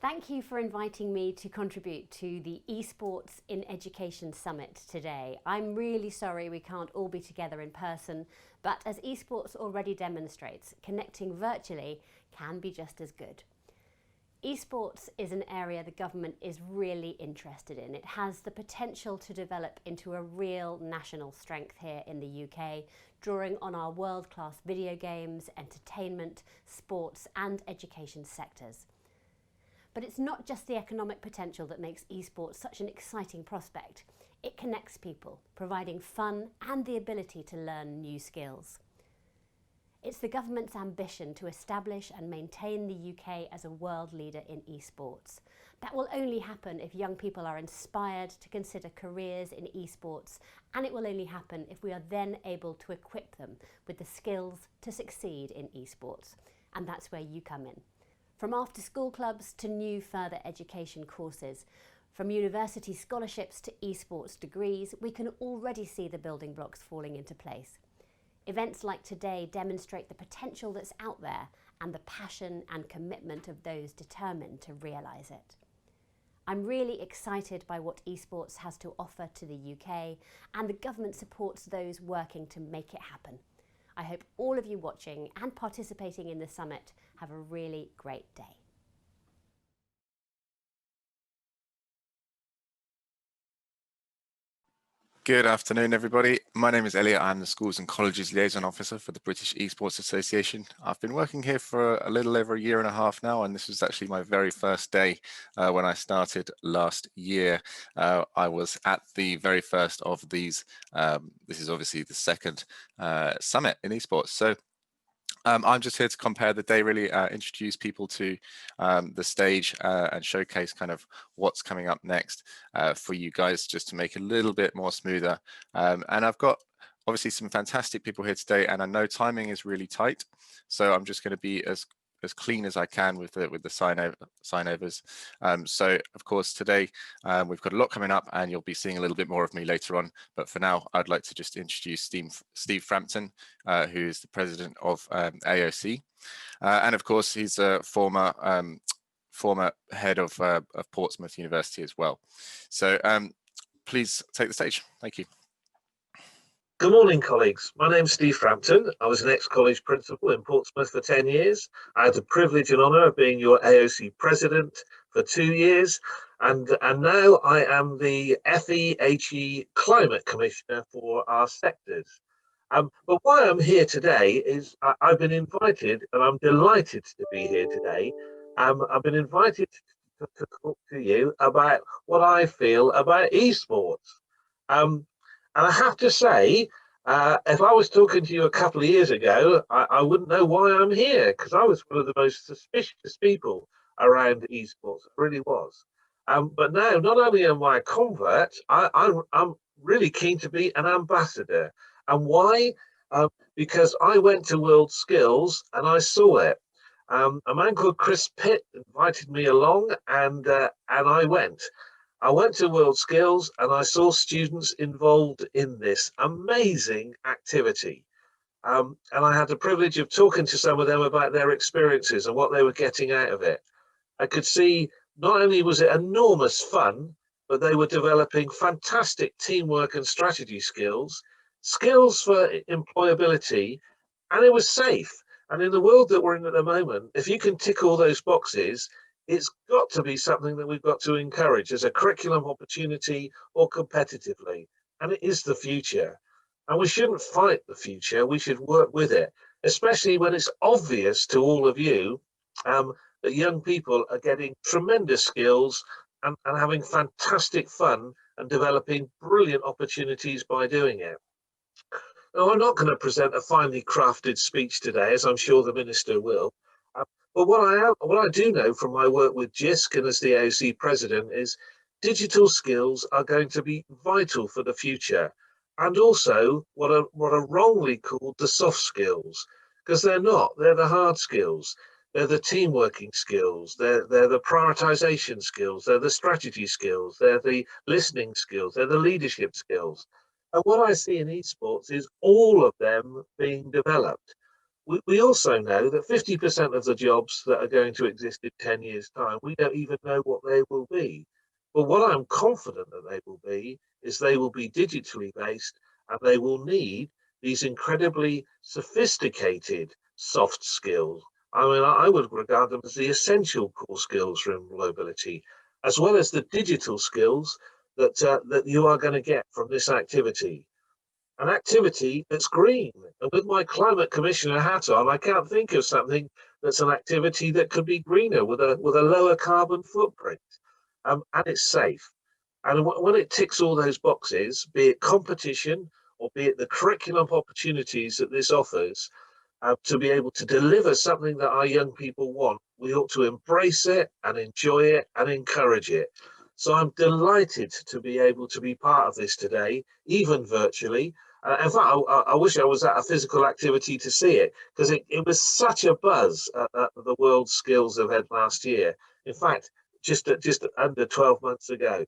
Thank you for inviting me to contribute to the Esports in Education Summit today. I'm really sorry we can't all be together in person, but as esports already demonstrates, connecting virtually can be just as good. Esports is an area the government is really interested in. It has the potential to develop into a real national strength here in the UK, drawing on our world-class video games, entertainment, sports and education sectors. But it's not just the economic potential that makes esports such an exciting prospect. It connects people, providing fun and the ability to learn new skills. It's the government's ambition to establish and maintain the UK as a world leader in esports. That will only happen if young people are inspired to consider careers in esports, and it will only happen if we are then able to equip them with the skills to succeed in esports. And that's where you come in. From after-school clubs to new further education courses, from university scholarships to esports degrees, we can already see the building blocks falling into place. Events like today demonstrate the potential that's out there and the passion and commitment of those determined to realise it. I'm really excited by what esports has to offer to the UK, and the government supports those working to make it happen. I hope all of you watching and participating in the summit have a really great day. Good afternoon, everybody. My name is Elliot. I'm the Schools and Colleges Liaison Officer for the British Esports Association. I've been working here for a little over a year and a half now, and this was actually my very first day when I started last year. I was at the very first of these. This is obviously the second summit in esports. So I'm just here to compare the day, really introduce people to the stage and showcase kind of what's coming up next for you guys, just to make it a little bit more smoother. And I've got obviously some fantastic people here today, and I know timing is really tight, so I'm just going to be as clean as I can with the signovers. So of course today we've got a lot coming up, and you'll be seeing a little bit more of me later on. But for now, I'd like to just introduce Steve Frampton, who is the president of AOC, and of course he's a former head of Portsmouth University as well. So please take the stage. Thank you. Good morning, colleagues. My name's Steve Frampton. I was an ex-college principal in Portsmouth for 10 years. I had the privilege and honour of being your AOC president for 2 years. And now I am the FEHE Climate Commissioner for our sectors. But why I'm here today is I've been invited, and I'm delighted to be here today. I've been invited to talk to you about what I feel about esports. And I have to say, if I was talking to you a couple of years ago, I wouldn't know why I'm here, because I was one of the most suspicious people around esports. I really was. But now, not only am I a convert, I'm really keen to be an ambassador. And why? Because I went to World Skills and I saw it. A man called Chris Pitt invited me along, and I went. I went to World Skills and I saw students involved in this amazing activity. And I had the privilege of talking to some of them about their experiences and what they were getting out of it. I could see not only was it enormous fun, but they were developing fantastic teamwork and strategy skills for employability, and it was safe. And in the world that we're in at the moment, if you can tick all those boxes, it's got to be something that we've got to encourage as a curriculum opportunity or competitively. And it is the future. And we shouldn't fight the future. We should work with it, especially when it's obvious to all of you that young people are getting tremendous skills and having fantastic fun and developing brilliant opportunities by doing it. Now, I'm not going to present a finely crafted speech today, as I'm sure the Minister will. But what I do know from my work with JISC and as the AOC president is digital skills are going to be vital for the future, and also what are wrongly called the soft skills, because they're not. They're the hard skills. They're the team working skills. They're the prioritization skills. They're the strategy skills. They're the listening skills. They're the leadership skills. And what I see in esports is all of them being developed. We also know that 50% of the jobs that are going to exist in 10 years' time, we don't even know what they will be. But what I'm confident that they will be is they will be digitally based, and they will need these incredibly sophisticated soft skills. I mean, I would regard them as the essential core skills for employability, as well as the digital skills that you are going to get from this activity. An activity that's green. And with my climate commissioner hat on, I can't think of something that's an activity that could be greener with a lower carbon footprint. And it's safe. And when it ticks all those boxes, be it competition or be it the curriculum opportunities that this offers, to be able to deliver something that our young people want, we ought to embrace it and enjoy it and encourage it. So I'm delighted to be able to be part of this today, even virtually. In fact, I wish I was at a physical activity to see it, because it was such a buzz at the World Skills event last year. In fact, just under 12 months ago.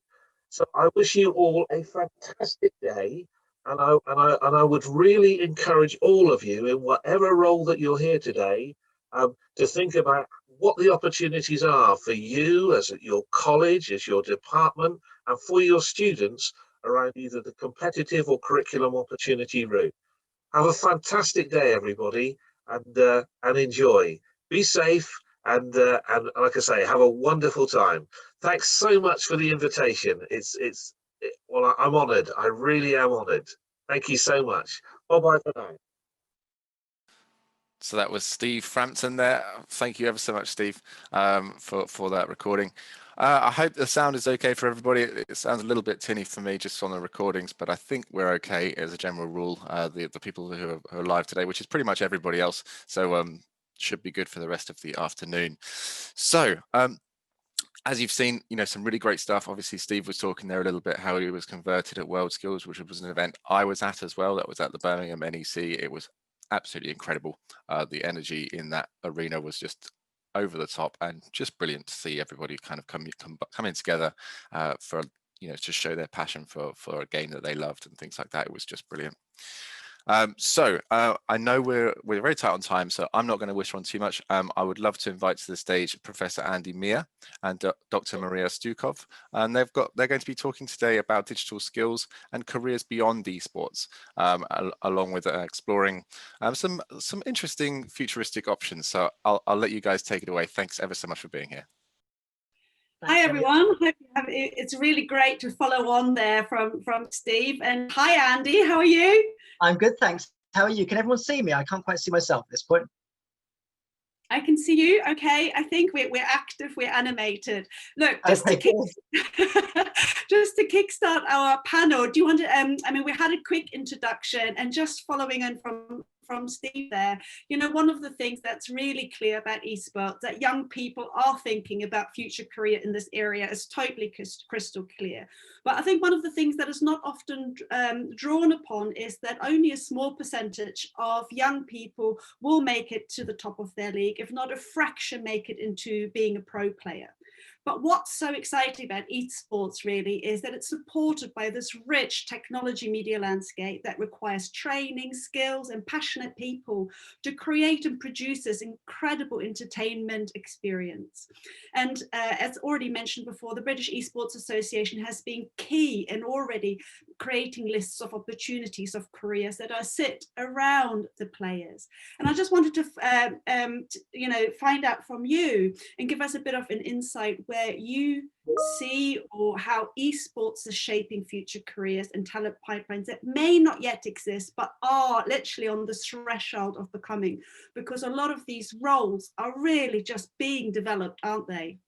So I wish you all a fantastic day. And I would really encourage all of you, in whatever role that you're here today, to think about what the opportunities are for you as at your college, as your department, and for your students around either the competitive or curriculum opportunity route. Have a fantastic day, everybody, and enjoy. Be safe, and like I say, have a wonderful time. Thanks so much for the invitation. Well, I'm honoured. I really am honoured. Thank you so much. Bye-bye for now. So that was Steve Frampton there. Thank you ever so much, Steve, for that recording. I hope the sound is okay for everybody. It sounds a little bit tinny for me just on the recordings, but I think we're okay as a general rule. The people who are live today, which is pretty much everybody else, so should be good for the rest of the afternoon. So as you've seen, some really great stuff. Obviously, Steve was talking there a little bit how he was converted at World Skills, which was an event I was at as well. That was at the Birmingham NEC. It was absolutely incredible. The energy in that arena was just over the top and just brilliant to see everybody kind of coming together for to show their passion for a game that they loved and things like that. It was just brilliant. So I know we're very tight on time, so I'm not going to whisper on too much. I would love to invite to the stage Professor Andy Mia and Dr. Maria Stukov, and they're going to be talking today about digital skills and careers beyond esports, along with exploring some interesting futuristic options. So I'll let you guys take it away. Thanks ever so much for being here. Hi everyone, it's really great to follow on there from Steve. And hi Andy, how are you? I'm good, thanks. How are you? Can everyone see me? I can't quite see myself at this point. I can see you. Okay, I think we're active, we're animated. Look, just to kickstart our panel, do you want to, I mean, we had a quick introduction, and just following on from Steve there, one of the things that's really clear about esports, that young people are thinking about future career in this area, is totally crystal clear. But I think one of the things that is not often drawn upon is that only a small percentage of young people will make it to the top of their league, if not a fraction make it into being a pro player. But what's so exciting about esports really is that it's supported by this rich technology media landscape that requires training, skills, and passionate people to create and produce this incredible entertainment experience. And as already mentioned before, the British Esports Association has been key in already creating lists of opportunities of careers that are sit around the players. And I just wanted to find out from you and give us a bit of an insight where you see or how esports is shaping future careers and talent pipelines that may not yet exist but are literally on the threshold of becoming, because a lot of these roles are really just being developed, aren't they?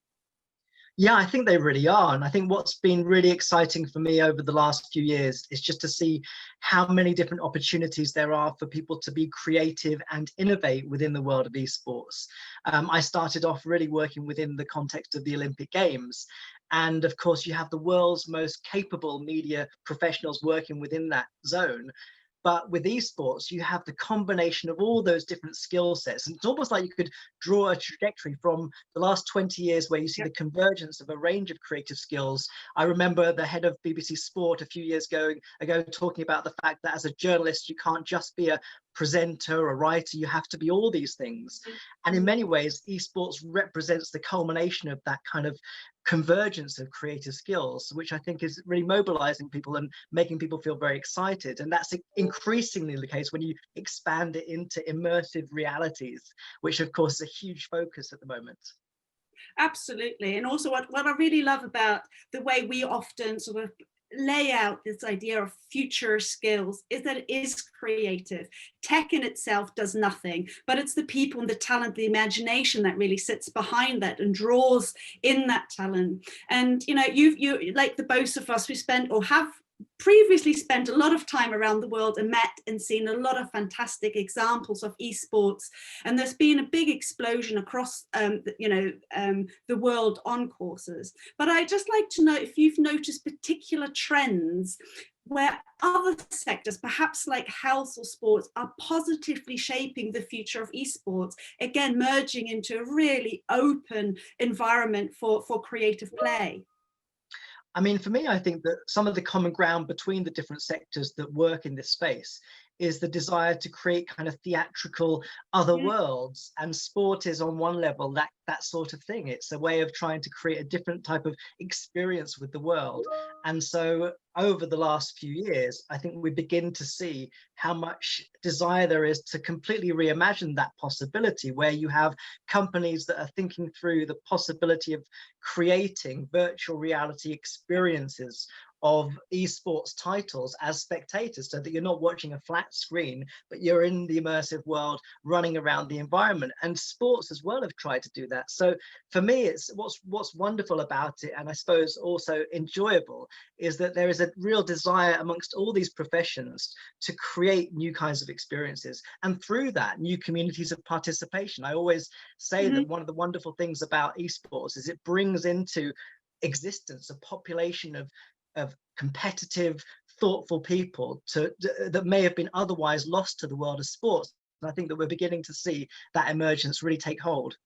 Yeah, I think they really are. And I think what's been really exciting for me over the last few years is just to see how many different opportunities there are for people to be creative and innovate within the world of esports. I started off really working within the context of the Olympic Games. And of course, you have the world's most capable media professionals working within that zone. But with esports, you have the combination of all those different skill sets. And it's almost like you could draw a trajectory from the last 20 years where you see the convergence of a range of creative skills. I remember the head of BBC Sport a few years ago talking about the fact that as a journalist, you can't just be a presenter, a writer, you have to be all these things. And in many ways, esports represents the culmination of that kind of convergence of creative skills, which I think is really mobilizing people and making people feel very excited. And that's increasingly the case when you expand it into immersive realities, which of course is a huge focus at the moment. Absolutely. And also what I really love about the way we often sort of lay out this idea of future skills is that it is creative. Tech in itself does nothing, but it's the people and the talent, the imagination that really sits behind that and draws in that talent. And you know, you like the both of us, we spent or have previously spent a lot of time around the world and met and seen a lot of fantastic examples of esports, and there's been a big explosion across the world on courses. But I'd just like to know if you've noticed particular trends where other sectors, perhaps like health or sports, are positively shaping the future of esports, again merging into a really open environment for creative play. I mean, for me, I think that some of the common ground between the different sectors that work in this space is the desire to create kind of theatrical other worlds, and sport is on one level that sort of thing. It's a way of trying to create a different type of experience with the world. And so over the last few years, I think we begin to see how much desire there is to completely reimagine that possibility, where you have companies that are thinking through the possibility of creating virtual reality experiences of esports titles as spectators, so that you're not watching a flat screen, but you're in the immersive world running around the environment. And sports as well have tried to do that. So for me, it's what's wonderful about it, and I suppose also enjoyable, is that there is a real desire amongst all these professions to create new kinds of experiences, and through that, new communities of participation. I always say that one of the wonderful things about esports is it brings into existence a population of competitive, thoughtful people that may have been otherwise lost to the world of sports. And I think that we're beginning to see that emergence really take hold.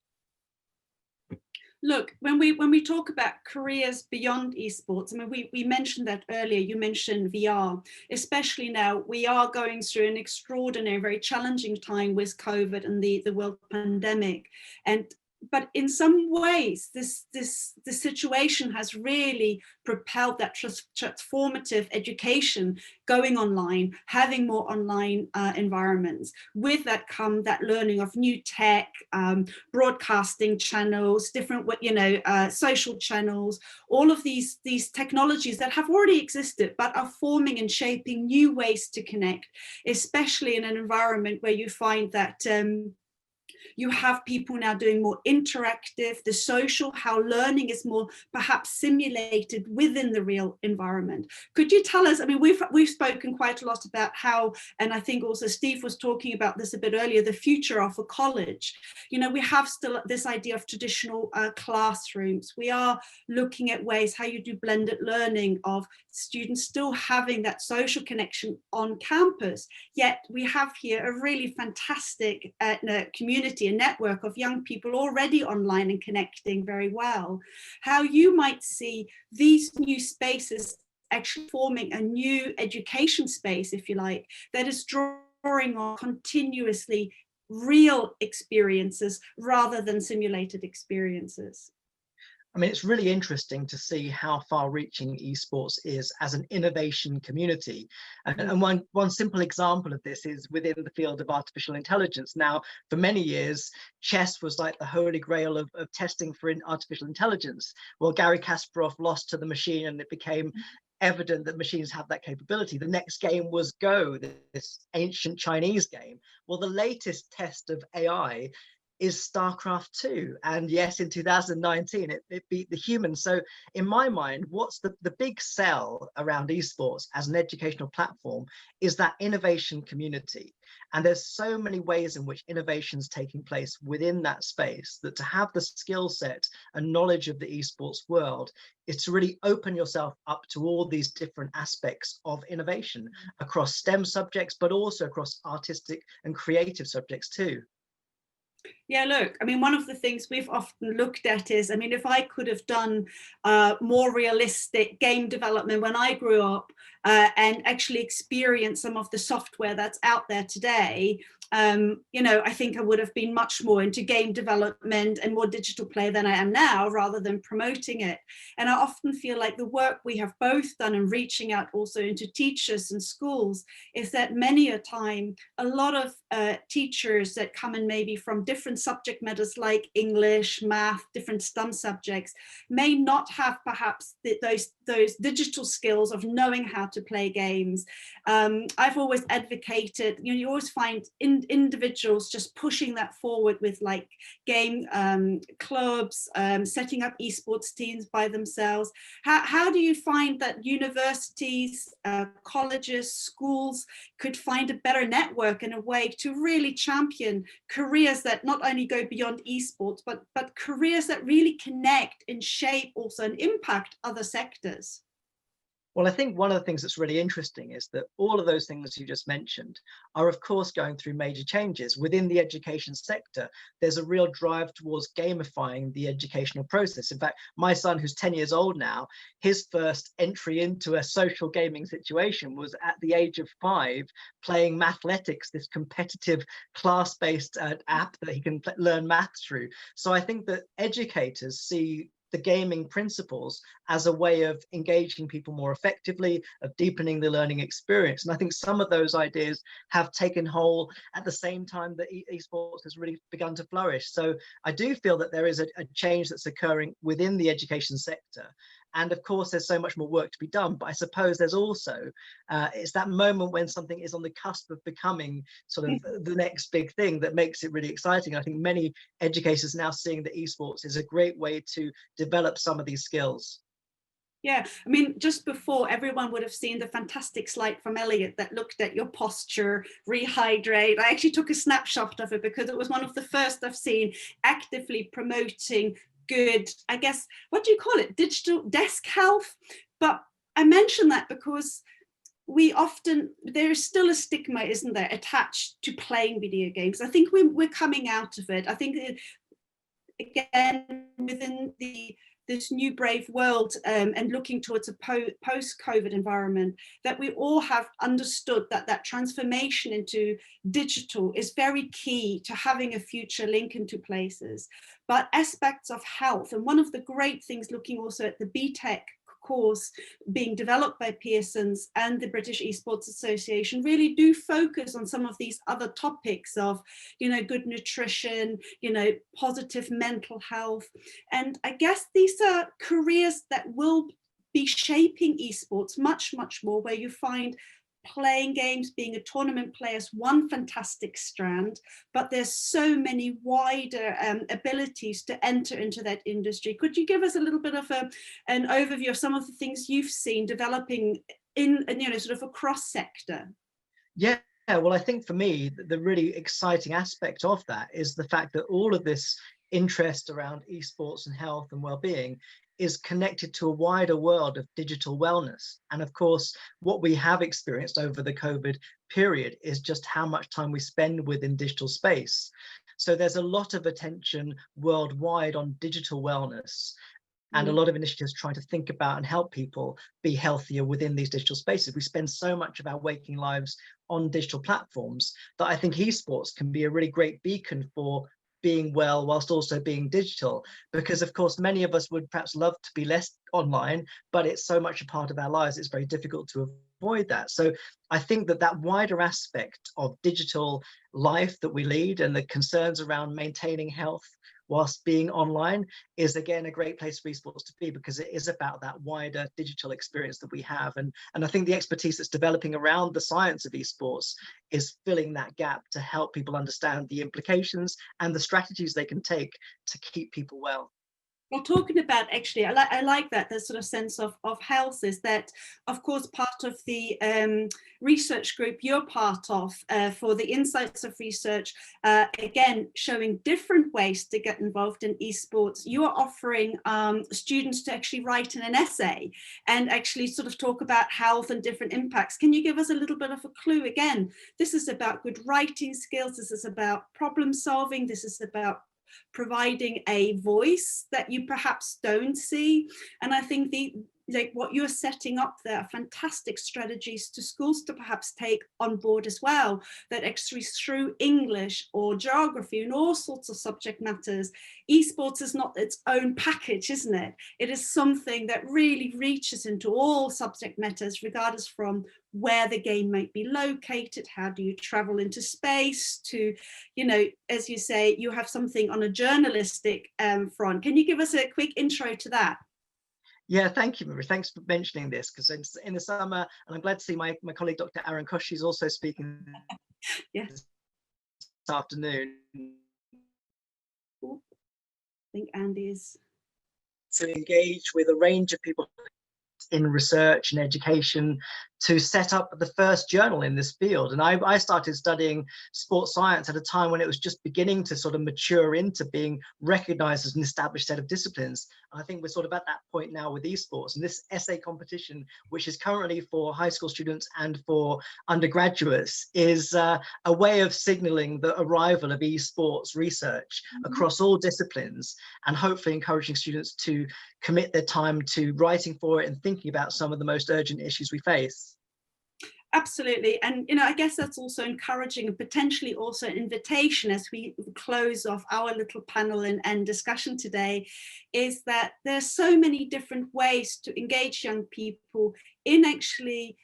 Look, when we talk about careers beyond esports, I mean, we mentioned that earlier. You mentioned VR, especially now. We are going through an extraordinary, very challenging time with COVID and the world pandemic. But in some ways, the situation has really propelled that transformative education going online, having more online environments. With that come that learning of new tech, broadcasting channels, different, social channels, all of these technologies that have already existed, but are forming and shaping new ways to connect, especially in an environment where you find that you have people now doing more interactive, the social, how learning is more perhaps simulated within the real environment. Could you tell us, I mean, we've spoken quite a lot about how, and I think also Steve was talking about this a bit earlier, the future of a college. You know, we have still this idea of traditional classrooms. We are looking at ways how you do blended learning, of students still having that social connection on campus, yet we have here a really fantastic community, a network of young people already online and connecting very well. How you might see these new spaces actually forming a new education space, if you like, that is drawing on continuously real experiences rather than simulated experiences. I mean, it's really interesting to see how far-reaching esports is as an innovation community. And one simple example of this is within the field of artificial intelligence. Now, for many years, chess was like the holy grail of testing for artificial intelligence. Well, Garry Kasparov lost to the machine, and it became evident that machines have that capability. The next game was Go, this ancient Chinese game. Well, the latest test of AI is StarCraft 2. And yes, in 2019, it beat the humans. So in my mind, what's the big sell around esports as an educational platform is that innovation community. And there's so many ways in which innovation is taking place within that space, that to have the skill set and knowledge of the esports world is to really open yourself up to all these different aspects of innovation across STEM subjects, but also across artistic and creative subjects too. Yeah, look, I mean, one of the things we've often looked at is, I mean, if I could have done more realistic game development when I grew up and actually experienced some of the software that's out there today, you know, I think I would have been much more into game development and more digital play than I am now, rather than promoting it. And I often feel like the work we have both done in reaching out also into teachers and schools is that many a time, a lot of teachers that come in maybe from different subject matters like English, math, different STEM subjects, may not have perhaps those digital skills of knowing how to play games. I've always advocated, you know, you always find individuals just pushing that forward with like game clubs, setting up esports teams by themselves. How do you find that universities, colleges, schools could find a better network and a way to really champion careers that not only go beyond esports, but careers that really connect and shape also and impact other sectors? Well, I think one of the things that's really interesting is that all of those things you just mentioned are, of course, going through major changes. Within the education sector, there's a real drive towards gamifying the educational process. In fact, my son, who's 10 years old now, his first entry into a social gaming situation was at the age of 5, playing Mathletics, this competitive class-based app that he can learn math through. So I think that educators see the gaming principles as a way of engaging people more effectively, of deepening the learning experience. And I think some of those ideas have taken hold at the same time that esports has really begun to flourish. So I do feel that there is a change that's occurring within the education sector. And of course, there's so much more work to be done. But I suppose there's also, it's that moment when something is on the cusp of becoming sort of the next big thing that makes it really exciting. I think many educators now seeing that esports is a great way to develop some of these skills. Yeah, I mean, just before, everyone would have seen the fantastic slide from Elliot that looked at your posture, rehydrate. I actually took a snapshot of it because it was one of the first I've seen actively promoting good, I guess, what do you call it? Digital desk health. But I mention that because we often, there's still a stigma, isn't there, attached to playing video games. I think we're coming out of it. I think, again, within this new brave world and looking towards a post-COVID environment, that we all have understood that transformation into digital is very key to having a future link into places. But aspects of health, and one of the great things looking also at the BTEC course being developed by Pearson's and the British Esports Association, really do focus on some of these other topics of, you know, good nutrition, you know, positive mental health. And I guess these are careers that will be shaping esports much, much more, where you find playing games, being a tournament player is one fantastic strand, but there's so many wider abilities to enter into that industry. Could you give us a little bit of an overview of some of the things you've seen developing in, you know, sort of across sector? Yeah, well, I think for me, the really exciting aspect of that is the fact that all of this interest around esports and health and well-being is connected to a wider world of digital wellness. And of course, what we have experienced over the COVID period is just how much time we spend within digital space. So there's a lot of attention worldwide on digital wellness, and a lot of initiatives trying to think about and help people be healthier within these digital spaces. We spend so much of our waking lives on digital platforms that I think esports can be a really great beacon for being well whilst also being digital, because of course many of us would perhaps love to be less online, but it's so much a part of our lives, it's very difficult to avoid that. So I think that wider aspect of digital life that we lead and the concerns around maintaining health whilst being online is again a great place for esports to be, because it is about that wider digital experience that we have. And I think the expertise that's developing around the science of esports is filling that gap to help people understand the implications and the strategies they can take to keep people well. Well, talking about actually, I like that, the sort of sense of health is that, of course, part of the research group you're part of for the Insights of Research, again, showing different ways to get involved in esports. You are offering students to actually write in an essay and actually sort of talk about health and different impacts. Can you give us a little bit of a clue? Again, this is about good writing skills. This is about problem solving. This is about providing a voice that you perhaps don't see. And I think what you're setting up there are fantastic strategies to schools to perhaps take on board as well, that actually through English or geography and all sorts of subject matters, esports is not its own package, isn't it? It is something that really reaches into all subject matters, regardless from where the game might be located, how do you travel into space, to, you know, as you say, you have something on a journalistic front. Can you give us a quick intro to that? Yeah, thank you, Marie. Thanks for mentioning this, because in the summer, and I'm glad to see my colleague, Dr. Aaron Kosh, is also speaking Yes. this afternoon. I think Andy is. To engage with a range of people in research and education to set up the first journal in this field. And I started studying sports science at a time when it was just beginning to sort of mature into being recognized as an established set of disciplines. And I think we're sort of at that point now with esports. And this essay competition, which is currently for high school students and for undergraduates, is a way of signaling the arrival of esports research across all disciplines, and hopefully encouraging students to commit their time to writing for it and thinking about some of the most urgent issues we face. Absolutely. And, you know, I guess that's also encouraging and potentially also an invitation as we close off our little panel and discussion today, is that there's so many different ways to engage young people in actually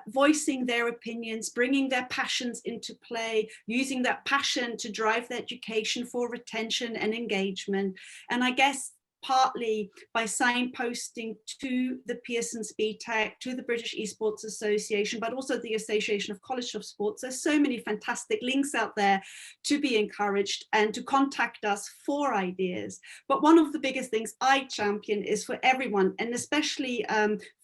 voicing their opinions, bringing their passions into play, using that passion to drive their education for retention and engagement. And I guess partly by signposting to the Pearson SpeedTech, to the British Esports Association, but also the Association of College of Sports. There's so many fantastic links out there to be encouraged and to contact us for ideas. But one of the biggest things I champion is for everyone, and especially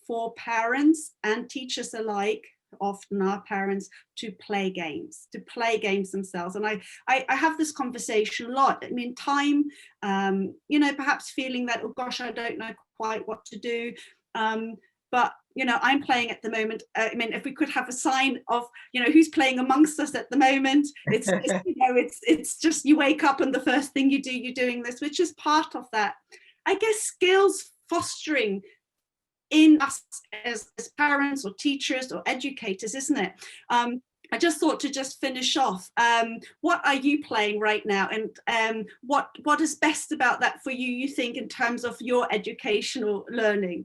for parents and teachers alike, often our parents, to play games themselves. And I have this conversation a lot. I mean, time, you know, perhaps feeling that, oh gosh, I don't know quite what to do. But, you know, I'm playing at the moment. I mean, if we could have a sign of, you know, who's playing amongst us at the moment, it's just, you know, it's just you wake up and the first thing you do, you're doing this, which is part of that, I guess, skills fostering in us as parents or teachers or educators, isn't it? I just thought to just finish off, what are you playing right now, and what is best about that for you, you think, in terms of your educational learning?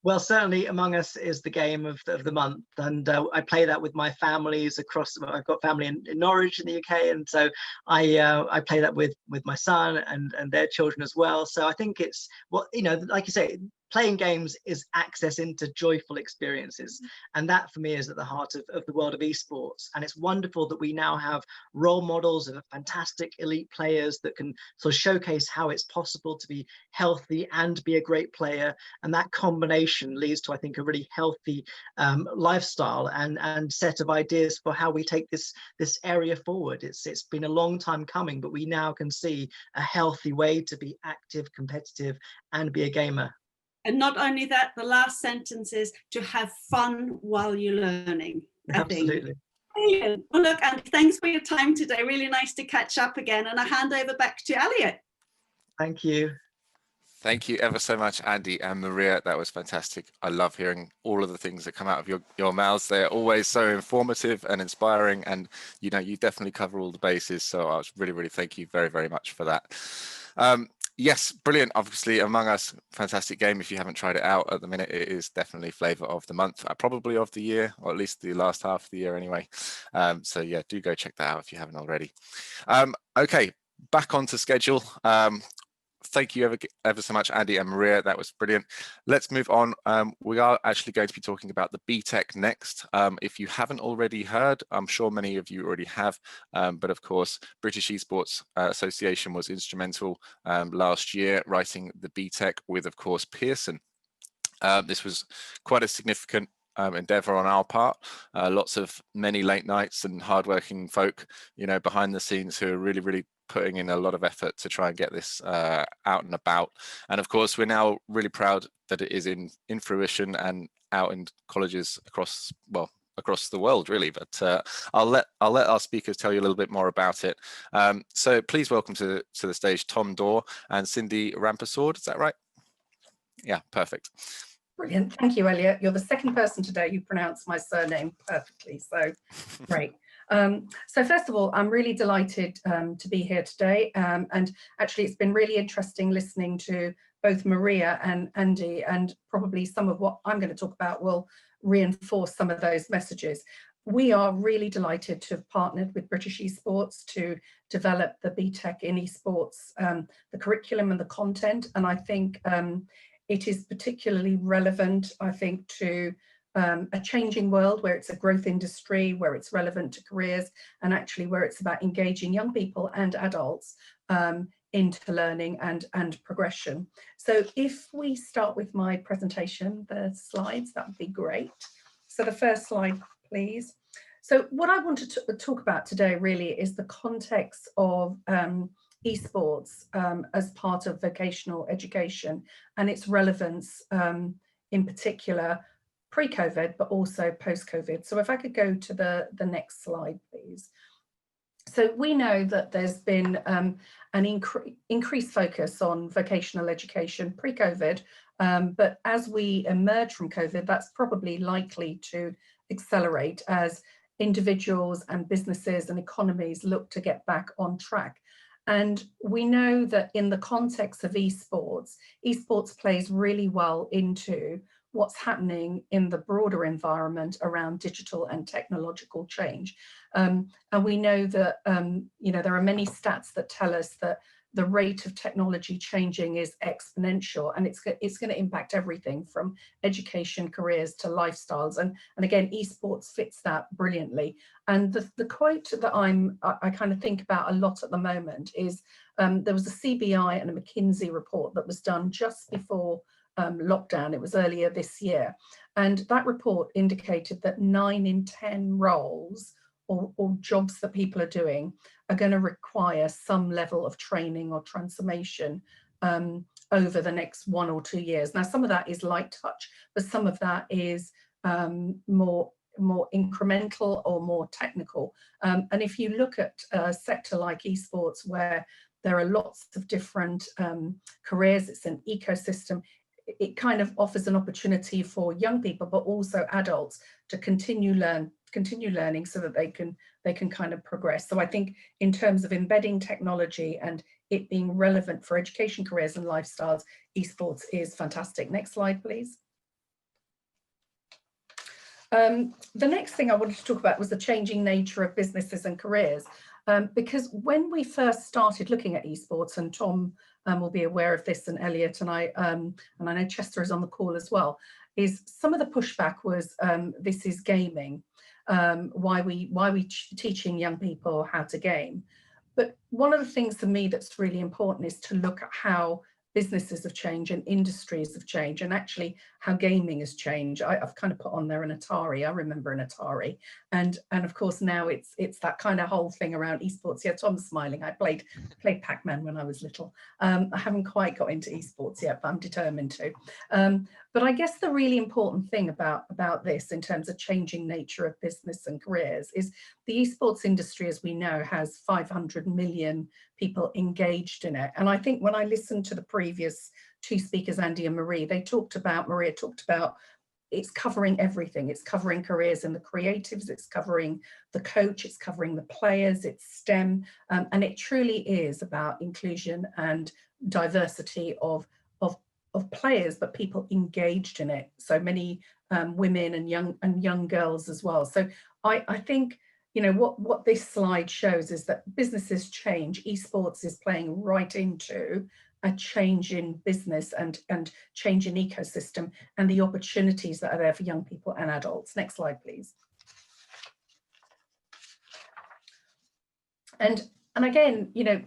Well, certainly Among Us is the game of the month, and I play that with my families across. I've got family in Norwich in the UK, and so I play that with my son and their children as well. So I think it's, what, you know, like you say, playing games is access into joyful experiences, and that for me is at the heart of the world of esports. And it's wonderful that we now have role models of fantastic elite players that can sort of showcase how it's possible to be healthy and be a great player, and that combination leads to, I think, a really healthy lifestyle and set of ideas for how we take this area forward. It's been a long time coming, but we now can see a healthy way to be active, competitive, and be a gamer. And not only that, the last sentence is to have fun while you're learning. Absolutely. Brilliant. Well, look, Andy, thanks for your time today. Really nice to catch up again. And I hand over back to Elliot. Thank you. Thank you ever so much, Andy and Maria. That was fantastic. I love hearing all of the things that come out of your mouths. They're always so informative and inspiring, and you know, you definitely cover all the bases. So I was really thank you very, very much for that. Yes, brilliant. Obviously, Among Us, fantastic game. If you haven't tried it out at the minute, it is definitely flavor of the month, probably of the year, or at least the last half of the year anyway. So yeah, do go check that out if you haven't already. Okay, back onto schedule. Thank you ever so much, Andy and Maria. That was brilliant. Let's move on. We are actually going to be talking about the BTEC next. If you haven't already heard, I'm sure many of you already have, but of course, British Esports Association was instrumental last year writing the BTEC with, of course, Pearson. This was quite a significant endeavor on our part. Many late nights and hardworking folk, behind the scenes who are really putting in a lot of effort to try and get this out and about. And of course, we're now really proud that it is in fruition and out in colleges across the world, really. But I'll let our speakers tell you a little bit more about it. So please welcome to the stage Tom Dorr and Cindy Rampasword. Is that right? Yeah, perfect. Brilliant. Thank you, Elliot. You're the second person today who pronounced my surname perfectly, so great. So first of all, I'm really delighted to be here today. And actually, it's been really interesting listening to both Maria and Andy, and probably some of what I'm going to talk about will reinforce some of those messages. We are really delighted to have partnered with British Esports to develop the BTEC in Esports, the curriculum and the content. And I think it is particularly relevant, I think, to a changing world where it's a growth industry, where it's relevant to careers, and actually where it's about engaging young people and adults into learning and progression. So if we start with my presentation, the slides, that would be great. So the first slide, please. So what I wanted to talk about today really is the context of esports as part of vocational education and its relevance in particular pre-COVID, but also post-COVID. So if I could go to the next slide, please. So we know that there's been an increased focus on vocational education pre-COVID, but as we emerge from COVID, that's probably likely to accelerate as individuals and businesses and economies look to get back on track. And we know that in the context of esports plays really well into what's happening in the broader environment around digital and technological change. And we know that there are many stats that tell us that the rate of technology changing is exponential, and it's going to impact everything from education, careers to lifestyles. And again, esports fits that brilliantly. And the quote that I kind of think about a lot at the moment is there was a CBI and a McKinsey report that was done just before lockdown. It was earlier this year. And that report indicated that 9 in 10 roles or jobs that people are doing are going to require some level of training or transformation over the next 1 or 2 years. Now, some of that is light touch, but some of that is more incremental or more technical. And if you look at a sector like esports, where there are lots of different careers, it's an ecosystem, it kind of offers an opportunity for young people, but also adults to continue learning so that they can kind of progress. So I think in terms of embedding technology and it being relevant for education, careers and lifestyles, esports is fantastic. Next slide, please. The next thing I wanted to talk about was the changing nature of businesses and careers. Because when we first started looking at esports, and Tom will be aware of this, and Elliot and I know Chester is on the call as well, is some of the pushback was this is gaming. Why we teaching young people how to game? But one of the things for me that's really important is to look at how businesses have changed and industries have changed, and actually how gaming has changed. I've kind of put on there an Atari. I remember an Atari, and of course now it's that kind of whole thing around esports. Yeah, Tom's smiling. I played Pac-Man when I was little. I haven't quite got into esports yet, but I'm determined to. But I guess the really important thing about this in terms of changing nature of business and careers is the esports industry, as we know, has 500 million people engaged in it. And I think when I listened to the previous two speakers, Andy and Maria talked about it's covering everything. It's covering careers in the creatives, it's covering the coach, it's covering the players, it's STEM, and it truly is about inclusion and diversity of players, but people engaged in it. So many women and young girls as well. So I think what this slide shows is that businesses change. Esports is playing right into a change in business and change in ecosystem and the opportunities that are there for young people and adults. Next slide, please. And again, you know,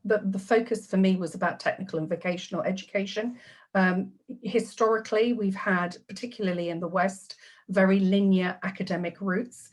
the focus for me was about technical and vocational education. Historically, we've had, particularly in the West, very linear academic routes.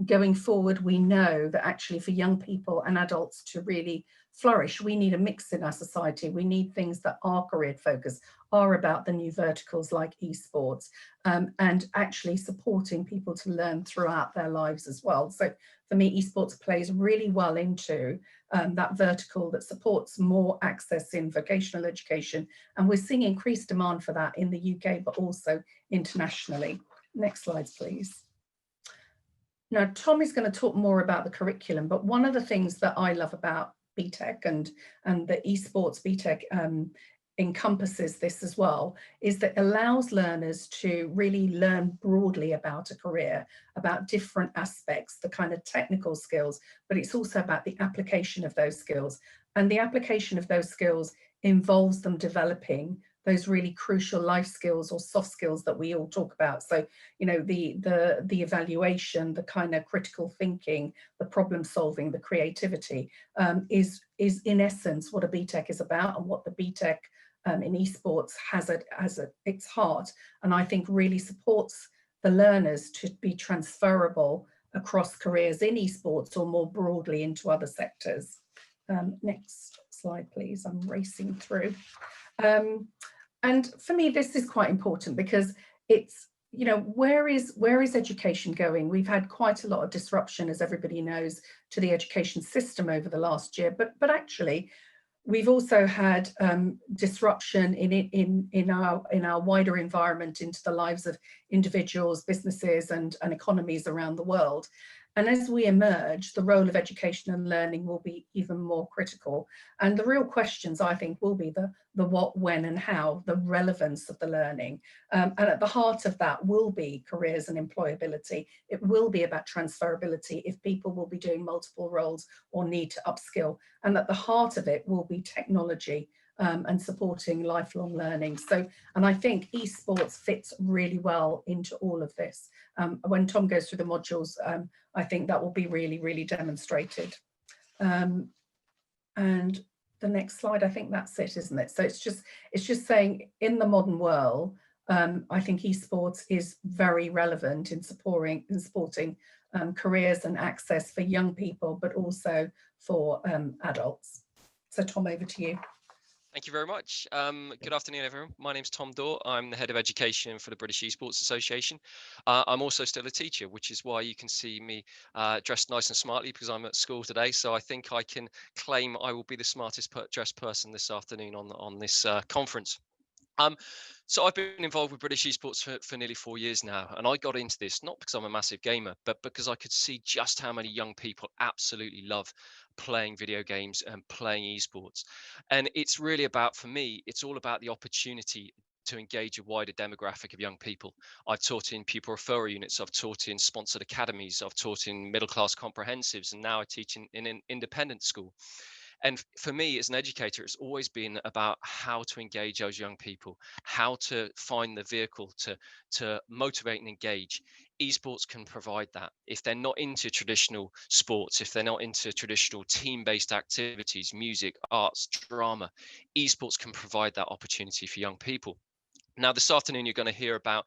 Going forward, we know that actually for young people and adults to really flourish, we need a mix in our society. We need things that are career focused, are about the new verticals like esports, and actually supporting people to learn throughout their lives as well. So for me, esports plays really well into that vertical that supports more access in vocational education. And we're seeing increased demand for that in the UK, but also internationally. Next slides, please. Now, Tom is going to talk more about the curriculum, but one of the things that I love about BTEC and the esports BTEC encompasses this as well, is that it allows learners to really learn broadly about a career, about different aspects, the kind of technical skills, but it's also about the application of those skills. And the application of those skills involves them developing those really crucial life skills or soft skills that we all talk about. So, you know, the evaluation, the kind of critical thinking, the problem solving, the creativity is in essence what a BTEC is about, and what the BTEC in esports has at its heart, and I think really supports the learners to be transferable across careers in esports or more broadly into other sectors. Next slide, please. I'm racing through. And for me, this is quite important because it's, you know, where is education going? We've had quite a lot of disruption, as everybody knows, to the education system over the last year, but actually we've also had disruption in our wider environment into the lives of individuals, businesses and economies around the world. And as we emerge, the role of education and learning will be even more critical. And the real questions, I think, will be the what, when and how, the relevance of the learning. And at the heart of that will be careers and employability. It will be about transferability if people will be doing multiple roles or need to upskill. And at the heart of it will be technology and supporting lifelong learning. So, and I think esports fits really well into all of this. When Tom goes through the modules, I think that will be really, really demonstrated. And the next slide, I think that's it, isn't it? So it's just saying in the modern world, I think esports is very relevant in supporting careers and access for young people, but also for adults. So Tom, over to you. Thank you very much. Good afternoon, everyone. My name's Tom Dorr. I'm the Head of Education for the British Esports Association. I'm also still a teacher, which is why you can see me dressed nice and smartly, because I'm at school today. So I think I can claim I will be the smartest dressed person this afternoon on this conference. So I've been involved with British Esports for nearly 4 years now, and I got into this not because I'm a massive gamer, but because I could see just how many young people absolutely love playing video games and playing esports. And it's really about, for me, it's all about the opportunity to engage a wider demographic of young people. I've taught in pupil referral units, I've taught in sponsored academies, I've taught in middle class comprehensives, and now I teach in an independent school. And for me as an educator, it's always been about how to engage those young people, how to find the vehicle to motivate and engage. Esports can provide that. If they're not into traditional sports, if they're not into traditional team-based activities, music, arts, drama, esports can provide that opportunity for young people. Now, this afternoon, you're going to hear about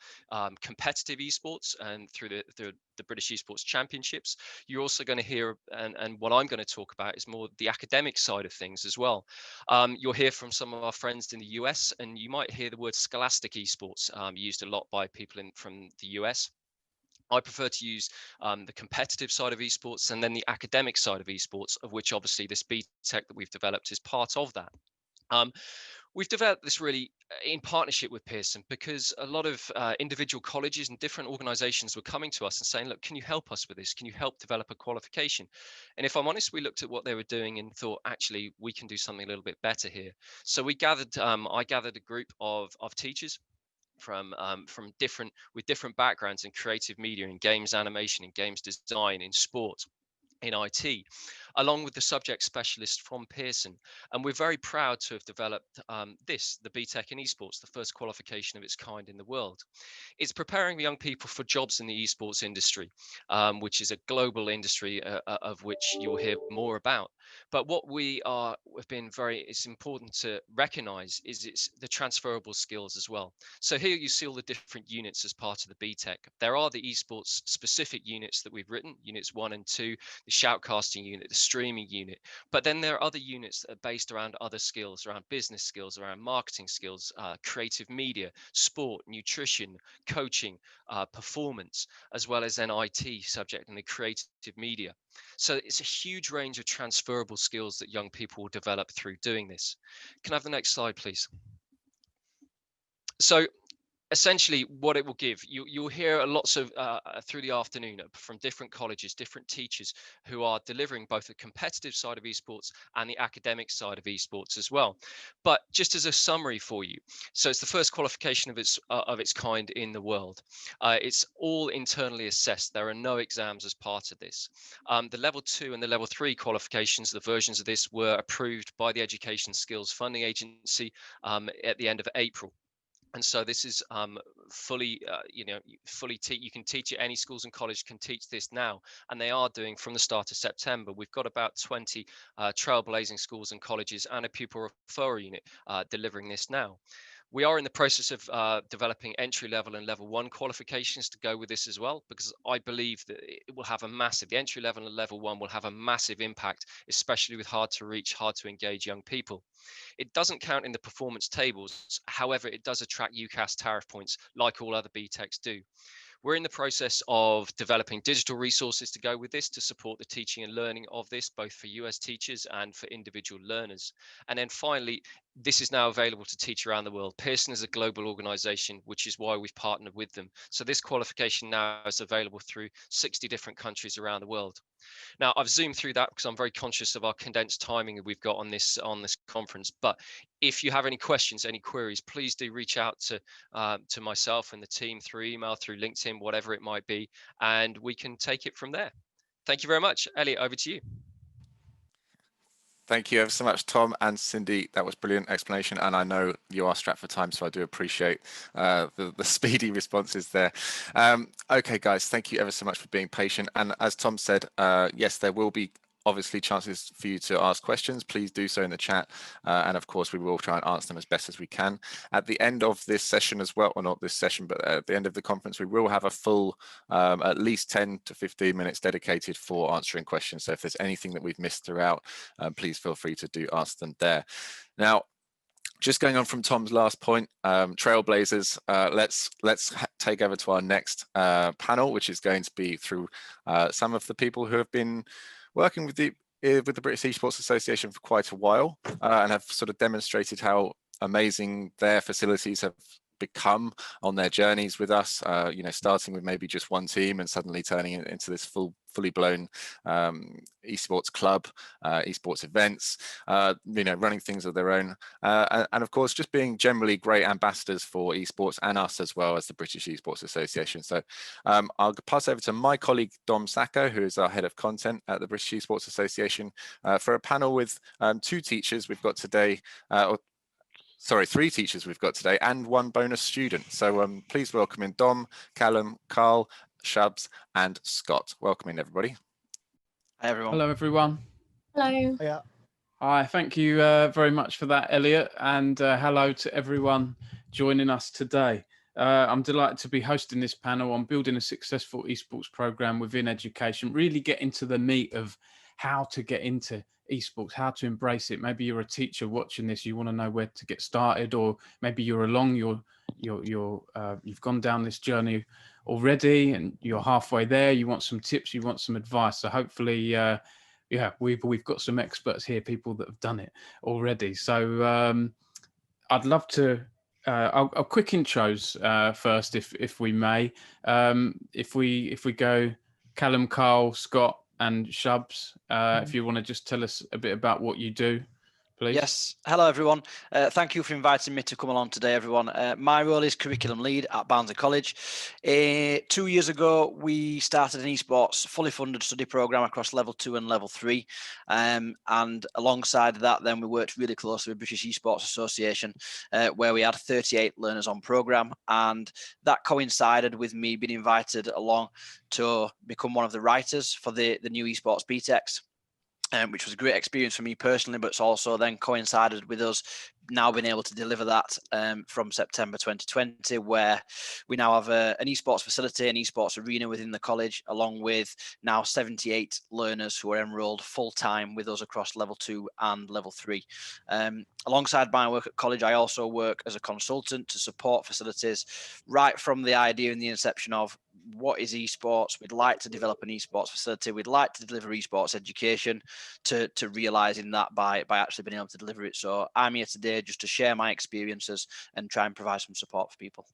competitive esports and through the British Esports Championships. You're also going to hear, and what I'm going to talk about is more the academic side of things as well. You'll hear from some of our friends in the US, and you might hear the word scholastic esports used a lot by people from the US. I prefer to use the competitive side of esports and then the academic side of esports, of which obviously this BTEC that we've developed is part of that. We've developed this really in partnership with Pearson, because a lot of individual colleges and different organizations were coming to us and saying, look, can you help us with this? Can you help develop a qualification? And if I'm honest, we looked at what they were doing and thought, actually, we can do something a little bit better here. So we gathered, I gathered a group of teachers from different backgrounds in creative media, in games animation, in games design, in sport, in IT, along with the subject specialist from Pearson. And we're very proud to have developed the BTEC in Esports, the first qualification of its kind in the world. It's preparing young people for jobs in the esports industry, which is a global industry of which you'll hear more about. But what it's important to recognize is it's the transferable skills as well. So here you see all the different units as part of the BTEC. There are the esports specific units that we've written, units 1 and 2, the shoutcasting unit, the streaming unit. But then there are other units that are based around other skills, around business skills, around marketing skills, creative media, sport, nutrition, coaching, performance, as well as an IT subject and the creative media. So it's a huge range of transferable skills that young people will develop through doing this. Can I have the next slide, please? So essentially what it will give, you'll hear lots of through the afternoon from different colleges, different teachers who are delivering both the competitive side of esports and the academic side of esports as well. But just as a summary for you, so it's the first qualification of its kind in the world. It's all internally assessed. There are no exams as part of this. The level 2 and the level 3 qualifications, the versions of this, were approved by the Education Skills Funding Agency at the end of April. And so this is fully, you can teach it. Any schools and college can teach this now, and they are doing from the start of September. We've got about 20 trailblazing schools and colleges and a pupil referral unit delivering this now. We are in the process of developing entry-level and level 1 qualifications to go with this as well, because I believe that it will have the entry-level and level 1 will have a massive impact, especially with hard to reach, hard to engage young people. It doesn't count in the performance tables. However, it does attract UCAS tariff points like all other BTECs do. We're in the process of developing digital resources to go with this to support the teaching and learning of this, both for you as teachers and for individual learners. And then finally, this is now available to teach around the world. Pearson is a global organization, which is why we've partnered with them. So this qualification now is available through 60 different countries around the world. Now, I've zoomed through that because I'm very conscious of our condensed timing that we've got on this conference. But if you have any questions, any queries, please do reach out to myself and the team through email, through LinkedIn, whatever it might be, and we can take it from there. Thank you very much. Elliot, over to you. Thank you ever so much, Tom and Cindy. That was brilliant explanation, and I know you are strapped for time, so I do appreciate the speedy responses there. Okay, guys, thank you ever so much for being patient. And as Tom said, yes, there will be obviously chances for you to ask questions. Please do so in the chat, and of course we will try and answer them as best as we can. At the end of this session as well, or not this session, but at the end of the conference, we will have a full at least 10 to 15 minutes dedicated for answering questions. So if there's anything that we've missed throughout, please feel free to do ask them there. Now, just going on from Tom's last point, trailblazers, let's take over to our next panel, which is going to be through some of the people who have been working with the British Esports Association for quite a while and have sort of demonstrated how amazing their facilities have become on their journeys with us, starting with maybe just one team and suddenly turning it into this fully blown esports club, esports events, running things of their own, and of course just being generally great ambassadors for esports and us as well as the British Esports Association. So I'll pass over to my colleague Dom Sacco, who is our head of content at the British Esports Association, for a panel with two teachers we've got today, three teachers we've got today and one bonus student. So please welcome in Dom, Callum, Carl, Shubs and Scott. Welcome in, everybody. Hi, everyone. Hello, everyone. Hello. Yeah. Hi, thank you very much for that, Elliot, and hello to everyone joining us today. I'm delighted to be hosting this panel on building a successful esports program within education, really get into the meat of how to get into esports, how to embrace it. Maybe you're a teacher watching this, you want to know where to get started, or maybe you're along, you've gone down this journey already and you're halfway there, you want some tips, you want some advice. So hopefully we've got some experts here, people that have done it already. So I'd love to I'll quick intros first, if we may. If we go Callum, Carl, Scott and Shubs, if you want to just tell us a bit about what you do, please. Yes. Hello, everyone. Thank you for inviting me to come along today, everyone. My role is curriculum lead at Barnsley College. 2 years ago, we started an esports fully funded study program across level 2 and level 3. And alongside that, then we worked really closely with British Esports Association, where we had 38 learners on program. And that coincided with me being invited along to become one of the writers for the new esports BTECs. Which was a great experience for me personally, but it's also then coincided with us now being able to deliver that from September 2020, where we now have an esports facility, an esports arena within the college, along with now 78 learners who are enrolled full-time with us across level 2 and level 3. Alongside my work at college, I also work as a consultant to support facilities right from the idea and the inception of what is esports. We'd like to develop an esports facility. We'd like to deliver esports education, to realizing that by actually being able to deliver it. So I'm here today just to share my experiences and try and provide some support for people.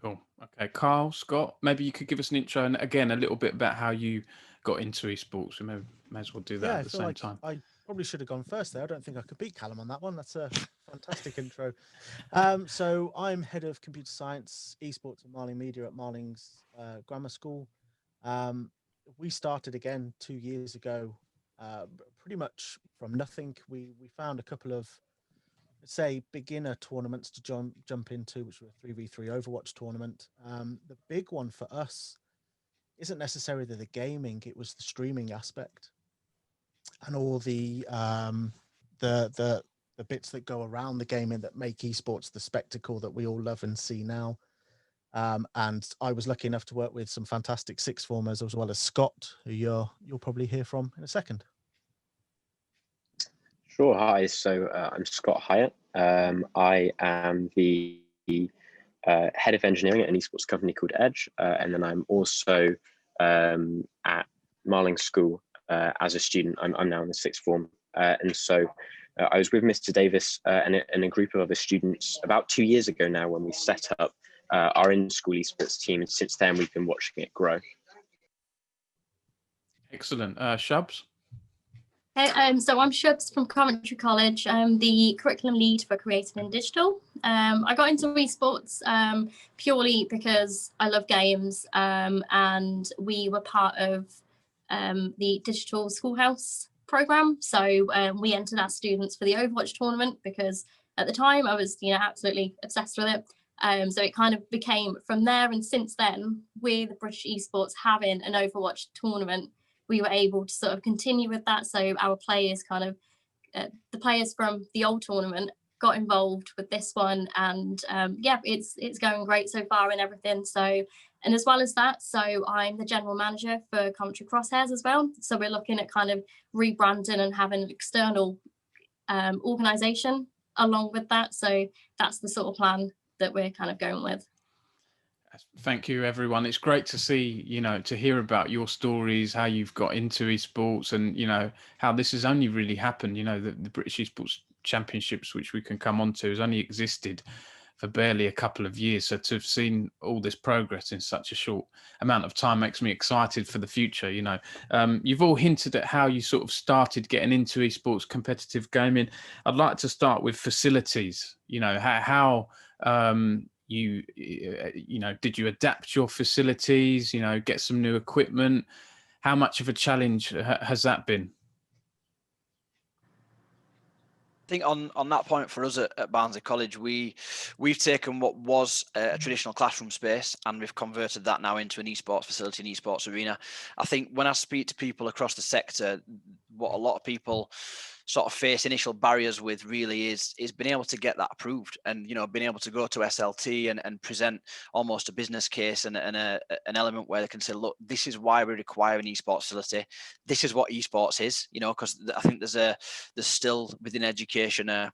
Cool. Okay, Carl, Scott, maybe you could give us an intro and again a little bit about how you got into esports. We may as well do that at the same time. I probably should have gone first there. I don't think I could beat Callum on that one. That's a fantastic intro. So I'm head of computer science, esports and Marling Media at Marling's Grammar School. We started again 2 years ago, pretty much from nothing. We found a couple of, say, beginner tournaments to jump into, which were a 3v3 Overwatch tournament. The big one for us isn't necessarily the gaming; it was the streaming aspect and all the bits that go around the gaming that make esports the spectacle that we all love and see now. And I was lucky enough to work with some fantastic sixth formers, as well as Scott, who you'll probably hear from in a second. Sure. Hi. So I'm Scott Hyatt. I am the head of engineering at an esports company called Edge, and then I'm also at Marling School as a student. I'm now in the sixth form, and so I was with Mr. Davis and a group of other students about 2 years ago now when we set up our in-school esports team, and since then we've been watching it grow. Excellent. Shubs? Hey, so I'm Shubs from Coventry College. I'm the curriculum lead for Creative and Digital. I got into esports purely because I love games, and we were part of the Digital Schoolhouse program. So we entered our students for the Overwatch tournament because at the time I was, absolutely obsessed with it. So it kind of became from there, and since then, with British Esports having an Overwatch tournament, we were able to sort of continue with that. So our players the players from the old tournament got involved with this one, and it's going great so far and everything. So, and as well as that, so I'm the general manager for Coventry Crosshairs as well. So we're looking at kind of rebranding and having an external organisation along with that. So that's the sort of plan that we're kind of going with. Thank you, everyone. It's great to see, to hear about your stories, how you've got into esports, and how this has only really happened. The British Esports Championships, which we can come on to, has only existed for barely a couple of years. So to have seen all this progress in such a short amount of time makes me excited for the future. You've all hinted at how you sort of started getting into esports competitive gaming. I'd like to start with facilities. How did you adapt your facilities, get some new equipment? How much of a challenge has that been? I think on that point for us at Barnsley College, we've taken what was a traditional classroom space and we've converted that now into an esports facility, an esports arena. I think when I speak to people across the sector, what a lot of people sort of face initial barriers with really is being able to get that approved, and being able to go to SLT and present almost a business case and an element where they can say, look, this is why we require an esports facility, this is what esports is, because I think there's still within education a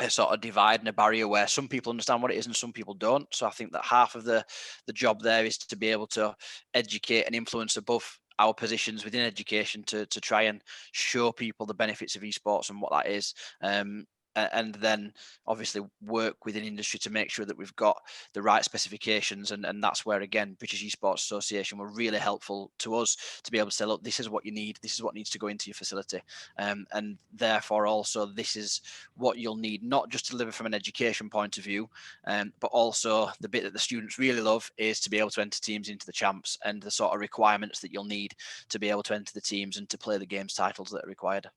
sort of divide and a barrier where some people understand what it is and some people don't. So I think that half of the job there is to be able to educate and influence above our positions within education to try and show people the benefits of esports and what that is. and then obviously work within industry to make sure that we've got the right specifications. And that's where, again, British Esports Association were really helpful to us to be able to say, look, this is what you need, this is what needs to go into your facility, and therefore also this is what you'll need, not just to deliver from an education point of view, but also the bit that the students really love is to be able to enter teams into the champs, and the sort of requirements that you'll need to be able to enter the teams and to play the games titles that are required.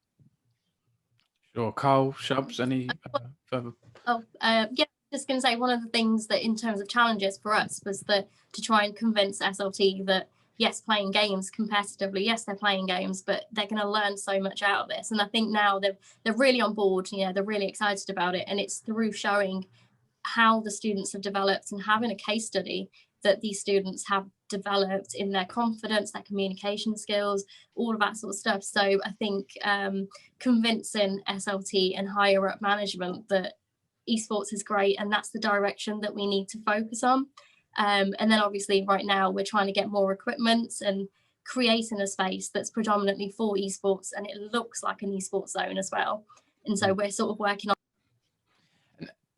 Sure. Carl, Shubs, any further? Yeah, just going to say, one of the things that in terms of challenges for us was that to try and convince SLT that yes, playing games competitively, yes, they're playing games, but they're going to learn so much out of this. And I think now they're really on board, you know, they're really excited about it. And it's through showing how the students have developed and having a case study that these students have developed in their confidence, their communication skills, all of that sort of stuff. So I think convincing SLT and higher up management that esports is great and that's the direction that we need to focus on. And then obviously right now we're trying to get more equipment and creating a space that's predominantly for esports, and it looks like an esports zone as well. And so we're sort of working on.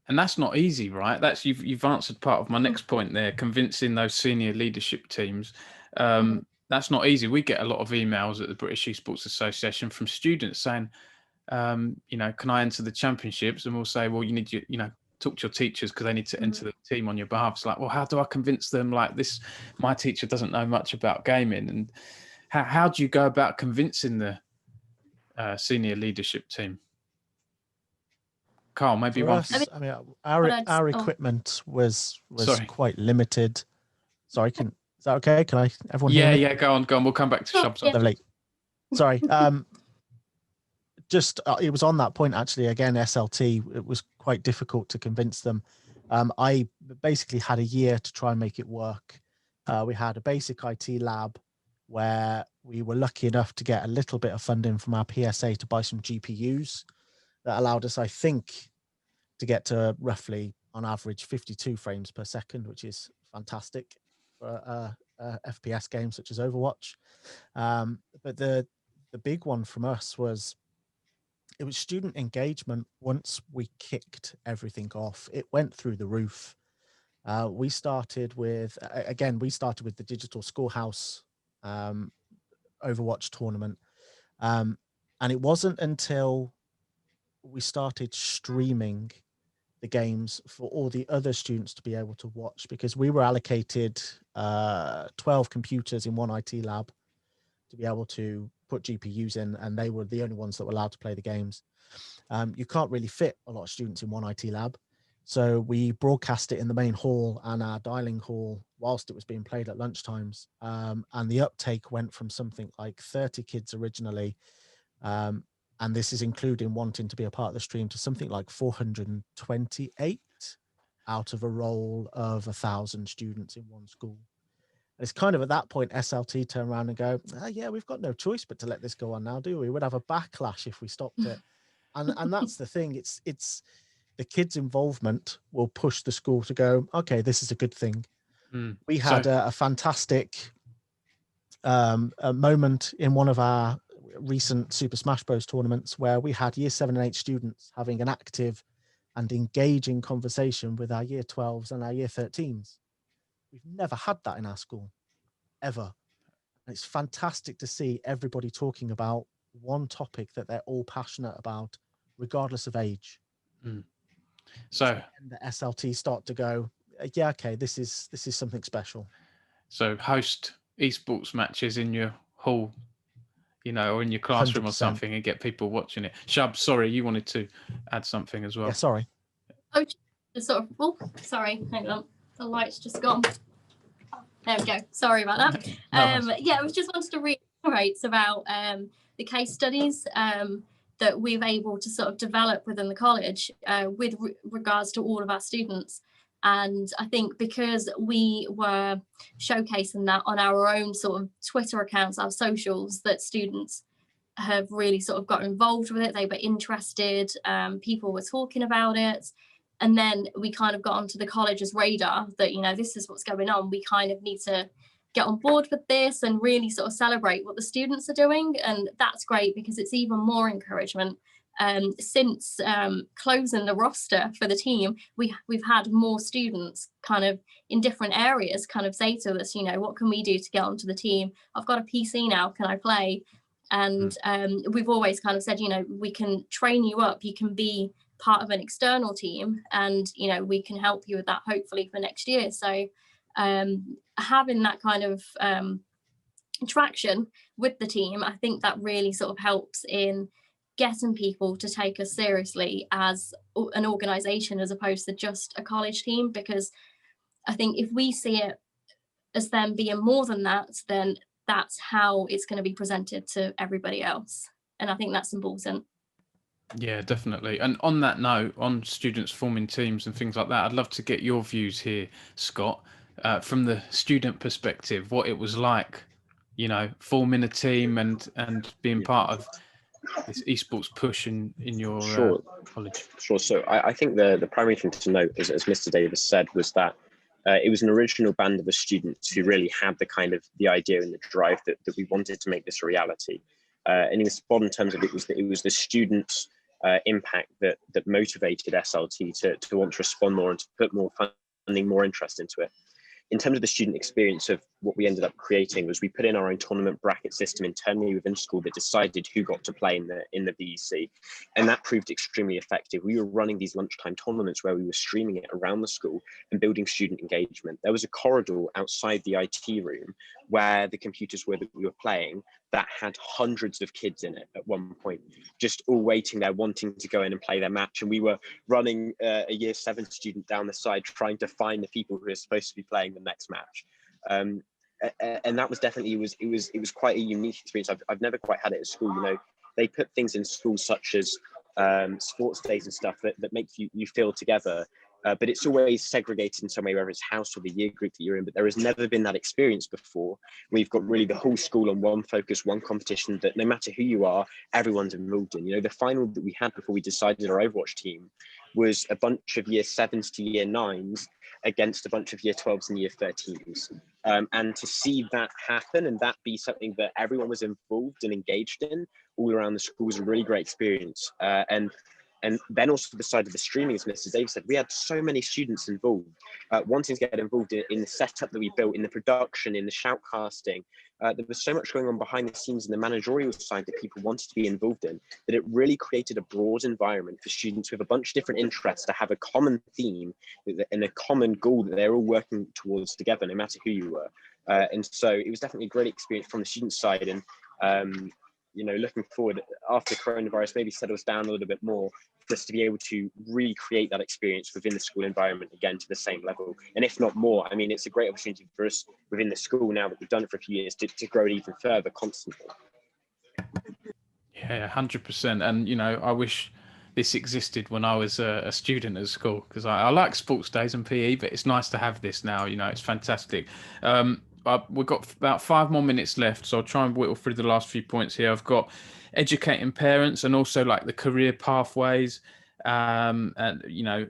And that's not easy, right? That's you've answered part of my next point there, convincing those senior leadership teams. That's not easy. We get a lot of emails at the British Esports Association from students saying, you know, can I enter the championships? And we'll say, well, you need to, you know, talk to your teachers because they need to enter the team on your behalf. It's like, well, how do I convince them? Like this, my teacher doesn't know much about gaming. And how do you go about convincing the senior leadership team? Carl, maybe one. I mean, our equipment was quite limited. Sorry, is that okay? Can everyone hear me? Yeah, go on. We'll come back to Shubs. Lovely. Sorry. Just it was on that point actually. Again, SLT, it was quite difficult to convince them. I basically had a year to try and make it work. We had a basic IT lab where we were lucky enough to get a little bit of funding from our PSA to buy some GPUs. That allowed us, I think, to get to roughly, on average, 52 frames per second, which is fantastic for a FPS game such as Overwatch. But the big one from us was, it was student engagement. Once we kicked everything off, it went through the roof. We started with the Digital Schoolhouse Overwatch tournament. And it wasn't until we started streaming the games for all the other students to be able to watch, because we were allocated 12 computers in one IT lab to be able to put GPUs in, and they were the only ones that were allowed to play the games. You can't really fit a lot of students in one IT lab. So we broadcast it in the main hall and our dialing hall whilst it was being played at lunchtimes. And the uptake went from something like 30 kids originally, and this is including wanting to be a part of the stream, to something like 428 out of a roll of 1,000 students in one school. And it's kind of at that point SLT turn around and go, yeah, we've got no choice but to let this go on now, do we? We'd have a backlash if we stopped it. And that's the thing. It's the kids' involvement will push the school to go, okay, this is a good thing. We had a fantastic a moment in one of our recent Super Smash Bros tournaments where we had year 7 and 8 students having an active and engaging conversation with our year 12s and our year 13s. We've never had that in our school, ever. And it's fantastic to see everybody talking about one topic that they're all passionate about, regardless of age. So the SLT start to go, yeah, okay, this is something special. So host esports matches in your hall, you know, or in your classroom 100%. or something, and get people watching it. Shub, sorry, you wanted to add something as well. Yeah, sorry. Oh, just sort of. Oh, sorry. Hang on. The light's just gone. There we go. Sorry about that. Yeah, I was just wanted to reiterate about the case studies that we've able to sort of develop within the college with regards to all of our students. And I think because we were showcasing that on our own sort of Twitter accounts, our socials, that students have really sort of got involved with it. They were interested. People were talking about it. And then we kind of got onto the college's radar that, you know, this is what's going on. We kind of need to get on board with this and really sort of celebrate what the students are doing. And that's great because it's even more encouragement since closing the roster for the team, we've had more students kind of in different areas kind of say to us, you know, what can we do to get onto the team? I've got a PC now, can I play? And we've always kind of said, you know, we can train you up, you can be part of an external team, and, you know, we can help you with that hopefully for next year. So having that kind of traction with the team, I think that really sort of helps in getting people to take us seriously as an organisation as opposed to just a college team, because I think if we see it as them being more than that, then that's how it's going to be presented to everybody else. And I think that's important. Yeah, definitely. And on that note, on students forming teams and things like that, I'd love to get your views here, Scott, from the student perspective, what it was like, you know, forming a team and being part of this esports push in your college. Sure. So I think the primary thing to note, as Mr. Davis said, was that it was an original band of students who really had the idea and the drive that we wanted to make this a reality. And it was spot in terms of it was the students' impact that motivated SLT to want to respond more and to put more funding, more interest into it. In terms of the student experience of what we ended up creating was we put in our own tournament bracket system internally within school that decided who got to play in the VEC, and that proved extremely effective. We were running these lunchtime tournaments where we were streaming it around the school and building student engagement. There was a corridor outside the IT room where the computers were that we were playing that had hundreds of kids in it at one point, just all waiting there, wanting to go in and play their match. And we were running a year 7 student down the side, trying to find the people who are supposed to be playing the next match. And that was definitely, it was quite a unique experience. I've never quite had it at school. You know, they put things in school such as sports days and stuff that make you feel together. But it's always segregated in some way, whether it's house or the year group that you're in. But there has never been that experience before. We've got really the whole school on one focus, one competition that no matter who you are, everyone's involved in. You know, the final that we had before we decided our Overwatch team was a bunch of year 7s to year 9s against a bunch of year 12s and year 13s. And to see that happen and that be something that everyone was involved and engaged in all around the school was a really great experience. And then also the side of the streaming, as Mr. Davis said, we had so many students involved, wanting to get involved in the setup that we built, in the production, in the shoutcasting. There was so much going on behind the scenes in the managerial side that people wanted to be involved in, that it really created a broad environment for students with a bunch of different interests to have a common theme and a common goal that they're all working towards together, no matter who you were. And so it was definitely a great experience from the student side. And you know, looking forward after coronavirus maybe settles down a little bit more, just to be able to recreate that experience within the school environment again to the same level, and if not more. I mean, it's a great opportunity for us within the school now that we've done it for a few years to grow it even further constantly. Yeah, 100%. And you know, I wish this existed when I was a student at school, because I like sports days and PE, but it's nice to have this now. You know, it's fantastic. We've got about 5 more minutes left, so I'll try and whittle through the last few points here. I've got educating parents and also like the career pathways, and you know,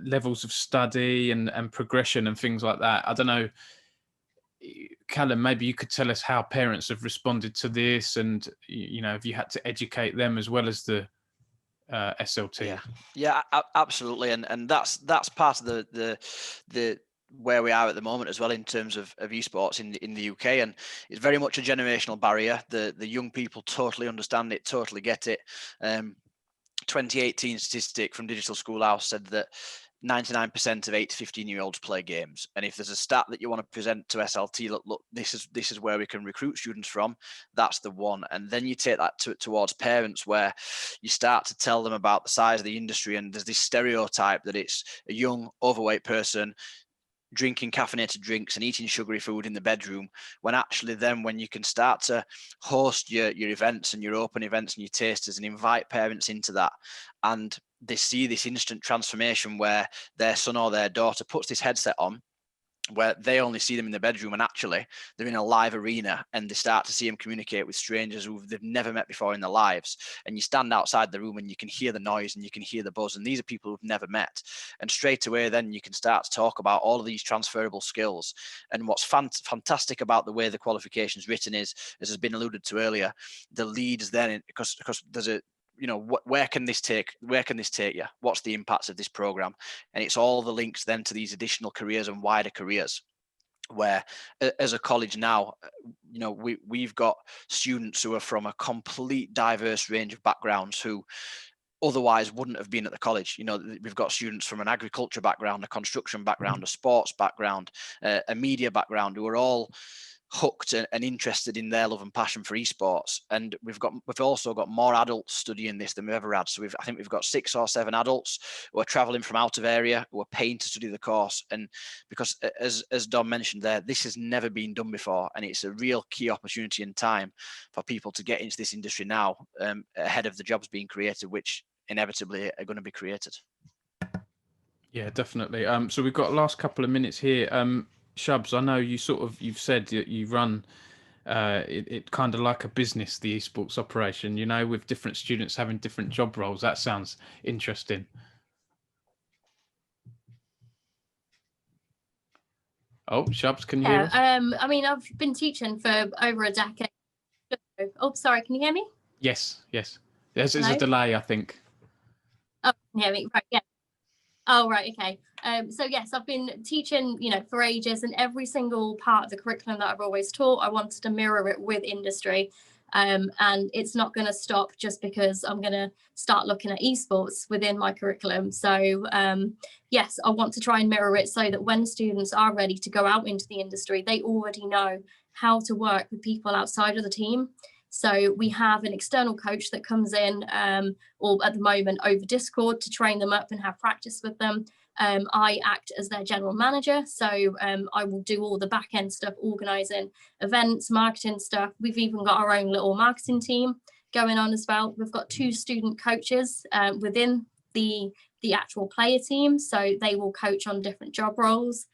levels of study and progression and things like that. I don't know, Callum, maybe you could tell us how parents have responded to this, and you know, if you had to educate them as well as the SLT. Yeah, absolutely, and that's part of the where we are at the moment as well in terms of esports in the UK, and it's very much a generational barrier. The young people totally understand it, totally get it. 2018 statistic from Digital Schoolhouse said that 99% of 8 to 15-year-olds play games, and if there's a stat that you want to present to SLT, look, this is where we can recruit students from, that's the one. And then you take that towards parents, where you start to tell them about the size of the industry, and there's this stereotype that it's a young overweight person drinking caffeinated drinks and eating sugary food in the bedroom, when actually then when you can start to host your events and your open events and your tasters and invite parents into that, and they see this instant transformation where their son or their daughter puts this headset on, where they only see them in the bedroom and actually they're in a live arena, and they start to see them communicate with strangers who they've never met before in their lives. And you stand outside the room and you can hear the noise and you can hear the buzz, and these are people who've never met. And straight away then you can start to talk about all of these transferable skills. And what's fantastic about the way the qualification is written is, as has been alluded to earlier, the leads then, because there's you know, where can this take you? What's the impacts of this program? And it's all the links then to these additional careers and wider careers, where as a college now, you know, we've got students who are from a complete diverse range of backgrounds who otherwise wouldn't have been at the college. You know, we've got students from an agriculture background, a construction background, a sports background, a media background, who are all hooked and interested in their love and passion for esports. And we've also got more adults studying this than we've ever had. So I think we've got 6 or 7 adults who are traveling from out of area, who are paying to study the course. And because as Dom mentioned there, this has never been done before, and it's a real key opportunity and time for people to get into this industry now, ahead of the jobs being created, which inevitably are going to be created. Yeah, definitely. So we've got last couple of minutes here. Shubs, I know you've said that you run it kind of like a business, the esports operation, you know, with different students having different job roles. That sounds interesting. Oh, Shubs, can you hear us? I mean, I've been teaching for over a decade. Oh, sorry, can you hear me? Yes. There's a delay, I think. Oh, can you hear me? Right, yeah. Oh, right, okay. So yes, I've been teaching, you know, for ages, and every single part of the curriculum that I've always taught, I wanted to mirror it with industry. And it's not going to stop just because I'm going to start looking at esports within my curriculum. So yes, I want to try and mirror it so that when students are ready to go out into the industry, they already know how to work with people outside of the team. So we have an external coach that comes in, or at the moment over Discord, to train them up and have practice with them. I act as their general manager, so I will do all the back end stuff, organising events, marketing stuff. We've even got our own little marketing team going on as well. We've got 2 student coaches within the actual player team, so they will coach on different job roles.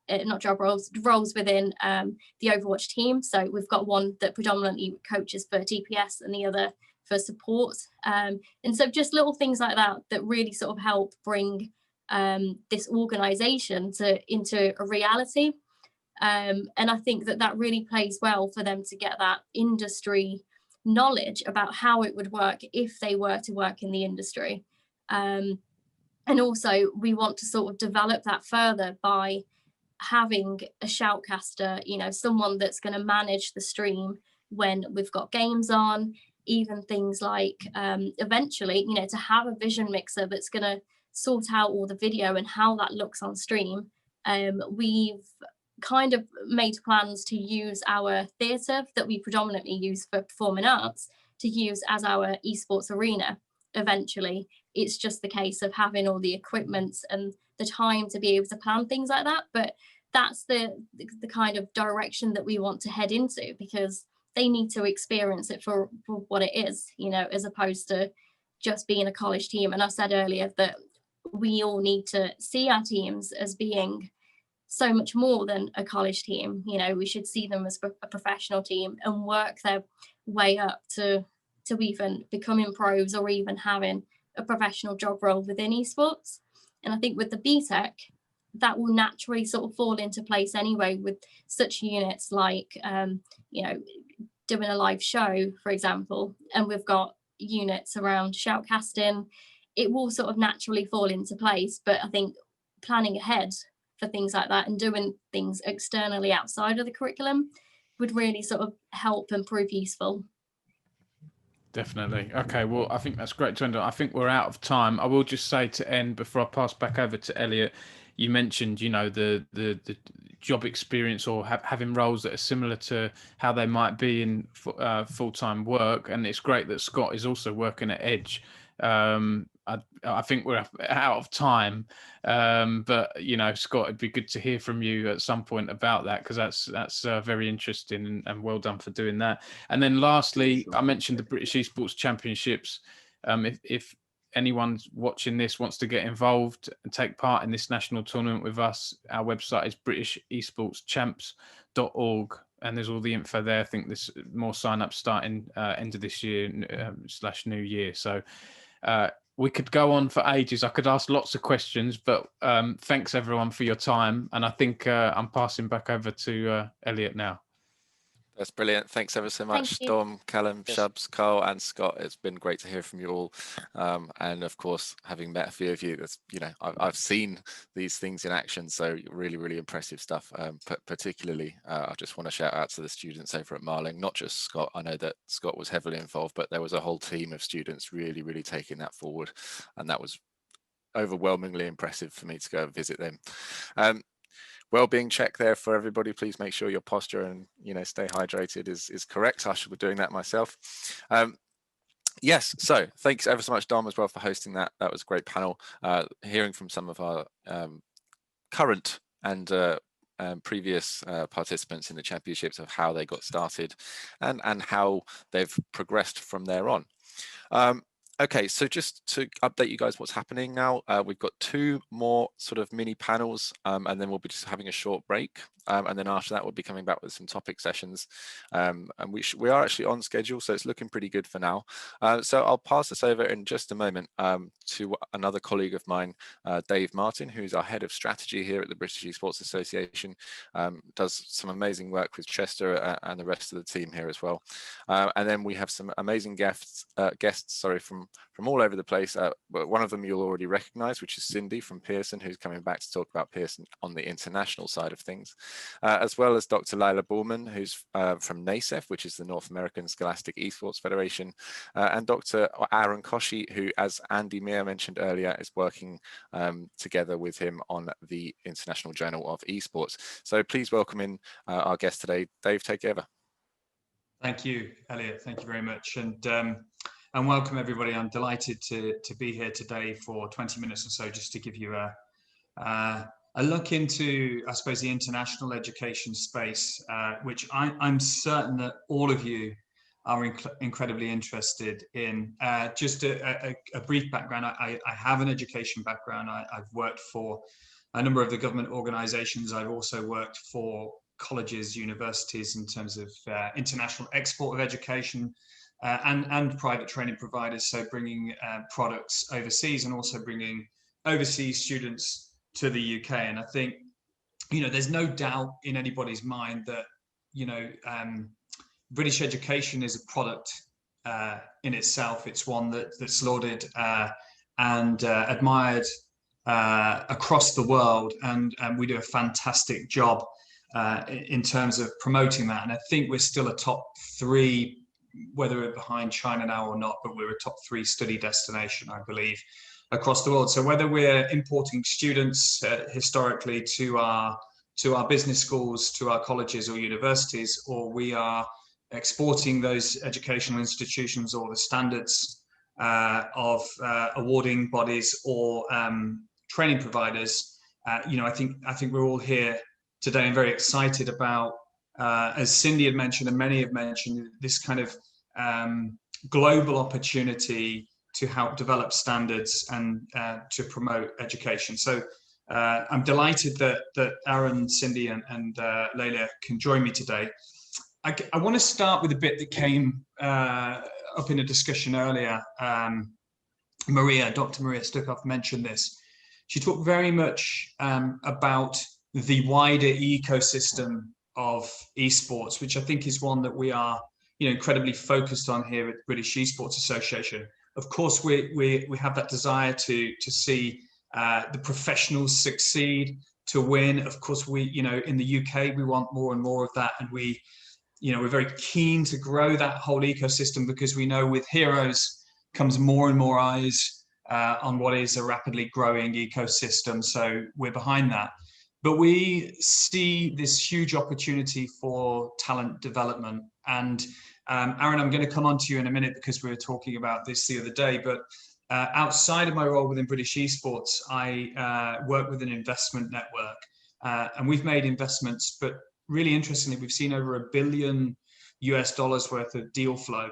Not job roles within the Overwatch team. So we've got one that predominantly coaches for DPS and the other for support. And so just little things like that really sort of help bring this organisation into a reality. And I think that really plays well for them to get that industry knowledge about how it would work if they were to work in the industry. And also we want to sort of develop that further by having a shoutcaster, you know, someone that's going to manage the stream when we've got games on, even things like eventually, you know, to have a vision mixer that's going to sort out all the video and how that looks on stream. We've kind of made plans to use our theatre that we predominantly use for performing arts to use as our esports arena eventually. It's just the case of having all the equipment and the time to be able to plan things like that. But that's the kind of direction that we want to head into, because they need to experience it for what it is, you know, as opposed to just being a college team. And I said earlier that we all need to see our teams as being so much more than a college team. You know, we should see them as a professional team and work their way up to even becoming pros or even having a professional job role within esports. And I think with the BTEC, that will naturally sort of fall into place anyway, with such units like, you know, doing a live show, for example, and we've got units around shoutcasting. It will sort of naturally fall into place. But I think planning ahead for things like that and doing things externally outside of the curriculum would really sort of help and prove useful. Definitely. Okay, well, I think that's great to end on. I think we're out of time. I will just say to end, before I pass back over to Elliot, you mentioned, you know, the job experience or having roles that are similar to how they might be in full-time work. And it's great that Scott is also working at Edge. I think we're out of time, but you know, Scott, it'd be good to hear from you at some point about that, because that's very interesting, and well done for doing that. And then lastly, I mentioned the British Esports Championships. If anyone watching this wants to get involved and take part in this national tournament with us, our website is britishesportschamps.org, and there's all the info there. I think there's more sign-ups starting end of this year / new year. So we could go on for ages. I could ask lots of questions, but thanks everyone for your time. And I think I'm passing back over to Elliot now. That's brilliant. Thanks ever so much, Thank you. Dom, Callum, Yes. Shubs, Carl, and Scott. It's been great to hear from you all. And of course, having met a few of you, that's, you know, I've seen these things in action. So really, really impressive stuff. Particularly, I just want to shout out to the students over at Marling, not just Scott. I know that Scott was heavily involved, but there was a whole team of students really, really taking that forward. And that was overwhelmingly impressive for me to go and visit them. Well-being check there for everybody. Please make sure your posture and, you know, stay hydrated is correct. I should be doing that myself. Yes, so thanks ever so much, Dom, as well, for hosting that. That was a great panel. Hearing from some of our current and previous participants in the championships of how they got started and how they've progressed from there on. Okay, so just to update you guys what's happening now, we've got 2 more sort of mini panels, and then we'll be just having a short break. And then after that, we'll be coming back with some topic sessions. And we are actually on schedule, so it's looking pretty good for now. So I'll pass this over in just a moment to another colleague of mine, Dave Martin, who's our head of strategy here at the British Esports Association, does some amazing work with Chester and the rest of the team here as well. And then we have some amazing guests from all over the place. But one of them you'll already recognize, which is Cindy from Pearson, who's coming back to talk about Pearson on the international side of things, as well as Dr. Lila Bullman, who's from NASEF, which is the North American Scholastic Esports Federation, and Dr. Aaron Koshi, who, as Andy Meir mentioned earlier, is working together with him on the International Journal of Esports. So please welcome in our guest today. Dave, take it over. Thank you, Elliot. Thank you very much. And welcome everybody. I'm delighted to be here today for 20 minutes or so, just to give you a look into, I suppose, the international education space, which I'm certain that all of you are incredibly interested in. Just a brief background. I have an education background. I've worked for a number of the government organizations. I've also worked for colleges, universities in terms of international export of education, and private training providers, so bringing products overseas and also bringing overseas students to the UK. And I think, you know, there's no doubt in anybody's mind that, you know, British education is a product in itself. It's one that's lauded and admired across the world, and we do a fantastic job in terms of promoting that. And I think we're still a top 3, whether we're behind China now or not, but we're a top 3 study destination, I believe, across the world. So whether we're importing students historically to our business schools, to our colleges or universities, or we are exporting those educational institutions or the standards of awarding bodies or training providers, you know, I think we're all here today and very excited about, as Cindy had mentioned and many have mentioned, this kind of global opportunity to help develop standards and to promote education. So I'm delighted that Aaron, Cindy and Leila can join me today. I want to start with a bit that came up in a discussion earlier. Dr. Maria Stukoff mentioned this. She talked very much about the wider ecosystem of esports, which I think is one that we are, you know, incredibly focused on here at the British Esports Association. Of course, we have that desire to see the professionals succeed, to win. Of course, we, you know, in the UK, we want more and more of that, and we, you know, we're very keen to grow that whole ecosystem, because we know with heroes comes more and more eyes on what is a rapidly growing ecosystem. So we're behind that. But we see this huge opportunity for talent development. And Aaron, I'm going to come on to you in a minute, because we were talking about this the other day. But outside of my role within British Esports, I work with an investment network. And we've made investments, but really interestingly, we've seen over $1 billion worth of deal flow.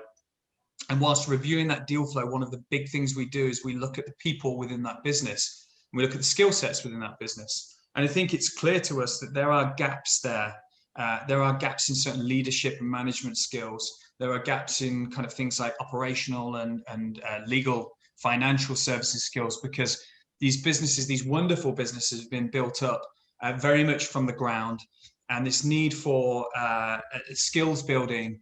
And whilst reviewing that deal flow, one of the big things we do is we look at the people within that business. And we look at the skill sets within that business. And I think it's clear to us that there are gaps there. There are gaps in certain leadership and management skills. There are gaps in kind of things like operational and legal, financial services skills, because these businesses, these wonderful businesses, have been built up very much from the ground. and this need for skills building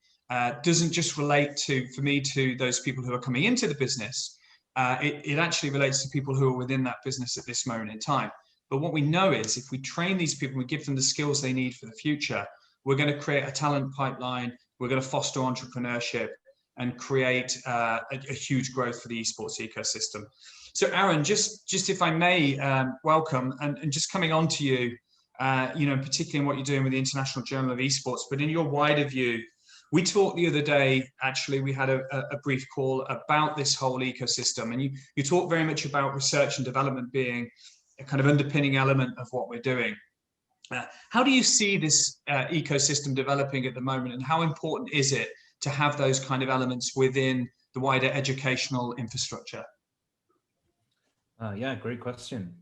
doesn't just relate for me to those people who are coming into the business. It actually relates to people who are within that business at this moment in time. But what we know is if we train these people, we give them the skills they need for the future, we're going to create a talent pipeline, we're going to foster entrepreneurship and create a huge growth for the esports ecosystem. So Aaron, just if I may, welcome, and just coming on to you, particularly in what you're doing with the International Journal of Esports, but in your wider view, we talked the other day, actually, we had a brief call about this whole ecosystem, and you talked very much about research and development being a kind of underpinning element of what we're doing. How do you see this ecosystem developing at the moment, and how important is it to have those kind of elements within the wider educational infrastructure? Yeah, great question.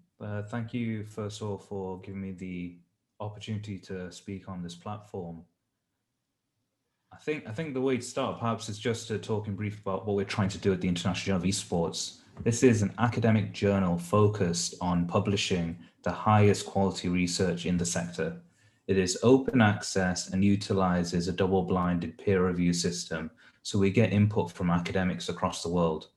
Thank you, first of all, for giving me the opportunity to speak on this platform. I think the way to start perhaps is just to talk in brief about what we're trying to do at the International Journal of Esports. This is an academic journal focused on publishing the highest quality research in the sector. It is open access and utilizes a double-blinded peer review system, so we get input from academics across the world.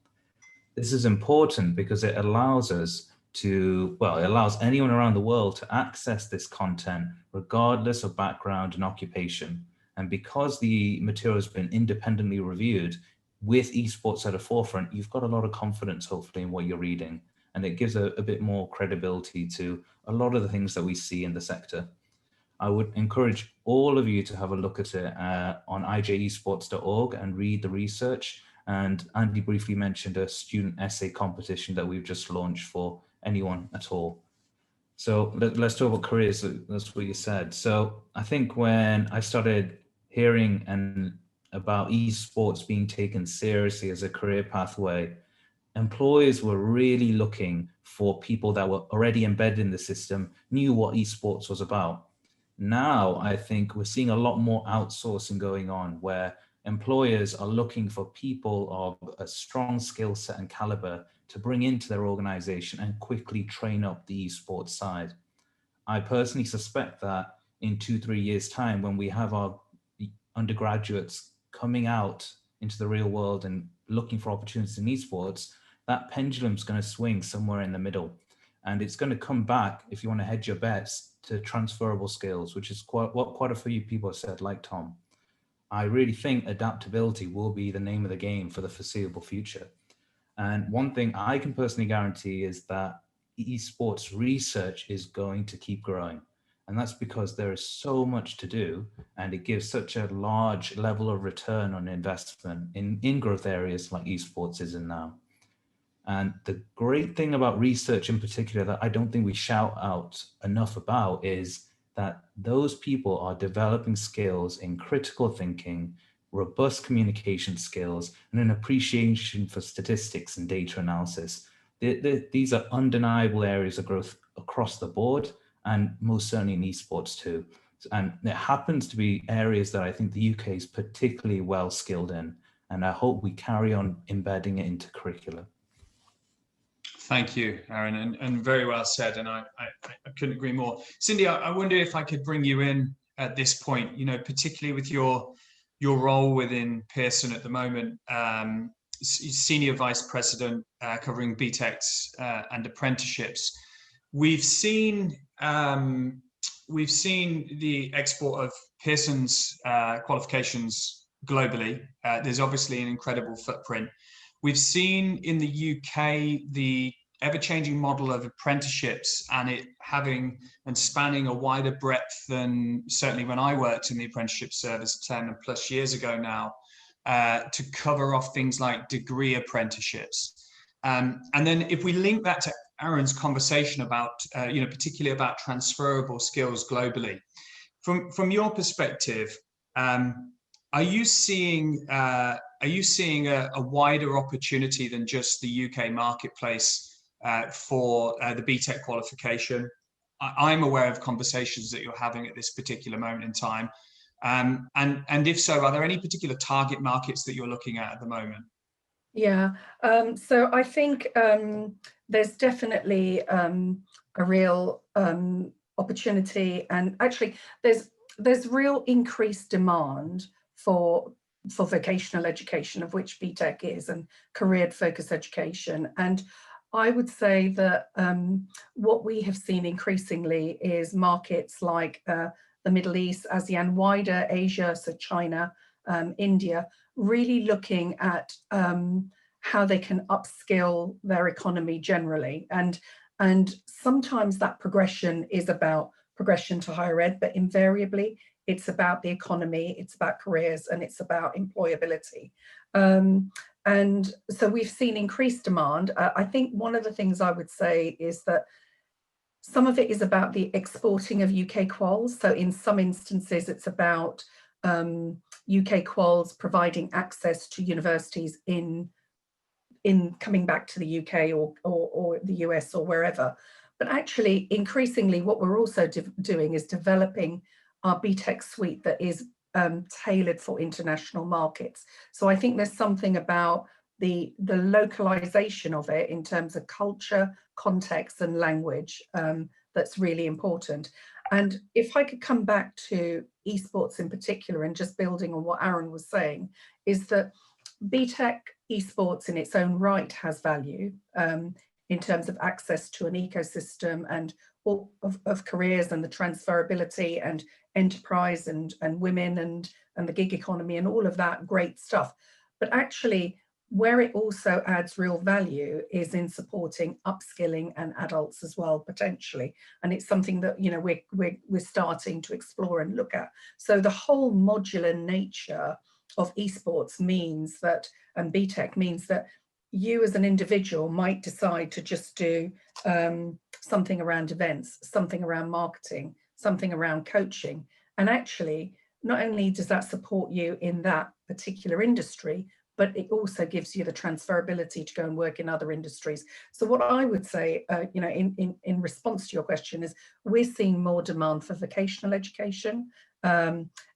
This is important because it allows us to, well, it allows anyone around the world to access this content regardless of background and occupation. And because the material has been independently reviewed with esports at the forefront, you've got a lot of confidence, hopefully, in what you're reading. And it gives a bit more credibility to a lot of the things that we see in the sector. I would encourage all of you to have a look at it on ijesports.org and read the research. And Andy briefly mentioned a student essay competition that we've just launched for anyone at all. So let's talk about careers. That's what you said. So I think when I started hearing about esports being taken seriously as a career pathway, employers were really looking for people that were already embedded in the system, knew what esports was about. Now, I think we're seeing a lot more outsourcing going on where employers are looking for people of a strong skill set and caliber to bring into their organization and quickly train up the esports side. I personally suspect that in 2-3 years' time, when we have our undergraduates coming out into the real world and looking for opportunities in esports, that pendulum's going to swing somewhere in the middle. And it's going to come back, if you want to hedge your bets, to transferable skills, which is what quite a few people have said, like Tom. I really think adaptability will be the name of the game for the foreseeable future. And one thing I can personally guarantee is that esports research is going to keep growing. And that's because there is so much to do, and it gives such a large level of return on investment in growth areas like esports is in now. And the great thing about research in particular that I don't think we shout out enough about is that those people are developing skills in critical thinking, robust communication skills, and an appreciation for statistics and data analysis. These are undeniable areas of growth across the board, and most certainly in esports too. And it happens to be areas that I think the UK is particularly well skilled in, and I hope we carry on embedding it into curricula. Thank you, Aaron, and very well said, and I couldn't agree more. Cindy, I wonder if I could bring you in at this point, particularly with your role within Pearson at the moment, Senior Vice President covering BTECs and apprenticeships. We've seen the export of Pearson's qualifications globally. There's obviously an incredible footprint. We've seen in the UK the ever-changing model of apprenticeships and it having and spanning a wider breadth than certainly when I worked in the apprenticeship service 10 plus years ago now, to cover off things like degree apprenticeships. And then if we link that to Aaron's conversation about, particularly about transferable skills globally, from your perspective, are you seeing a wider opportunity than just the UK marketplace for the BTEC qualification? I'm aware of conversations that you're having at this particular moment in time. And if so, are there any particular target markets that you're looking at the moment? Yeah, so I think there's definitely a real opportunity, and actually there's there's real increased demand for vocational education, of which BTEC is, and career focused education. And I would say that what we have seen increasingly is markets like the Middle East, ASEAN, wider Asia, so China, India, really looking at how they can upskill their economy generally. And sometimes that progression is about progression to higher ed, but invariably it's about the economy, it's about careers, and it's about employability. And so we've seen increased demand. I think one of the things I would say is that some of it is about the exporting of UK quals. So in some instances, it's about UK quals providing access to universities in coming back to the UK or the US or wherever. But actually, increasingly, what we're also doing is developing our BTEC suite that is tailored for international markets. So I think there's something about the localization of it in terms of culture, context, and language that's really important. And if I could come back to esports in particular, and just building on what Aaron was saying, is that BTEC esports in its own right has value in terms of access to an ecosystem and all of careers and the transferability and enterprise and women and the gig economy and all of that great stuff. But actually, where it also adds real value is in supporting upskilling and adults as well, potentially. And it's something that, you know, we're starting to explore and look at. So the whole modular nature of esports means that, and BTEC means that you as an individual might decide to just do something around events, something around marketing, something around coaching. And actually, not only does that support you in that particular industry, but it also gives you the transferability to go and work in other industries. So what I would say, you know, in response to your question is we're seeing more demand for vocational education.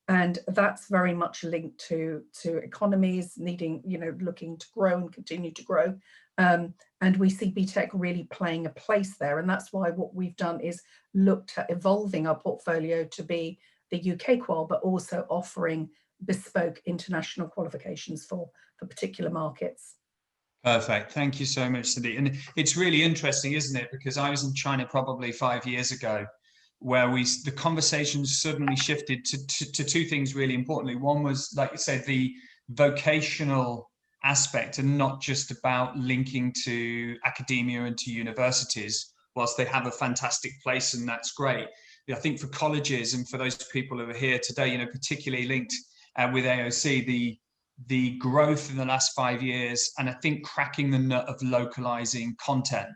And that's very much linked to economies needing, you know, looking to grow and continue to grow. And we see BTEC really playing a place there. And that's why what we've done is looked at evolving our portfolio to be the UK qual, but also offering bespoke international qualifications for particular markets. Perfect. Thank you so much, Cindy. And it's really interesting, isn't it? Because I was in China probably 5 years ago, where the conversation suddenly shifted to two things really importantly. One was, like you said, the vocational aspect, and not just about linking to academia and to universities, whilst they have a fantastic place and that's great. I think for colleges and for those people who are here today, you know, particularly linked with AOC, the growth in the last 5 years, and I think cracking the nut of localizing content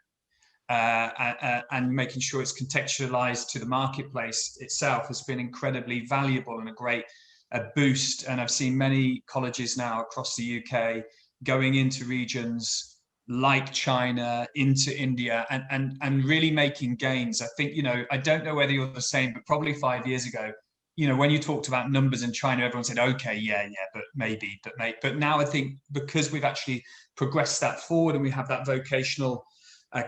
and making sure it's contextualized to the marketplace itself has been incredibly valuable and a great boost. And I've seen many colleges now across the UK going into regions like China, into India, and really making gains. I think, you know, I don't know whether you're the same, but probably 5 years ago, you know, when you talked about numbers in China, everyone said, okay, yeah, but maybe, but now I think because we've actually progressed that forward and we have that vocational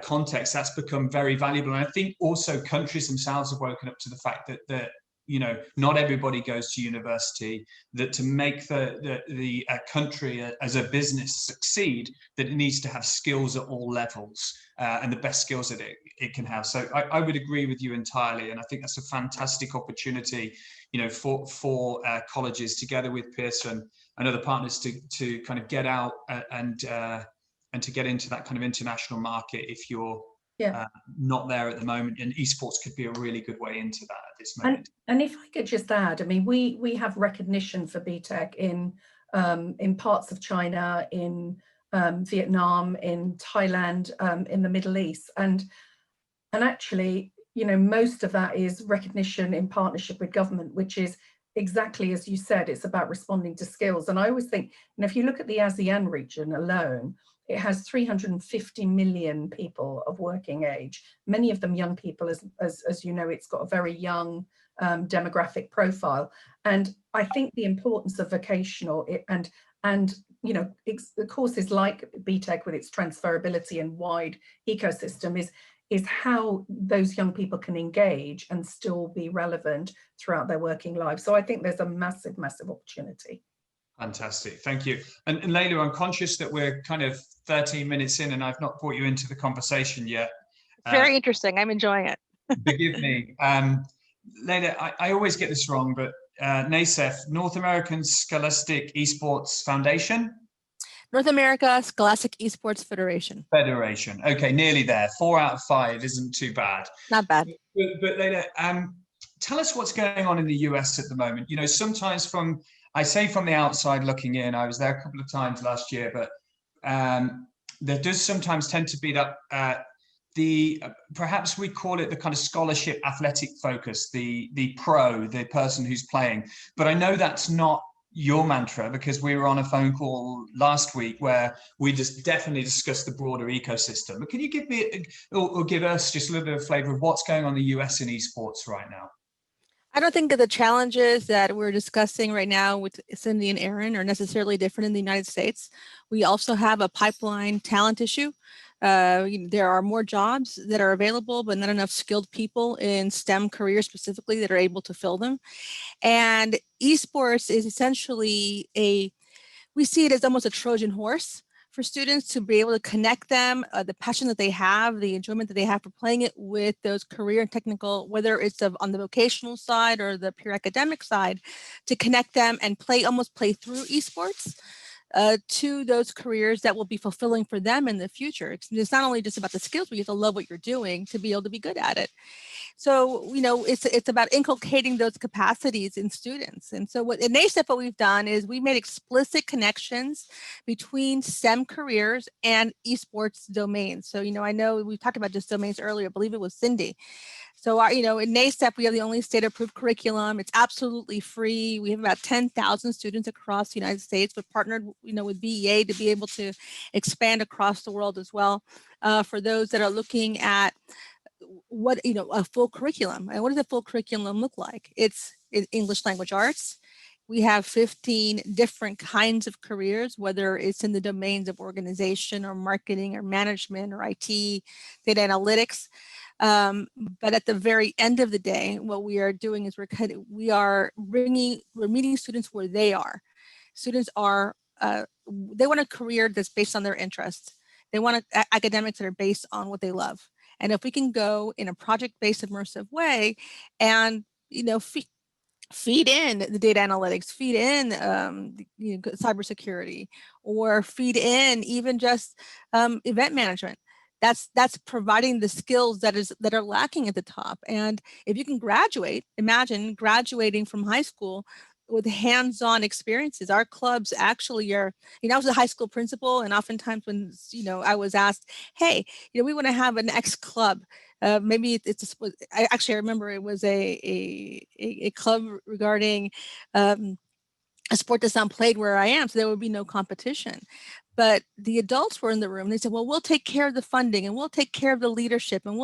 context, that's become very valuable. And I think also countries themselves have woken up to the fact that you know, not everybody goes to university, that to make the country as a business succeed, that it needs to have skills at all levels and the best skills that it can have. So I would agree with you entirely. And I think that's a fantastic opportunity, you know, for colleges together with Pearson and other partners to kind of get out and to get into that kind of international market if you're not there at the moment. And esports could be a really good way into that at this moment. And if I could just add, I mean, we have recognition for BTEC in parts of China, in Vietnam, in Thailand, in the Middle East, and actually, you know, most of that is recognition in partnership with government, which is exactly as you said, it's about responding to skills. And I always think, you know, if you look at the ASEAN region alone, it has 350 million people of working age, many of them young people, as you know, it's got a very young demographic profile. And I think the importance of vocational and you know, the courses like BTEC with its transferability and wide ecosystem is how those young people can engage and still be relevant throughout their working lives. So I think there's a massive, massive opportunity. Fantastic, thank you. And Layla, I'm conscious that we're kind of 13 minutes in and I've not brought you into the conversation yet. Very interesting, I'm enjoying it. Forgive me. Layla, I always get this wrong, but NASEF, North American Scholastic Esports Foundation? North America Scholastic Esports Federation. Federation. Okay, nearly there. 4 out of 5 isn't too bad. Not bad. But Layla, tell us what's going on in the US at the moment. You know, sometimes I say from the outside looking in, I was there a couple of times last year, but there does sometimes tend to be that perhaps we call it the kind of scholarship athletic focus, the person who's playing. But I know that's not your mantra, because we were on a phone call last week where we just definitely discussed the broader ecosystem. But can you give me or give us just a little bit of flavor of what's going on in the US in esports right now? I don't think that the challenges that we're discussing right now with Cindy and Aaron are necessarily different in the United States. We also have a pipeline talent issue. There are more jobs that are available, but not enough skilled people in STEM careers specifically that are able to fill them. And esports is essentially we see it as almost a Trojan horse for students to be able to connect them, the passion that they have, the enjoyment that they have for playing it with those career and technical, whether it's on the vocational side or the pure academic side, to connect them and almost play through esports to those careers that will be fulfilling for them in the future. It's not only just about the skills, but you have to love what you're doing to be able to be good at it. So, it's about inculcating those capacities in students. And so in NASEF, what we've done is we made explicit connections between STEM careers and esports domains. So, I know we talked about just domains earlier, I believe it was Cindy. So, in NASEF, we have the only state-approved curriculum. It's absolutely free. We have about 10,000 students across the United States. We've partnered, with BEA to be able to expand across the world as well. For those that are looking at a full curriculum. And what does a full curriculum look like? It's in English language arts. We have 15 different kinds of careers, whether it's in the domains of organization or marketing or management or IT, data analytics. But at the very end of the day, what we are doing is we're meeting students where they are. Students they want a career that's based on their interests. They want academics that are based on what they love. And if we can go in a project-based immersive way and, feed in the data analytics, feed in cybersecurity, or feed in even just event management, that's providing the skills that are lacking at the top. And if you can imagine graduating from high school with hands-on experiences. Our clubs actually are, I was a high school principal, and oftentimes when, I was asked, hey, we want to have an X club. Maybe I remember it was a club regarding a sport that's not played where I am, so there would be no competition. But the adults were in the room. They said, well, we'll take care of the funding and we'll take care of the leadership and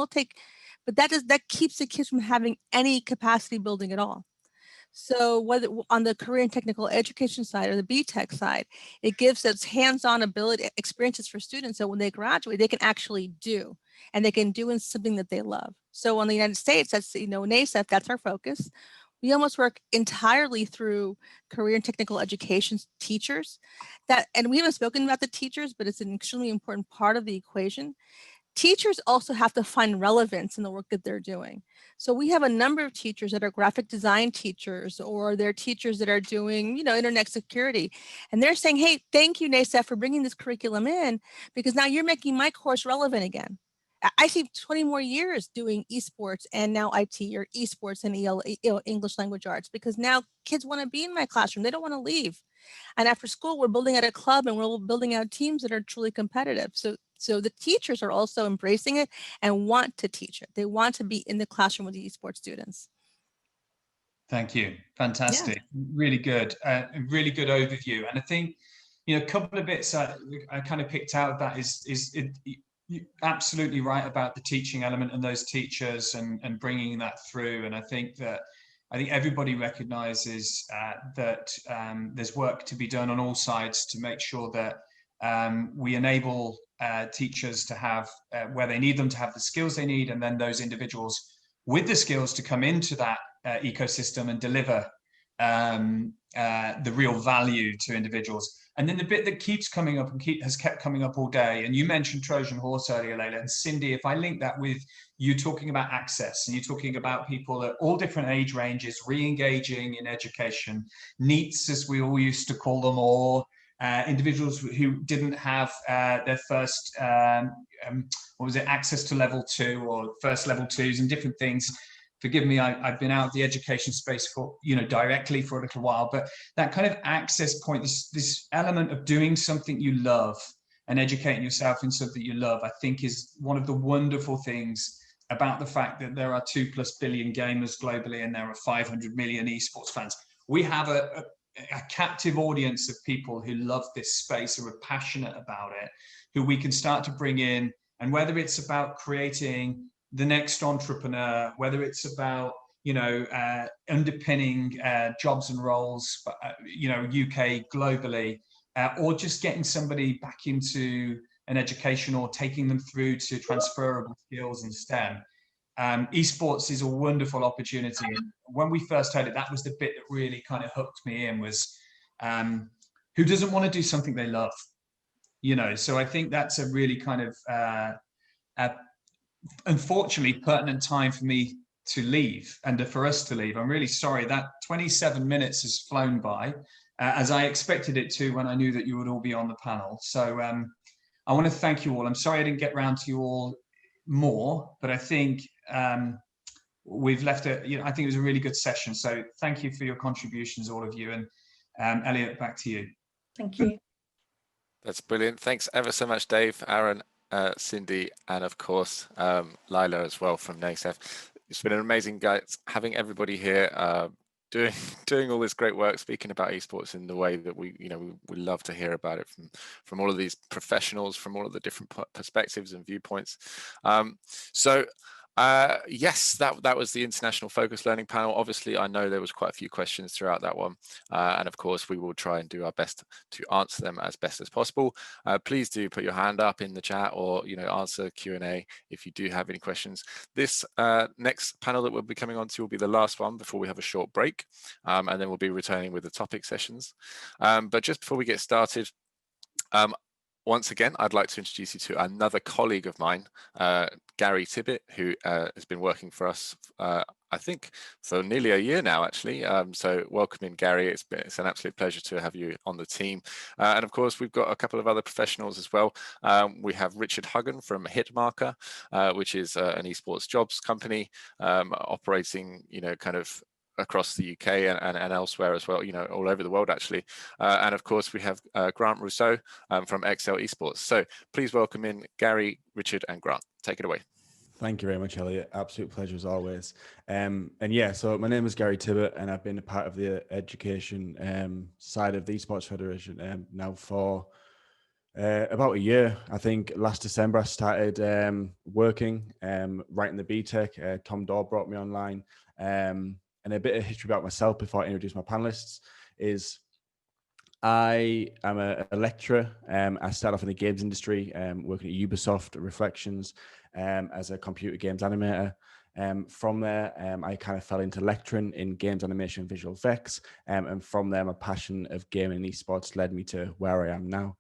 but that keeps the kids from having any capacity building at all. So whether on the career and technical education side or the BTech side, it gives us hands-on ability experiences for students. So when they graduate, they can actually do, and they can do in something that they love. So in the United States, that's, NASEF, that's our focus. We almost work entirely through career and technical education teachers and we haven't spoken about the teachers, but it's an extremely important part of the equation. Teachers also have to find relevance in the work that they're doing. So we have a number of teachers that are graphic design teachers, or they're teachers that are doing, internet security. And they're saying, hey, thank you, NASEF, for bringing this curriculum in, because now you're making my course relevant again. I see 20 more years doing esports and now IT, or esports and English language arts, because now kids want to be in my classroom. They don't want to leave. And after school, we're building out a club and we're building out teams that are truly competitive. So the teachers are also embracing it and want to teach it. They want to be in the classroom with the esports students. Thank you. Fantastic. Yeah. Really good. Really good overview. And I think, a couple of bits I kind of picked out of that is you're absolutely right about the teaching element and those teachers and bringing that through. And I think everybody recognizes that there's work to be done on all sides to make sure that We enable teachers to have where they need them to have the skills they need, and then those individuals with the skills to come into that ecosystem and deliver the real value to individuals. And then the bit that keeps coming up and has kept coming up all day, and you mentioned Trojan Horse earlier, Layla, and Cindy, if I link that with you talking about access, and you talking about people at all different age ranges re-engaging in education, NEETs as we all used to call them, or individuals who didn't have their first, access to level 2 or first level 2s and different things. Forgive me, I've been out of the education space for, directly for a little while, but that kind of access point, this element of doing something you love and educating yourself in something you love, I think is one of the wonderful things about the fact that there are 2+ billion gamers globally and there are 500 million esports fans. We have a captive audience of people who love this space, who are passionate about it, who we can start to bring in. And whether it's about creating the next entrepreneur, whether it's about, underpinning jobs and roles, UK, globally, or just getting somebody back into an education or taking them through to transferable skills in STEM. Esports is a wonderful opportunity. When we first heard it, that was the bit that really kind of hooked me in, was who doesn't want to do something they love? So I think that's a really kind of unfortunately pertinent time for me to leave and for us to leave. I'm really sorry that 27 minutes has flown by, as I expected it to when I knew that you would all be on the panel. So I want to thank you all. I'm sorry I didn't get round to you all more, but I think we've left I think it was a really good session. So thank you for your contributions, all of you. And Elliot, back to you. Thank you. That's brilliant. Thanks ever so much, Dave, Aaron, Cindy, and of course, Lila as well from NASEF. It's been an amazing, guys, having everybody here doing all this great work, speaking about esports in the way that we love to hear about it from all of these professionals, from all of the different perspectives and viewpoints. Yes, that was the International Focus Learning Panel. Obviously, I know there was quite a few questions throughout that one. And of course, we will try and do our best to answer them as best as possible. Please do put your hand up in the chat or, answer Q&A if you do have any questions. This next panel that we'll be coming on to will be the last one before we have a short break. And then we'll be returning with the topic sessions. But just before we get started, once again, I'd like to introduce you to another colleague of mine, Gary Tibbett, who has been working for us, I think, for nearly a year now, actually. So welcome in, Gary. It's an absolute pleasure to have you on the team. And of course, we've got a couple of other professionals as well. We have Richard Huggan from Hitmarker, which is an esports jobs company operating, kind of across the UK and elsewhere as well, all over the world, actually. And of course, we have Grant Rousseau from Excel Esports. So please welcome in Gary, Richard, and Grant. Take it away. Thank you very much, Elliot. Absolute pleasure as always. And yeah, so my name is Gary Tibbett, and I've been a part of the education side of the Esports Federation now for about a year. I think last December I started working, writing the BTEC. Tom Daw brought me online. And a bit of history about myself before I introduce my panelists is I am a lecturer. I started off in the games industry, working at Ubisoft Reflections as a computer games animator. From there, I kind of fell into lecturing in games animation and visual effects. And from there, my passion of gaming and esports led me to where I am now.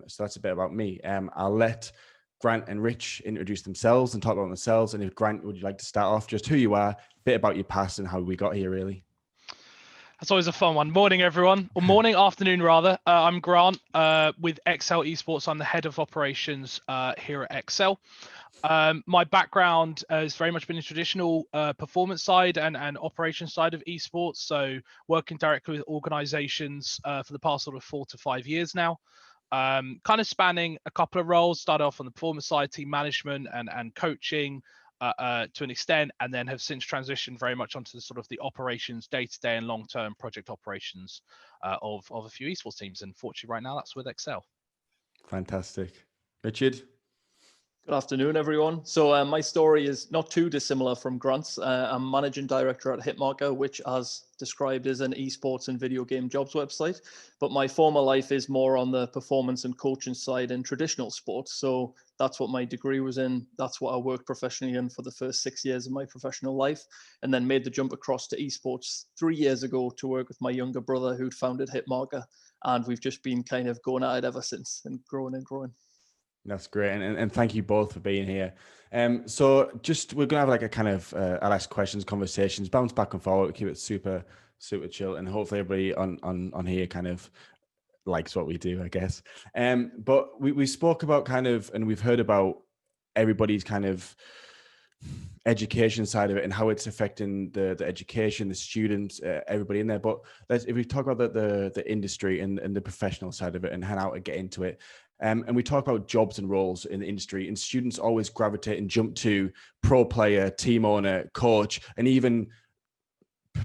So that's a bit about me. I'll let Grant and Rich introduce themselves and talk about themselves. And if Grant, would you like to start off just who you are, a bit about your past and how we got here, really? That's always a fun one. Morning, everyone. Or morning, afternoon, rather. I'm Grant with Excel Esports. I'm the head of operations here at Excel. My background has very much been in traditional performance side and operations side of esports. So working directly with organizations for the past sort of 4 to 5 years now. Kind of spanning a couple of roles, started off on the performance side, team management and coaching to an extent, and then have since transitioned very much onto the sort of the operations, day-to-day and long-term project operations of a few esports teams. And fortunately right now that's with Excel. Fantastic. Richard? Good afternoon, everyone. So my story is not too dissimilar from Grant's. I'm managing director at Hitmarker, which, as described, is an esports and video game jobs website. But my former life is more on the performance and coaching side in traditional sports. So that's what my degree was in. That's what I worked professionally in for the first 6 years of my professional life, and then made the jump across to esports 3 years ago to work with my younger brother who'd founded Hitmarker. And we've just been kind of going at it ever since and growing and growing. That's great, and thank you both for being here. So just we're gonna have like a kind of I'll ask questions, conversations, bounce back and forward, keep it super chill, and hopefully everybody on here kind of likes what we do, I guess. But we spoke about kind of, and we've heard about everybody's kind of education side of it and how it's affecting the education, the students, everybody in there. But if we talk about the industry and the professional side of it and how to get into it. And we talk about jobs and roles in the industry, and students always gravitate and jump to pro player, team owner, coach, and even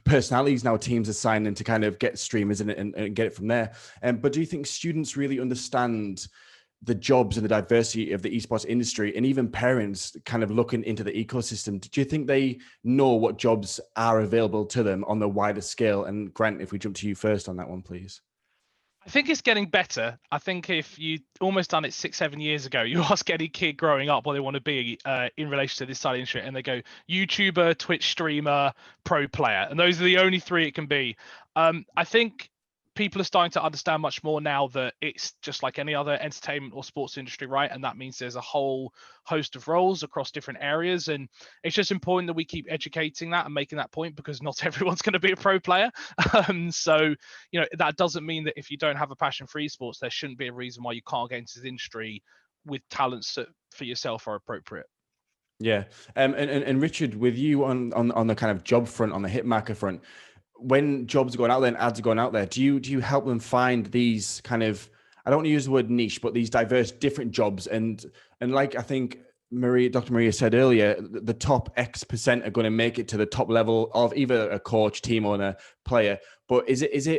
personalities now teams are signing to kind of get streamers in it and get it from there. But do you think students really understand the jobs and the diversity of the esports industry, and even parents kind of looking into the ecosystem? Do you think they know what jobs are available to them on the wider scale? And Grant, if we jump to you first on that one, please. I think it's getting better. I think if you almost done it 6-7 years ago, you ask any kid growing up what they want to be in relation to this side of the industry, and they go YouTuber, Twitch streamer, pro player, and those are the only three it can be. I think people are starting to understand much more now that it's just like any other entertainment or sports industry, right? And that means there's a whole host of roles across different areas, and it's just important that we keep educating that and making that point, because not everyone's going to be a pro player. So you know, that doesn't mean that if you don't have a passion for esports, there shouldn't be a reason why you can't get into this industry with talents that for yourself are appropriate. Yeah. And Richard, with you on the kind of job front, on the Hitmarker front, when jobs are going out there and ads are going out there, do you help them find these kind of, I don't want to use the word niche, but these diverse different jobs? And like I think Dr. Maria said earlier, the top X% are going to make it to the top level of either a coach, team owner, player. But do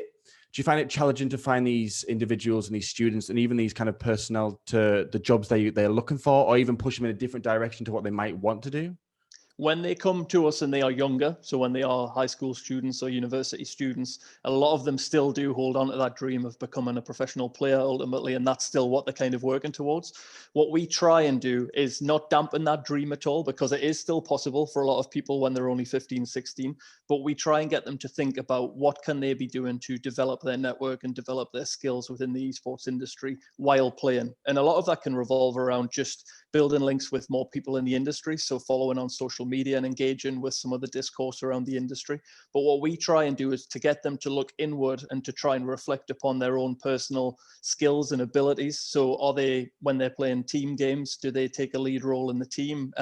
you find it challenging to find these individuals and these students and even these kind of personnel to the jobs they're looking for, or even push them in a different direction to what they might want to do? When they come to us and they are younger, so when they are high school students or university students, a lot of them still do hold on to that dream of becoming a professional player ultimately, and that's still what they're kind of working towards. What we try and do is not dampen that dream at all, because it is still possible for a lot of people when they're only 15, 16, but we try and get them to think about what can they be doing to develop their network and develop their skills within the esports industry while playing. And a lot of that can revolve around just building links with more people in the industry, so following on social media and engaging with some of the discourse around the industry. But what we try and do is to get them to look inward and to try and reflect upon their own personal skills and abilities. So are they, when they're playing team games, do they take a lead role in the team?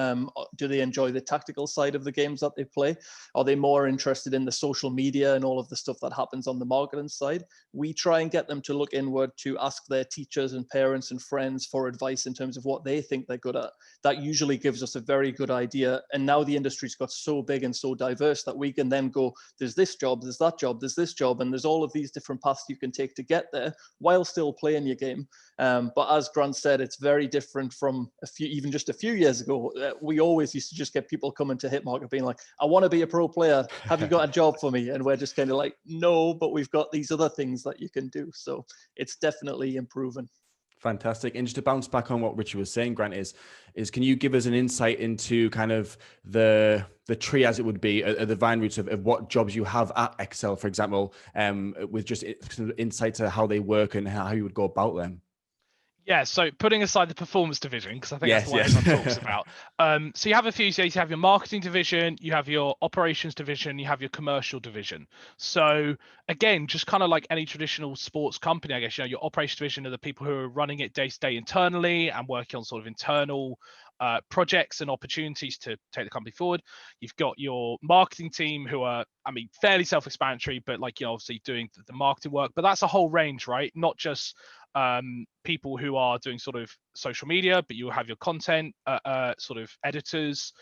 Do they enjoy the tactical side of the games that they play? Are they more interested in the social media and all of the stuff that happens on the marketing side? We try and get them to look inward, to ask their teachers and parents and friends for advice in terms of what they think they're good at. That usually gives us a very good idea. And now the industry's got so big and so diverse that we can then go, there's this job, there's that job, there's this job, and there's all of these different paths you can take to get there while still playing your game. But as Grant said, it's very different from even just a few years ago. We always used to just get people coming to Hitmarker being like, I want to be a pro player. Have you got a job for me? And we're just kind of like, no, but we've got these other things that you can do. So it's definitely improving. Fantastic. And just to bounce back on what Richard was saying, Grant, is can you give us an insight into kind of the tree, as it would be, the vine roots of what jobs you have at Excel, for example, with just insight to how they work and how you would go about them? Yeah, so putting aside the performance division, because I think that's the one everyone talks about. So you have a few, so you have your marketing division, you have your operations division, you have your commercial division. So again, just kind of like any traditional sports company, I guess, you know, your operations division are the people who are running it day to day internally and working on sort of internal projects and opportunities to take the company forward. You've got your marketing team who are, I mean, fairly self-explanatory, but like, you know, obviously doing the marketing work, but that's a whole range, right? Not just people who are doing sort of social media, but you have your content sort of editors,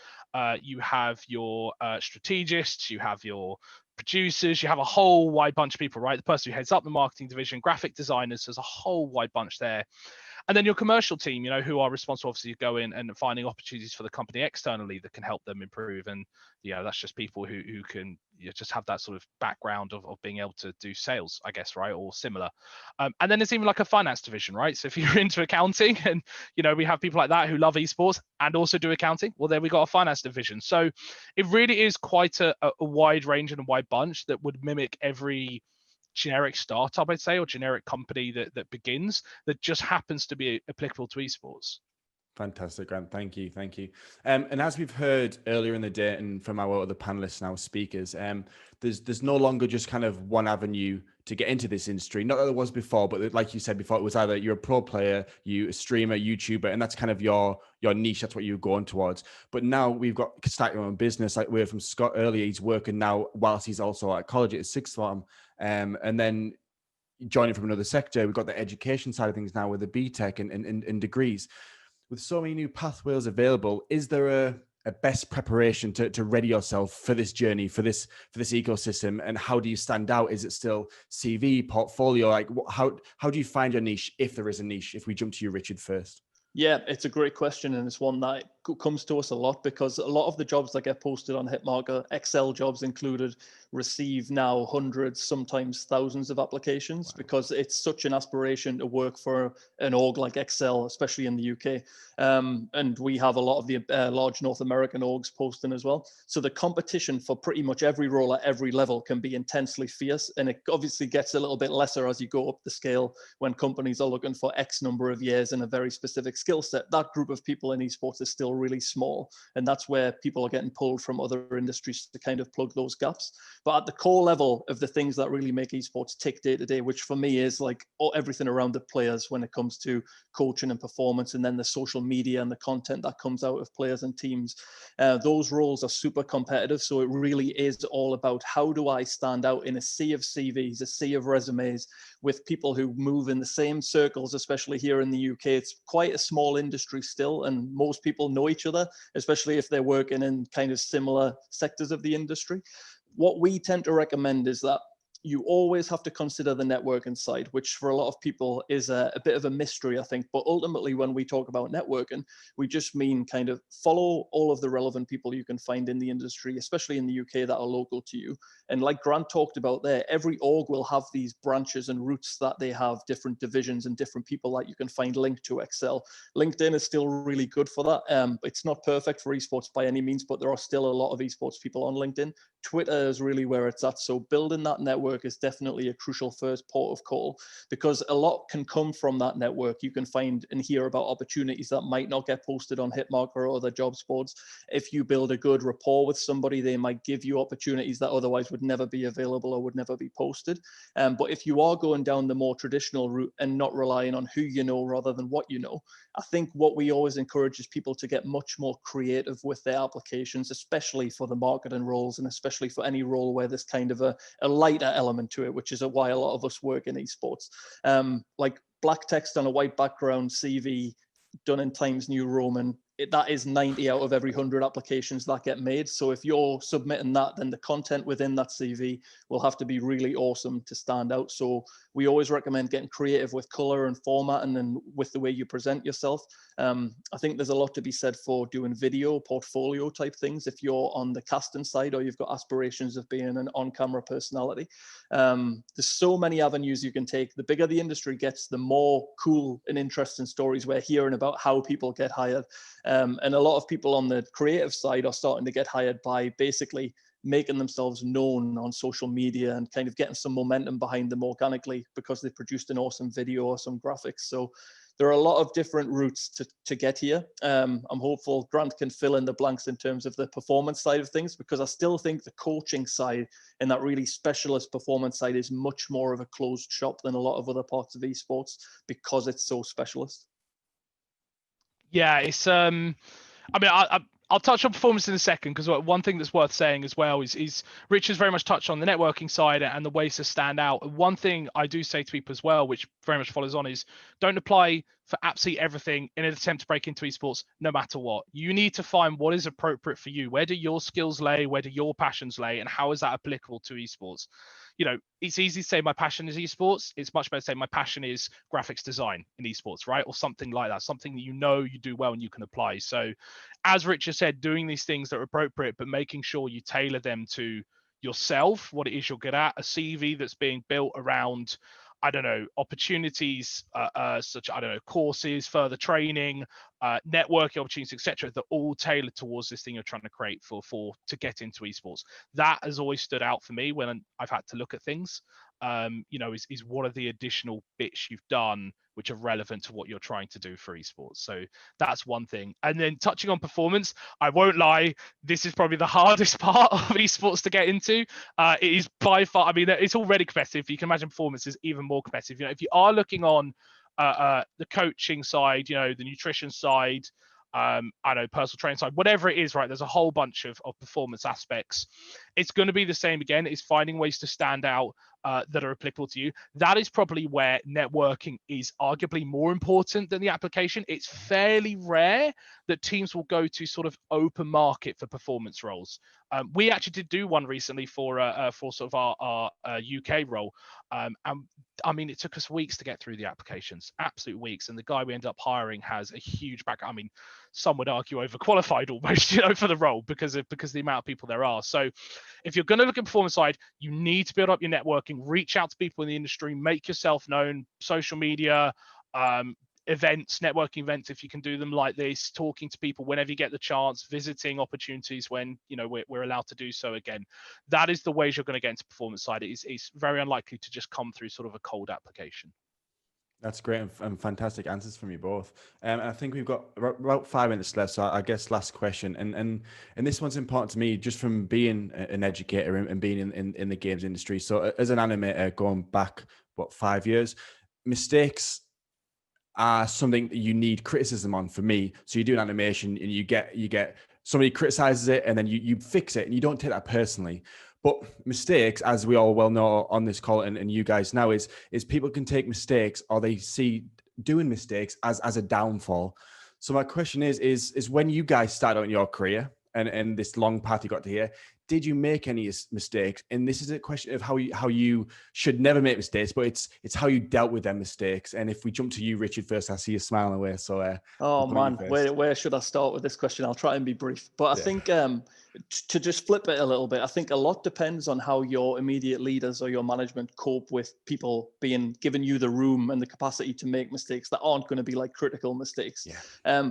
you have your strategists, you have your producers, you have a whole wide bunch of people, right? The person who heads up the marketing division, graphic designers, there's a whole wide bunch there. And then your commercial team, you know, who are responsible obviously to go in and finding opportunities for the company externally that can help them improve. And that's just people who can just have that sort of background of being able to do sales, I guess, right, or similar. And then there's even like a finance division, right? So if you're into accounting, and we have people like that who love esports and also do accounting, well, then we got a finance division. So it really is quite a wide range and a wide bunch that would mimic every generic startup, I'd say, or generic company that begins, that just happens to be applicable to esports. Fantastic, Grant. Thank you. And as we've heard earlier in the day and from our other panelists and our speakers, there's no longer just kind of one avenue to get into this industry. Not that there was before, but like you said before, it was either you're a pro player, you a streamer, YouTuber, and that's kind of your niche. That's what you're going towards. But now we've got start your own business. Like we heard from Scott earlier, he's working now whilst he's also at college at his sixth form, and then joining from another sector. We've got the education side of things now with the BTech and degrees. With so many new pathways available, is there a best preparation to ready yourself for this journey, for this ecosystem? And how do you stand out? Is it still CV, portfolio? Like how do you find your niche, if there is a niche? If we jump to you, Richard, first. Yeah, it's a great question, and it's one that comes to us a lot, because a lot of the jobs that get posted on Hitmarker, Excel jobs included, receive now hundreds, sometimes thousands of applications. Wow. Because it's such an aspiration to work for an org like Excel, especially in the UK. And we have a lot of the large North American orgs posting as well. So the competition for pretty much every role at every level can be intensely fierce, and it obviously gets a little bit lesser as you go up the scale when companies are looking for X number of years in a very specific skill set. That group of people in esports is still really small, and that's where people are getting pulled from other industries to kind of plug those gaps. But at the core level of the things that really make esports tick day to day, which for me is like everything around the players when it comes to coaching and performance, and then the social media and the content that comes out of players and teams, those roles are super competitive. So it really is all about, how do I stand out in a sea of CVs, a sea of resumes, with people who move in the same circles, especially here in the UK. It's quite a small industry still, and most people know each other, especially if they're working in kind of similar sectors of the industry. What we tend to recommend is that you always have to consider the networking side, which for a lot of people is a bit of a mystery, I think. But ultimately, when we talk about networking, we just mean kind of follow all of the relevant people you can find in the industry, especially in the UK, that are local to you. And like Grant talked about there, every org will have these branches and routes that they have, different divisions and different people that you can find linked to Excel. LinkedIn is still really good for that. It's not perfect for esports by any means, but there are still a lot of esports people on LinkedIn. Twitter is really where it's at. So building that network is definitely a crucial first port of call, because a lot can come from that network. You can find and hear about opportunities that might not get posted on Hitmarker or other jobs boards. If you build a good rapport with somebody, they might give you opportunities that otherwise would never be available or would never be posted. But if you are going down the more traditional route and not relying on who you know rather than what you know, I think what we always encourage is people to get much more creative with their applications, especially for the marketing roles, and especially for any role where there's kind of a lighter element to it, which is why a lot of us work in esports. Like black text on a white background CV done in Times New Roman, that is 90 out of every 100 applications that get made. So if you're submitting that, then the content within that CV will have to be really awesome to stand out. So we always recommend getting creative with color and format, and then with the way you present yourself. I think there's a lot to be said for doing video portfolio type things if you're on the casting side or you've got aspirations of being an on-camera personality. There's so many avenues you can take. The bigger the industry gets, the more cool and interesting stories we're hearing about how people get hired. And a lot of people on the creative side are starting to get hired by basically making themselves known on social media and kind of getting some momentum behind them organically because they produced an awesome video or some graphics. So there are a lot of different routes to get here. I'm hopeful Grant can fill in the blanks in terms of the performance side of things, because I still think the coaching side and that really specialist performance side is much more of a closed shop than a lot of other parts of esports, because it's so specialist. Yeah, it's I mean, I'll touch on performance in a second, because one thing that's worth saying as well is Richard's very much touched on the networking side and the ways to stand out. One thing I do say to people as well, which very much follows on, is don't apply for absolutely everything in an attempt to break into esports, no matter what. You need to find what is appropriate for you. Where do your skills lay? Where do your passions lay? And how is that applicable to esports? you know, it's easy to say my passion is esports. It's much better to say my passion is graphics design in esports, right? Or something like that, something that you know you do well and you can apply. So as Richard said, doing these things that are appropriate, but making sure you tailor them to yourself, what it is you're good at, a CV that's being built around, I don't know, opportunities such, I don't know, courses, further training, networking opportunities, etc. That all tailored towards this thing you're trying to create to get into esports. That has always stood out for me when I've had to look at things. You know, is what are the additional bits you've done which are relevant to what you're trying to do for esports. So that's one thing. And then touching on performance, I won't lie, this is probably the hardest part of esports to get into. It is by far, I mean, it's already competitive. You can imagine performance is even more competitive. You know, if you are looking on the coaching side, you know, the nutrition side, I know, personal training side, whatever it is, right? There's a whole bunch of performance aspects. It's going to be the same again. It's finding ways to stand out that are applicable to you. That is probably where networking is arguably more important than the application. It's fairly rare that teams will go to sort of open market for performance roles. We actually did do one recently for sort of our UK role. And I mean, it took us weeks to get through the applications, absolute weeks. And the guy we ended up hiring has a huge background. I mean, some would argue overqualified almost, you know, for the role because of the amount of people there are. So if you're going to look at performance side, you need to build up your networking, reach out to people in the industry, make yourself known, social media, events, networking events, if you can do them like this, talking to people whenever you get the chance, visiting opportunities when, you know, we're allowed to do so again. That is the ways you're going to get into performance side. It's very unlikely to just come through sort of a cold application. That's great and fantastic answers from you both. And I think we've got about 5 minutes left, so I guess last question. And this one's important to me just from being an educator and being in the games industry. So as an animator going back, 5 years, mistakes are something that you need criticism on for me. So you do an animation and you get somebody criticizes it and then you fix it and you don't take that personally. But mistakes, as we all well know on this call and you guys know, is people can take mistakes or they see doing mistakes as a downfall. So my question is when you guys started out in your career and this long path you got to here, did you make any mistakes? And this is a question of how you should never make mistakes, but it's how you dealt with them mistakes. And if we jump to you, Richard, first, I see you smiling away. So oh man, where should I start with this question? I'll try and be brief, but I think to just flip it a little bit, I think a lot depends on how your immediate leaders or your management cope with people giving you the room and the capacity to make mistakes that aren't going to be like critical mistakes.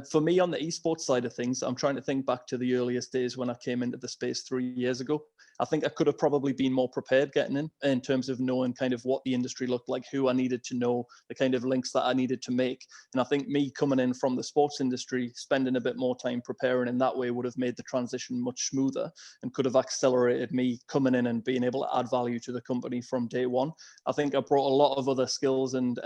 For me on the esports side of things, I'm trying to think back to the earliest days when I came into the space 3 years ago. I think I could have probably been more prepared getting in terms of knowing kind of what the industry looked like, who I needed to know, the kind of links that I needed to make. And I think me coming in from the sports industry, spending a bit more time preparing in that way would have made the transition much smoother and could have accelerated me coming in and being able to add value to the company from day one. I think I brought a lot of other skills and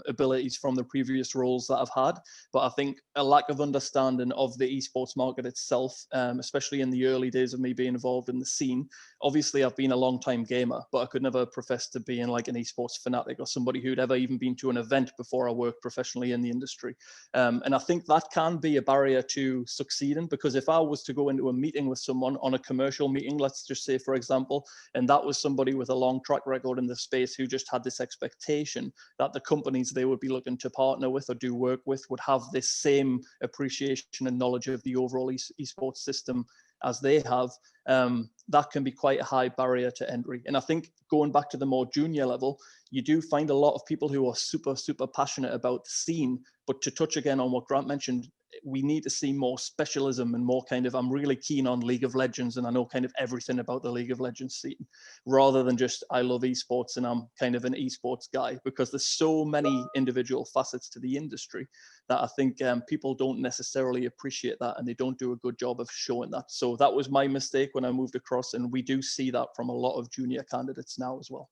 abilities from the previous roles that I've had, but I think a lack of understanding of the esports market itself, especially in the early days of me being involved in the scene. Obviously, I've been a long time gamer, but I could never profess to being like an esports fanatic or somebody who'd ever even been to an event before I worked professionally in the industry. And I think that can be a barrier to succeeding, because if I was to go into a meeting with someone on a commercial meeting, let's just say, for example, and that was somebody with a long track record in the space who just had this expectation that the companies they would be looking to partner with or do work with would have this same appreciation and knowledge of the overall esports system as they have, that can be quite a high barrier to entry. And I think going back to the more junior level, you do find a lot of people who are super, super passionate about the scene. But to touch again on what Grant mentioned, we need to see more specialism and more kind of, I'm really keen on League of Legends and I know kind of everything about the League of Legends scene, rather than just I love esports and I'm kind of an esports guy, because there's so many individual facets to the industry that I think people don't necessarily appreciate that and they don't do a good job of showing that. So that was my mistake when I moved across, and we do see that from a lot of junior candidates now as well.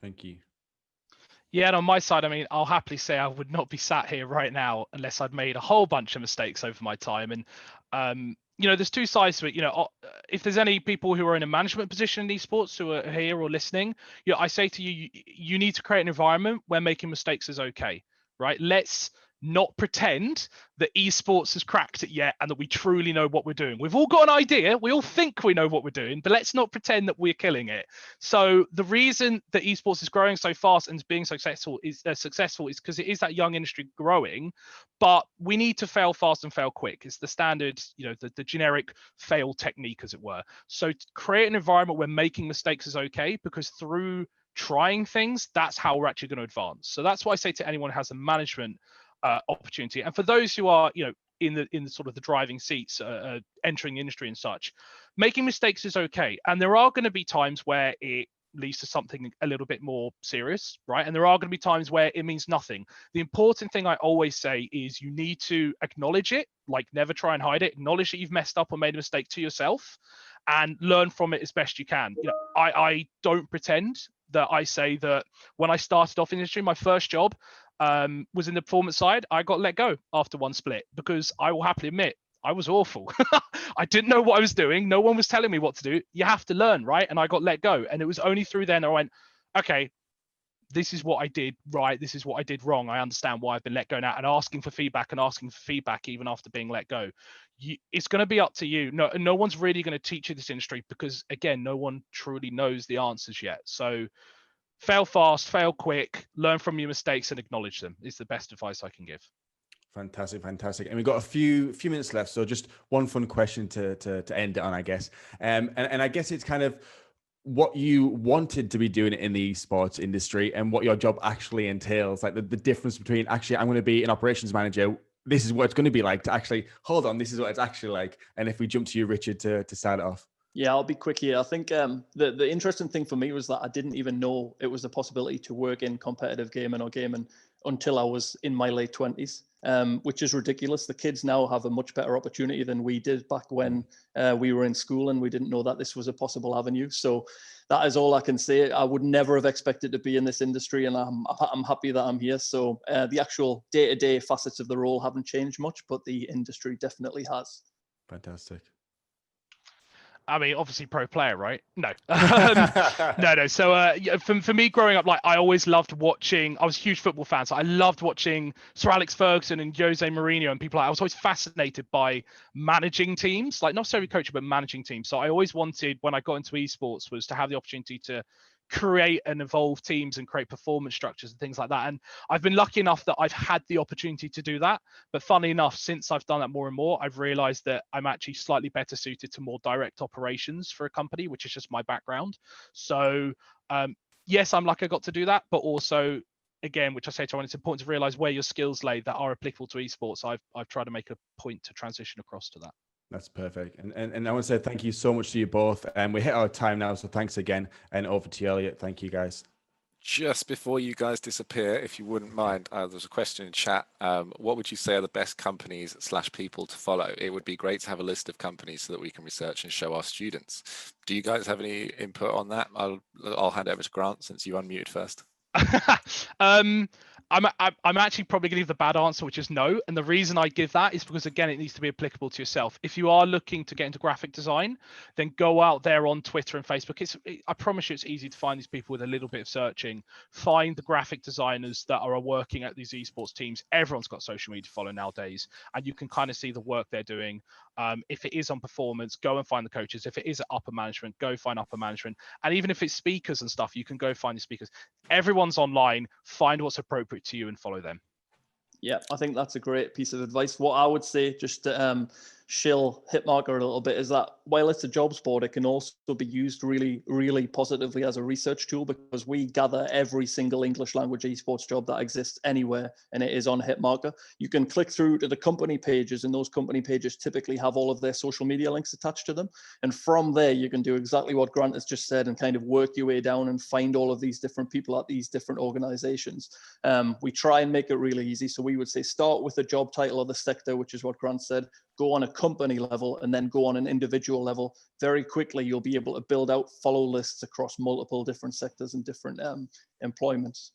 Thank you. Yeah, and on my side, I mean, I'll happily say I would not be sat here right now unless I'd made a whole bunch of mistakes over my time. And, you know, there's two sides to it. You know, if there's any people who are in a management position in esports who are here or listening, you know, I say to you, you need to create an environment where making mistakes is okay, right? Let's not pretend that esports has cracked it yet and that we truly know what we're doing. We've all got an idea, we all think we know what we're doing, but let's not pretend that we're killing it. So the reason that esports is growing so fast and is being successful is because it is that young industry growing, but we need to fail fast and fail quick. It's the standard, the generic fail technique, as it were. So to create an environment where making mistakes is okay, because through trying things, that's how we're actually going to advance. So that's why I say to anyone who has a management opportunity, and for those who are in the sort of the driving seats, entering the industry and such, making mistakes is okay, and there are going to be times where it leads to something a little bit more serious, right? And there are going to be times where it means nothing. The important thing I always say is you need to acknowledge it, like never try and hide it. Acknowledge that you've messed up or made a mistake to yourself and learn from it as best you can. I don't pretend that I say that when I started off in the industry, my first job was in the performance side. I got let go after one split because I will happily admit I was awful. I didn't know what I was doing. No one was telling me what to do. You have to learn, right? And I got let go. And it was only through then I went, okay, this is what I did right. This is what I did wrong. I understand why I've been let go now, and asking for feedback even after being let go. It's going to be up to you. No one's really going to teach you this industry because, again, no one truly knows the answers yet. So fail fast, fail quick, learn from your mistakes and acknowledge them is the best advice I can give. Fantastic. And we've got a few minutes left. So just one fun question to end it on, I guess. And I guess it's kind of what you wanted to be doing in the esports industry and what your job actually entails, like the difference between actually I'm going to be an operations manager, this is what it's going to be like, to actually hold on, this is what it's actually like. And if we jump to you, Richard, to start it off. Yeah, I'll be quick here. I think the interesting thing for me was that I didn't even know it was a possibility to work in competitive gaming or gaming until I was in my late 20s, which is ridiculous. The kids now have a much better opportunity than we did back when we were in school and we didn't know that this was a possible avenue. So that is all I can say. I would never have expected to be in this industry, and I'm happy that I'm here. So the actual day-to-day facets of the role haven't changed much, but the industry definitely has. Fantastic. I mean, obviously pro player, right? No, no. So for me growing up, like I always loved watching, I was a huge football fan. So I loved watching Sir Alex Ferguson and Jose Mourinho and people like, I was always fascinated by managing teams, like not necessarily coaching, but managing teams. So I always wanted, when I got into esports, was to have the opportunity to create and evolve teams and create performance structures and things like that. And I've been lucky enough that I've had the opportunity to do that. But funnily enough, since I've done that more and more, I've realized that I'm actually slightly better suited to more direct operations for a company, which is just my background. So yes, I'm lucky I got to do that, but also, again, which I say to everyone, it's important to realize where your skills lay that are applicable to esports. I've tried to make a point to transition across to that. That's perfect. And I want to say thank you so much to you both. And we hit our time now, so thanks again. And over to you, Elliot. Thank you, guys. Just before you guys disappear, if you wouldn't mind, there's a question in chat. What would you say are the best companies / people to follow? It would be great to have a list of companies so that we can research and show our students. Do you guys have any input on that? I'll hand over to Grant since you unmuted first. I'm actually probably going to give the bad answer, which is no. And the reason I give that is because, again, it needs to be applicable to yourself. If you are looking to get into graphic design, then go out there on Twitter and Facebook. I promise you it's easy to find these people with a little bit of searching. Find the graphic designers that are working at these esports teams. Everyone's got social media to follow nowadays, and you can kind of see the work they're doing. If it is on performance, go and find the coaches. If it is at upper management, go find upper management. And even if it's speakers and stuff, you can go find the speakers. Everyone's online. Find what's appropriate to you and follow them. Yeah, I think that's a great piece of advice. What I would say, just to shill Hitmarker a little bit, is that while it's a jobs board, it can also be used really, really positively as a research tool, because we gather every single English language esports job that exists anywhere, and it is on Hitmarker. You can click through to the company pages, and those company pages typically have all of their social media links attached to them. And from there, you can do exactly what Grant has just said and kind of work your way down and find all of these different people at these different organizations. We try and make it really easy. So we would say start with the job title of the sector, which is what Grant said, go on a company level, and then go on an individual level. Very quickly, you'll be able to build out follow lists across multiple different sectors and different employments.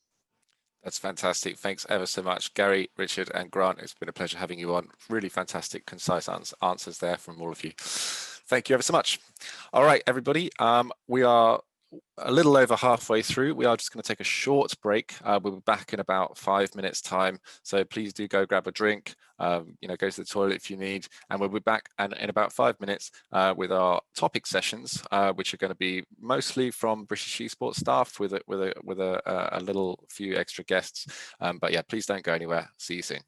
That's fantastic. Thanks ever so much, Gary, Richard, and Grant. It's been a pleasure having you on. Really fantastic, concise answers there from all of you. Thank you ever so much. All right, everybody. We are a little over halfway through. We are just going to take a short break. We'll be back in about 5 minutes time. So please do go grab a drink, go to the toilet if you need. And we'll be back in about 5 minutes with our topic sessions, which are going to be mostly from British Esports staff with a little few extra guests. But yeah, please don't go anywhere. See you soon.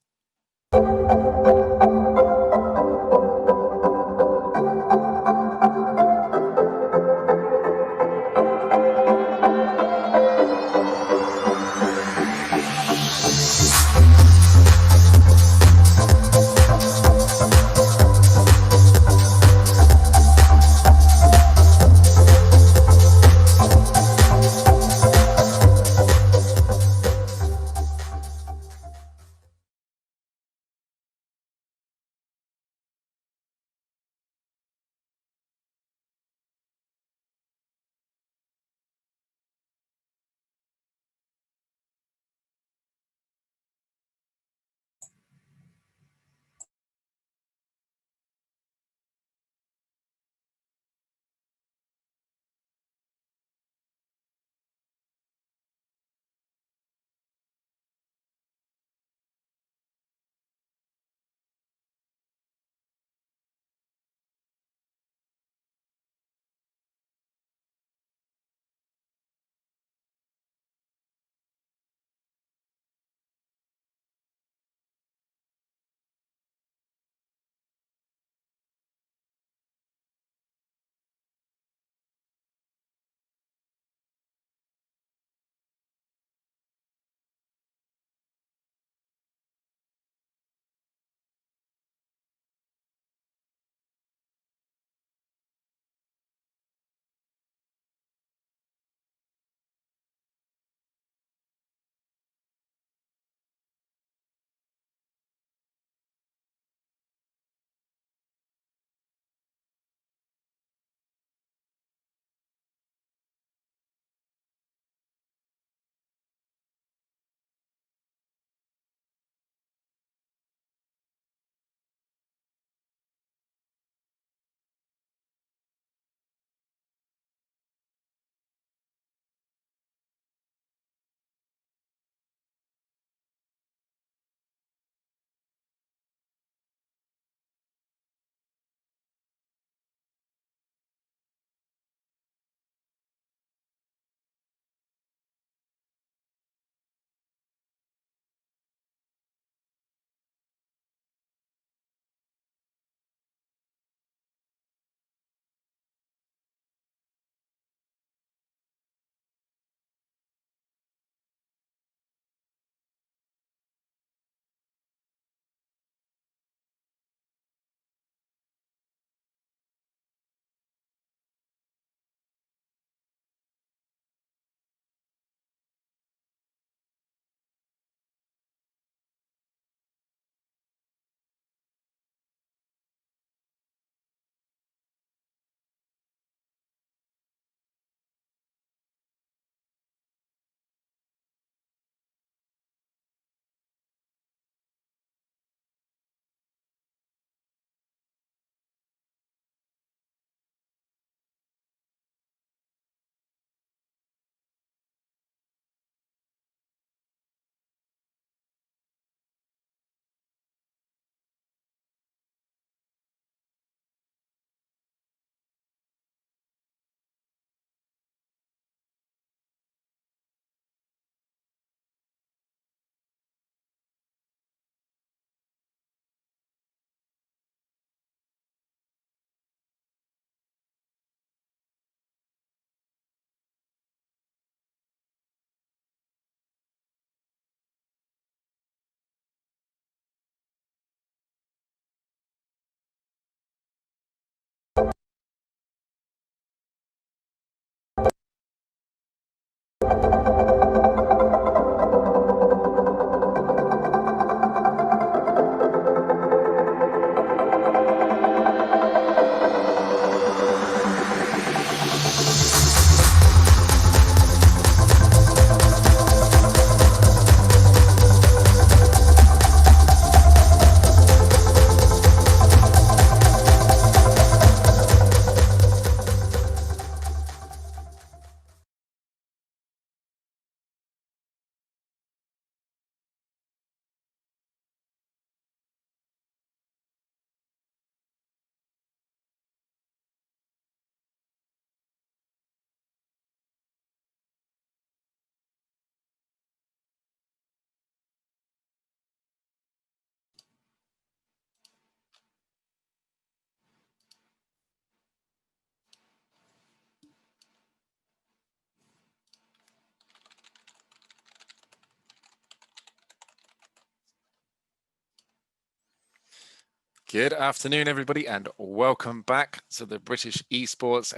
Good afternoon, everybody, and welcome back to the British Esports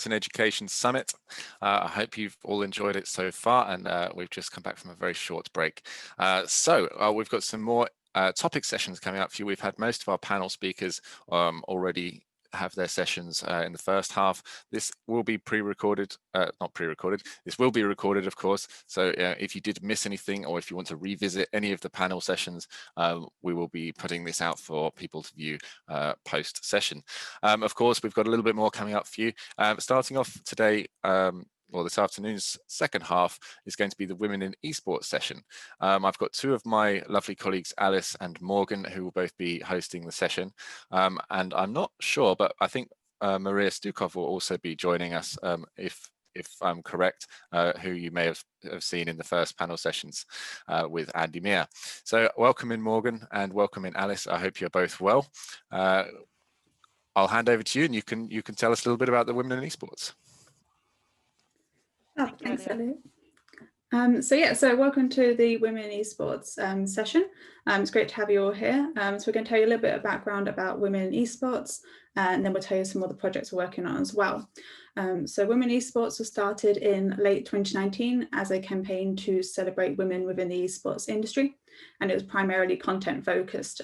and Education Summit. I hope you've all enjoyed it so far, and we've just come back from a very short break. We've got some more topic sessions coming up for you. We've had most of our panel speakers already have their sessions in the first half. This will be pre-recorded, not pre-recorded, this will be recorded, of course. So if you did miss anything, or if you want to revisit any of the panel sessions, we will be putting this out for people to view post-session. Of course, we've got a little bit more coming up for you. Starting off today, or this afternoon's second half is going to be the Women in Esports session. I've got two of my lovely colleagues, Alice and Morgan, who will both be hosting the session. And I'm not sure, but I think Maria Stukov will also be joining us, if I'm correct, who you may have seen in the first panel sessions with Andy Meir. So welcome in, Morgan, and welcome in, Alice. I hope you're both well. I'll hand over to you, and you can tell us a little bit about the Women in Esports. Oh, thanks, Elliot. So welcome to the Women in Esports session. It's great to have you all here. So we're going to tell you a little bit of background about Women in Esports, and then we'll tell you some of the projects we're working on as well. So Women in Esports was started in late 2019 as a campaign to celebrate women within the esports industry, and it was primarily content focused,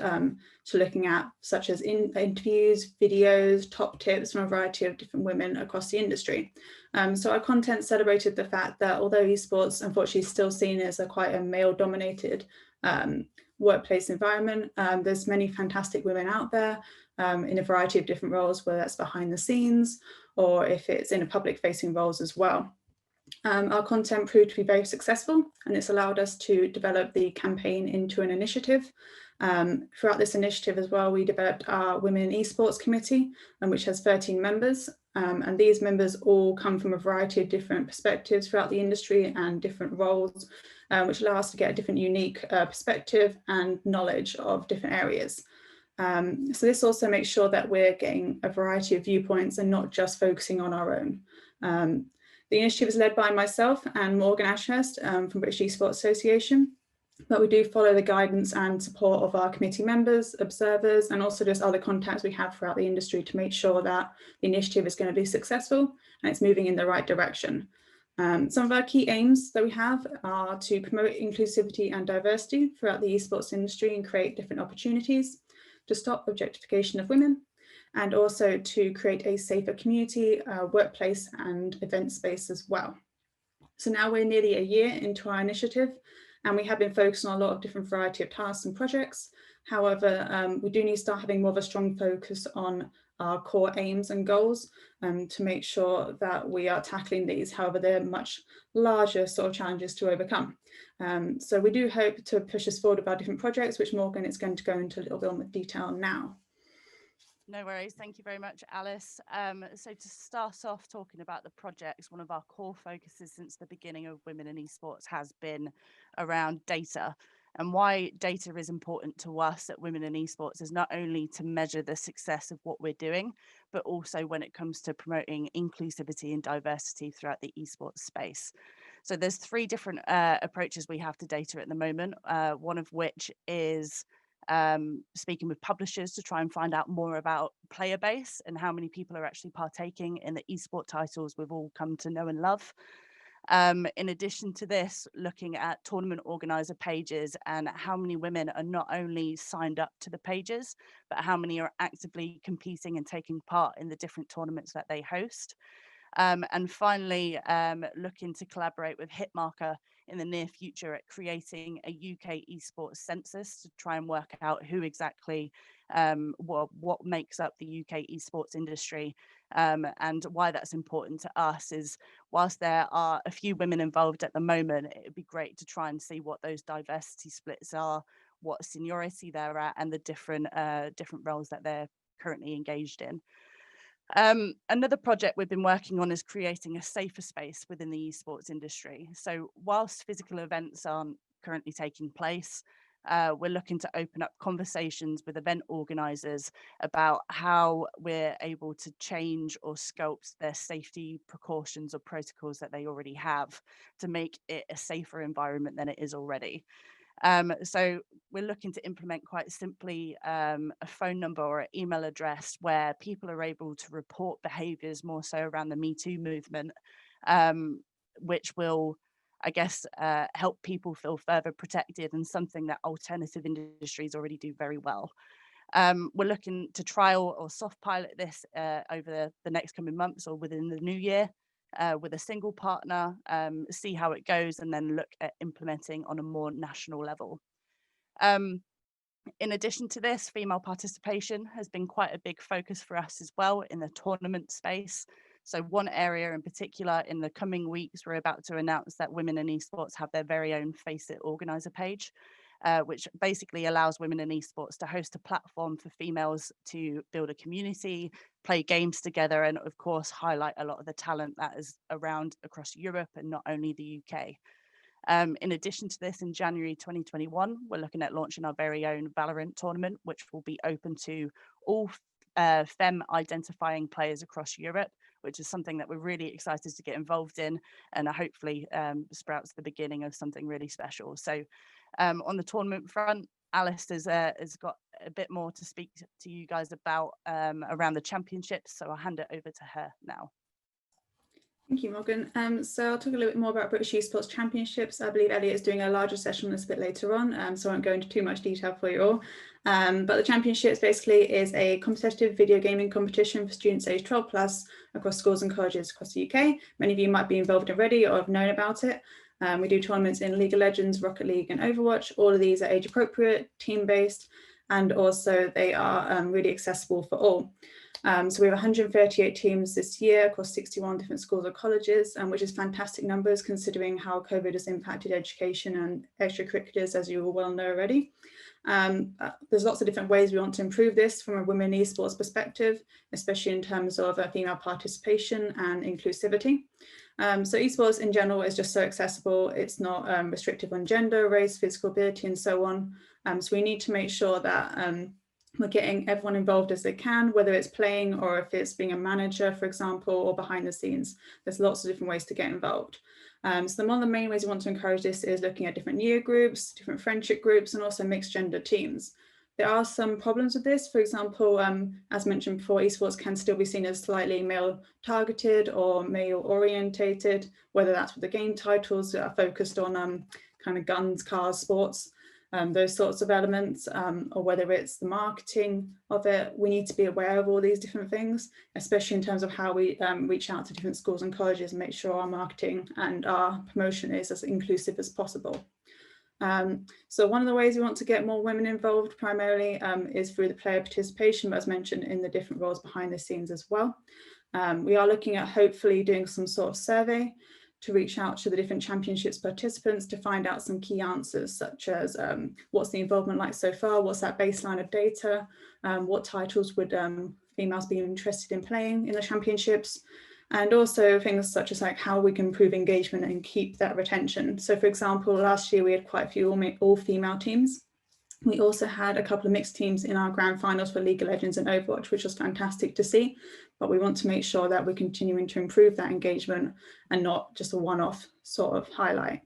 so looking at such as interviews, videos, top tips from a variety of different women across the industry. So our content celebrated the fact that although esports unfortunately is still seen as quite a male dominated workplace environment, there's many fantastic women out there in a variety of different roles, whether that's behind the scenes or if it's in a public facing roles as well. Our content proved to be very successful, and it's allowed us to develop the campaign into an initiative. Throughout this initiative as well, we developed our Women in Esports Committee, which has 13 members, and these members all come from a variety of different perspectives throughout the industry and different roles, which allow us to get a different unique perspective and knowledge of different areas. So this also makes sure that we're getting a variety of viewpoints and not just focusing on our own. The initiative is led by myself and Morgan Ashurst from British Esports Association, but we do follow the guidance and support of our committee members, observers, and also just other contacts we have throughout the industry to make sure that the initiative is going to be successful and it's moving in the right direction. Some of our key aims that we have are to promote inclusivity and diversity throughout the esports industry and create different opportunities, to stop objectification of women, and also to create a safer community, workplace and event space as well. So now we're nearly a year into our initiative, and we have been focused on a lot of different variety of tasks and projects. However, we do need to start having more of a strong focus on our core aims and goals to make sure that we are tackling these. However, they're much larger sort of challenges to overcome. So we do hope to push us forward with our different projects, which Morgan is going to go into a little bit more detail now. No worries. Thank you very much, Alice. So to start off talking about the projects, one of our core focuses since the beginning of Women in Esports has been around data. And why data is important to us at Women in Esports is not only to measure the success of what we're doing, but also when it comes to promoting inclusivity and diversity throughout the esports space. So there's three different approaches we have to data at the moment, one of which is speaking with publishers to try and find out more about player base and how many people are actually partaking in the esport titles we've all come to know and love. In addition to this, looking at tournament organizer pages and how many women are not only signed up to the pages, but how many are actively competing and taking part in the different tournaments that they host. And finally, looking to collaborate with Hitmarker in the near future at creating a UK esports census to try and work out who exactly, what makes up the UK esports industry. And why that's important to us is whilst there are a few women involved at the moment, it would be great to try and see what those diversity splits are, what seniority they're at, and the different roles that they're currently engaged in. Another project we've been working on is creating a safer space within the esports industry. So whilst physical events aren't currently taking place, we're looking to open up conversations with event organizers about how we're able to change or sculpt their safety precautions or protocols that they already have to make it a safer environment than it is already. So we're looking to implement quite simply a phone number or an email address where people are able to report behaviours more so around the Me Too movement, which will, I guess, help people feel further protected, and something that alternative industries already do very well. We're looking to trial or soft pilot this over the next coming months or within the new year with a single partner, see how it goes, and then look at implementing on a more national level. In addition to this, female participation has been quite a big focus for us as well in the tournament space. So one area in particular, in the coming weeks, we're about to announce that Women in Esports have their very own Face It organizer page, which basically allows women in esports to host a platform for females to build a community, play games together, and of course highlight a lot of the talent that is around across Europe and not only the UK. In addition to this, in January 2021, we're looking at launching our very own Valorant tournament, which will be open to all femme identifying players across Europe, which is something that we're really excited to get involved in, and hopefully sprouts the beginning of something really special. So on the tournament front, Alice has got a bit more to speak to you guys about around the championships, so I'll hand it over to her now. Thank you, Morgan. So I'll talk a little bit more about British Esports Championships. I believe Elliot is doing a larger session on this a bit later on, so I won't go into too much detail for you all. But the Championships basically is a competitive video gaming competition for students aged 12 plus across schools and colleges across the UK. Many of you might be involved already or have known about it. We do tournaments in League of Legends, Rocket League and Overwatch. All of these are age appropriate, team-based, and also they are really accessible for all. So we have 138 teams this year across 61 different schools or colleges, which is fantastic numbers considering how COVID has impacted education and extracurriculars, as you all well know already. There's lots of different ways we want to improve this from a women in esports perspective, especially in terms of female participation and inclusivity. So esports in general is just so accessible. It's not restrictive on gender, race, physical ability, and so on. So we need to make sure that we're getting everyone involved as they can, whether it's playing or if it's being a manager, for example, or behind the scenes. There's lots of different ways to get involved. So one of the main ways we want to encourage this is looking at different year groups, different friendship groups, and also mixed gender teams. There are some problems with this. For example, as mentioned before, esports can still be seen as slightly male targeted or male orientated, whether that's with the game titles that are focused on kind of guns, cars, sports. Those sorts of elements, or whether it's the marketing of it. We need to be aware of all these different things, especially in terms of how we reach out to different schools and colleges and make sure our marketing and our promotion is as inclusive as possible. So one of the ways we want to get more women involved primarily is through the player participation, but as mentioned in the different roles behind the scenes as well. We are looking at hopefully doing some sort of survey to reach out to the different championships participants to find out some key answers, such as what's the involvement like so far, what's that baseline of data, what titles would females be interested in playing in the championships, and also things such as like how we can improve engagement and keep that retention. So for example, last year we had quite a few all female teams. We also had a couple of mixed teams in our grand finals for League of Legends and Overwatch, which was fantastic to see. But we want to make sure that we're continuing to improve that engagement and not just a one-off sort of highlight.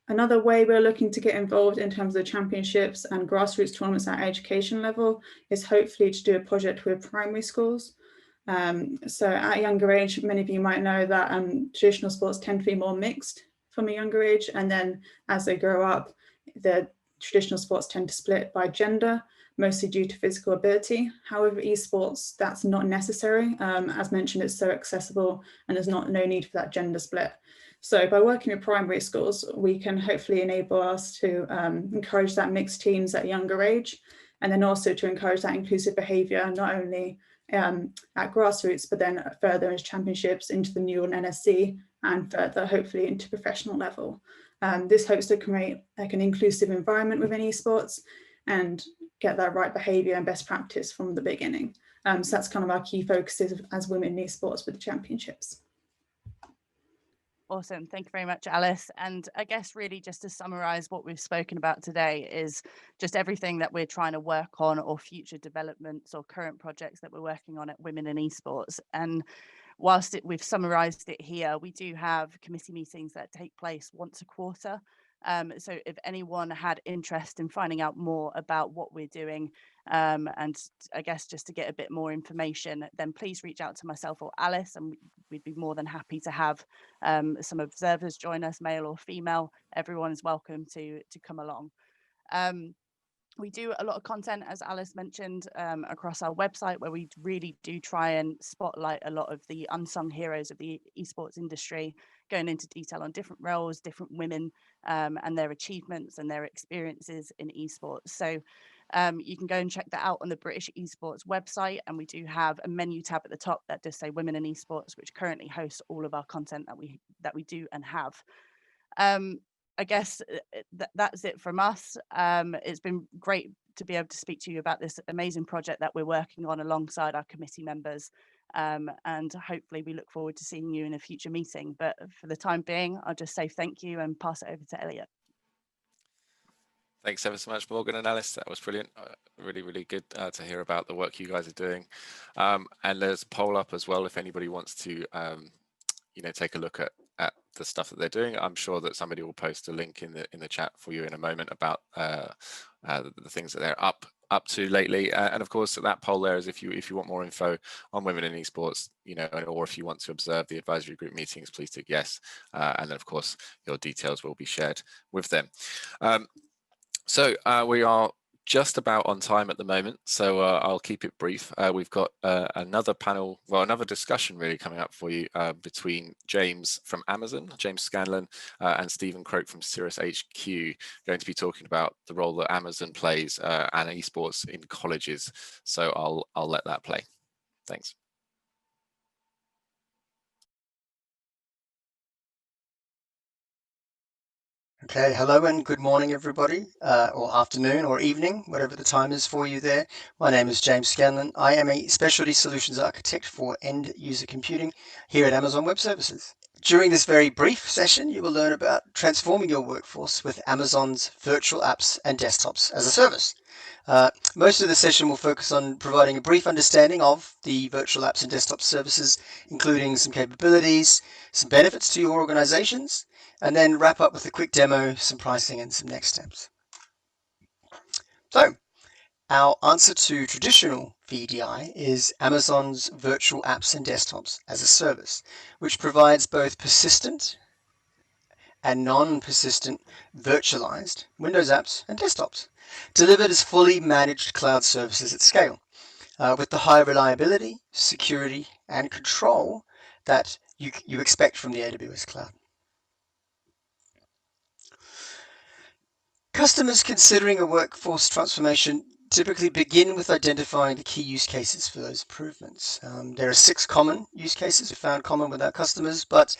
Another way we're looking to get involved in terms of the championships and grassroots tournaments at education level is hopefully to do a project with primary schools. So at a younger age, many of you might know that traditional sports tend to be more mixed from a younger age. And then as they grow up, the traditional sports tend to split by gender, mostly due to physical ability. However, esports, that's not necessary. As mentioned, it's so accessible and there's no need for that gender split. So by working with primary schools, we can hopefully enable us to encourage that mixed teams at a younger age, and then also to encourage that inclusive behaviour, not only at grassroots, but then further as championships into the new NSC and further hopefully into professional level. This hopes to create like an inclusive environment within esports and get that right behaviour and best practice from the beginning. So that's kind of our key focuses as women in esports with the championships. Awesome. Thank you very much, Alice. And I guess really just to summarize what we've spoken about today is just everything that we're trying to work on or future developments or current projects that we're working on at Women in Esports. And whilst we've summarized it here, we do have committee meetings that take place once a quarter. So if anyone had interest in finding out more about what we're doing, and I guess just to get a bit more information, then please reach out to myself or Alice, and we'd be more than happy to have some observers join us, male or female. Everyone is welcome to come along. We do a lot of content, as Alice mentioned, across our website, where we really do try and spotlight a lot of the unsung heroes of the esports industry, going into detail on different roles, different women, and their achievements and their experiences in esports. So you can go and check that out on the British Esports website, and we do have a menu tab at the top that does say Women in Esports, which currently hosts all of our content that we do and have. I guess that's it from us. It's been great to be able to speak to you about this amazing project that we're working on alongside our committee members. And hopefully we look forward to seeing you in a future meeting. But for the time being, I'll just say thank you and pass it over to Elliot. Thanks ever so much, Morgan and Alice. That was brilliant. Really, really good to hear about the work you guys are doing. And there's a poll up as well if anybody wants to, take a look at the stuff that they're doing. I'm sure that somebody will post a link in the chat for you in a moment about the things that they're up to lately. And of course, that poll there is if you want more info on women in esports, or if you want to observe the advisory group meetings, please tick yes. And then of course, your details will be shared with them. So we are just about on time at the moment, so I'll keep it brief. We've got another panel, another discussion really coming up for you between James from Amazon, James Scanlon, and Stephen Croak from Cirrus HQ, going to be talking about the role that Amazon plays and esports in colleges. So I'll let that play. Thanks. Okay, hello and good morning, everybody, or afternoon or evening, whatever the time is for you there. My name is James Scanlon. I am a Specialty Solutions Architect for End User Computing here at Amazon Web Services. During this very brief session, you will learn about transforming your workforce with Amazon's virtual apps and desktops as a service. Most of the session will focus on providing a brief understanding of the virtual apps and desktop services, including some capabilities, some benefits to your organizations, and then wrap up with a quick demo, some pricing, and some next steps. So, our answer to traditional VDI is Amazon's virtual apps and desktops as a service, which provides both persistent and non-persistent virtualized Windows apps and desktops, delivered as fully managed cloud services at scale, with the high reliability, security, and control that you expect from the AWS cloud. Customers considering a workforce transformation typically begin with identifying the key use cases for those improvements. There are 6 common use cases we found common with our customers, but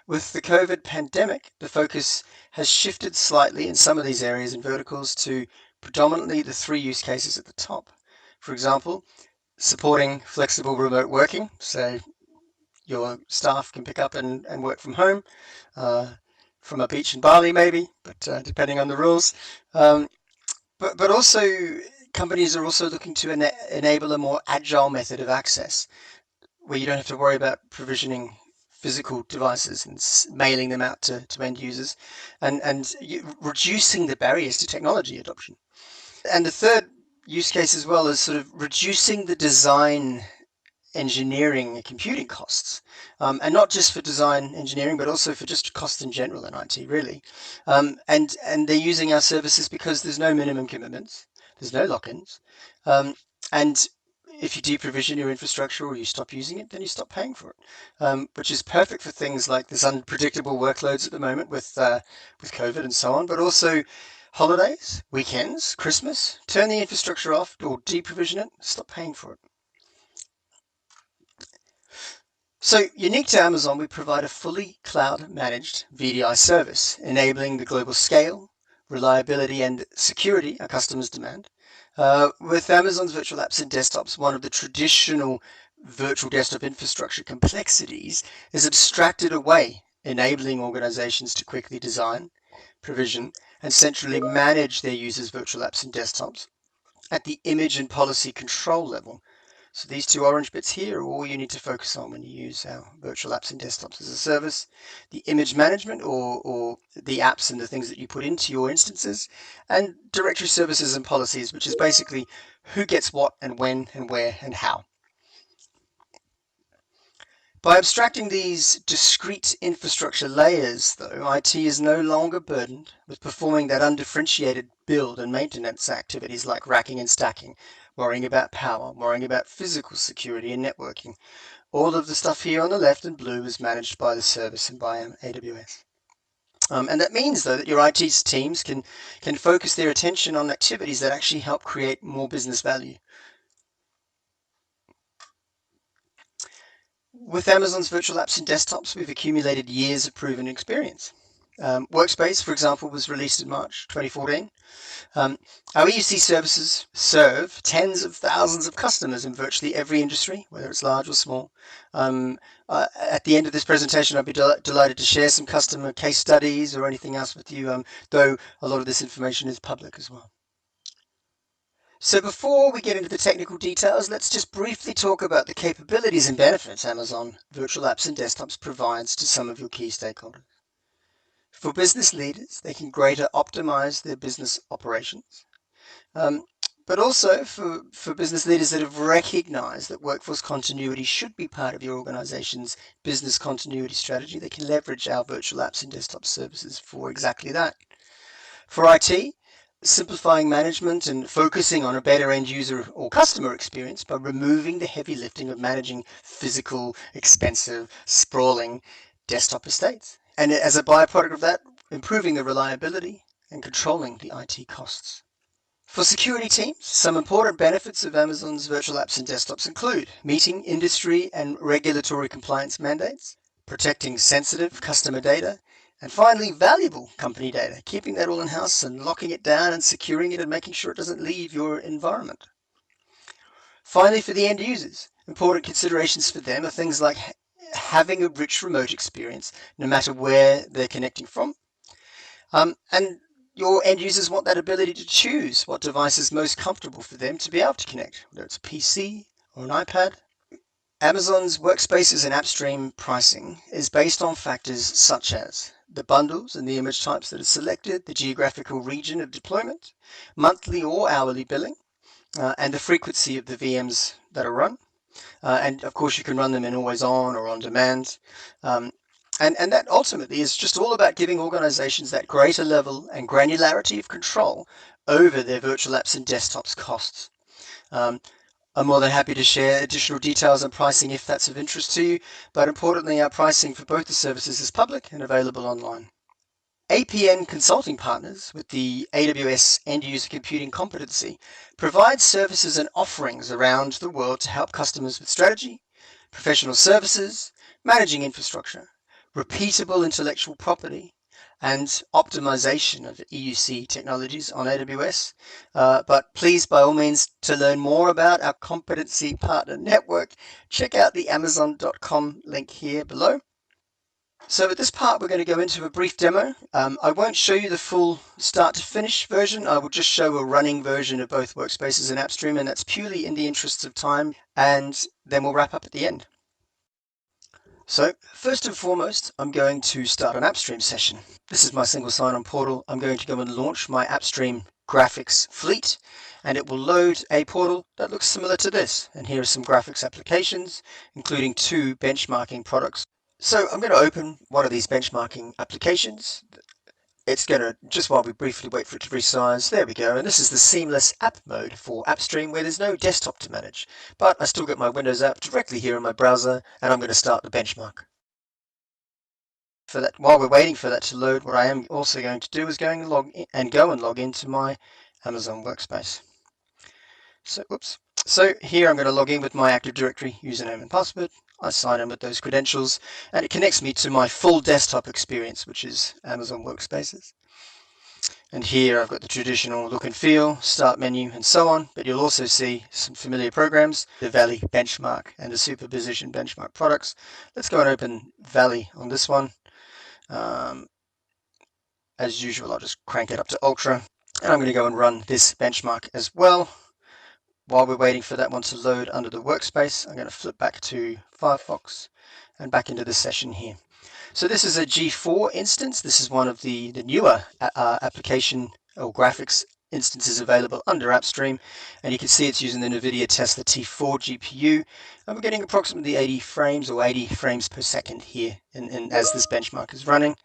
with the COVID pandemic, the focus has shifted slightly in some of these areas and verticals to predominantly the 3 use cases at the top. For example, supporting flexible remote working, so your staff can pick up and work from home, from a beach in Bali maybe, but depending on the rules. But also companies are also looking to enable a more agile method of access, where you don't have to worry about provisioning physical devices and mailing them out to end users, and reducing the barriers to technology adoption. And the third use case as well is sort of reducing the design engineering and computing costs, and not just for design engineering, but also for just costs in general in IT, really. And they're using our services because there's no minimum commitments, there's no lock-ins, and if you deprovision your infrastructure or you stop using it, then you stop paying for it, which is perfect for things like this unpredictable workloads at the moment with COVID and so on, but also holidays, weekends, Christmas. Turn the infrastructure off or deprovision it, stop paying for it. So, unique to Amazon, we provide a fully cloud-managed VDI service, enabling the global scale, reliability, and security our customers demand. With Amazon's virtual apps and desktops, one of the traditional virtual desktop infrastructure complexities is abstracted away, enabling organizations to quickly design, provision, and centrally manage their users' virtual apps and desktops at the image and policy control level, So these two orange bits here are all you need to focus on when you use our virtual apps and desktops as a service. The image management, or the apps and the things that you put into your instances, and directory services and policies, which is basically who gets what and when and where and how. By abstracting these discrete infrastructure layers, though, IT is no longer burdened with performing that undifferentiated build and maintenance activities like racking and stacking, worrying about power, worrying about physical security and networking. All of the stuff here on the left in blue is managed by the service and by AWS. And that means, though, that your IT teams can focus their attention on activities that actually help create more business value. With Amazon's virtual apps and desktops, we've accumulated years of proven experience. Workspace, for example, was released in March 2014. Our EUC services serve tens of thousands of customers in virtually every industry, whether it's large or small. At the end of this presentation, I'd be delighted to share some customer case studies or anything else with you, though a lot of this information is public as well. So before we get into the technical details, let's just briefly talk about the capabilities and benefits Amazon Virtual Apps and Desktops provides to some of your key stakeholders. For business leaders, they can greater optimize their business operations. But also for business leaders that have recognized that workforce continuity should be part of your organization's business continuity strategy, they can leverage our virtual apps and desktop services for exactly that. For IT, simplifying management and focusing on a better end user or customer experience by removing the heavy lifting of managing physical, expensive, sprawling desktop estates. And as a byproduct of that, improving the reliability and controlling the IT costs. For security teams, some important benefits of Amazon's virtual apps and desktops include meeting industry and regulatory compliance mandates, protecting sensitive customer data, and finally, valuable company data, keeping that all in-house and locking it down and securing it and making sure it doesn't leave your environment. Finally, for the end users, important considerations for them are things like having a rich remote experience, no matter where they're connecting from. And your end users want that ability to choose what device is most comfortable for them to be able to connect, whether it's a PC or an iPad. Amazon's workspaces and AppStream pricing is based on factors such as the bundles and the image types that are selected, the geographical region of deployment, monthly or hourly billing, and the frequency of the VMs that are run. And of course, you can run them in always on or on demand. And that ultimately is just all about giving organizations that greater level and granularity of control over their virtual apps and desktops costs. I'm more than happy to share additional details on pricing if that's of interest to you, but importantly, our pricing for both the services is public and available online. APN Consulting Partners, with the AWS End User Computing Competency, provides services and offerings around the world to help customers with strategy, professional services, managing infrastructure, repeatable intellectual property, and optimization of EUC technologies on AWS. But please, by all means, to learn more about our competency partner network, check out the amazon.com link here below. So at this part, we're going to go into a brief demo. I won't show you the full start to finish version. I will just show a running version of both Workspaces and AppStream, and that's purely in the interests of time, and then we'll wrap up at the end. So first and foremost, I'm going to start an AppStream session. This is my single sign-on portal. I'm going to go and launch my AppStream graphics fleet, and it will load a portal that looks similar to this. And here are some graphics applications, including 2 benchmarking products. So I'm going to open one of these benchmarking applications. It's going to, just while we briefly wait for it to resize, there we go. And this is the seamless app mode for AppStream, where there's no desktop to manage. But I still get my Windows app directly here in my browser, and I'm going to start the benchmark. For that, while we're waiting for that to load, what I am also going to do is go and log into my Amazon workspace. So, oops. So here I'm going to log in with my Active Directory username and password. I sign in with those credentials, and it connects me to my full desktop experience, which is Amazon Workspaces. And here I've got the traditional look and feel, start menu, and so on, but you'll also see some familiar programs, the Valley Benchmark and the Superposition Benchmark products. Let's go and open Valley on this one. As usual, I'll just crank it up to Ultra, and I'm going to go and run this benchmark as well while we're waiting for that one to load under the workspace, I'm going to flip back to Firefox and back into the session here. So this is a G4 instance. This is one of the newer application or graphics instances available under AppStream, and you can see it's using the NVIDIA Tesla T4 GPU, and we're getting approximately 80 frames or 80 frames per second here as this benchmark is running.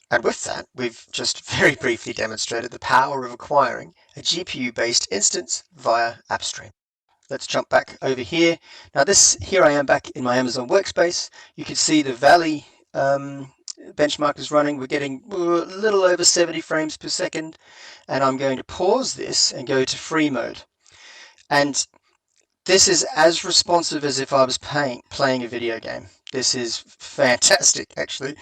And with that, we've just very briefly demonstrated the power of acquiring a GPU-based instance via AppStream. Let's jump back over here. Now here I am back in my Amazon workspace. You can see the Valley benchmark is running. We're getting a little over 70 frames per second, and I'm going to pause this and go to free mode. And this is as responsive as if I was playing a video game. This is fantastic, actually.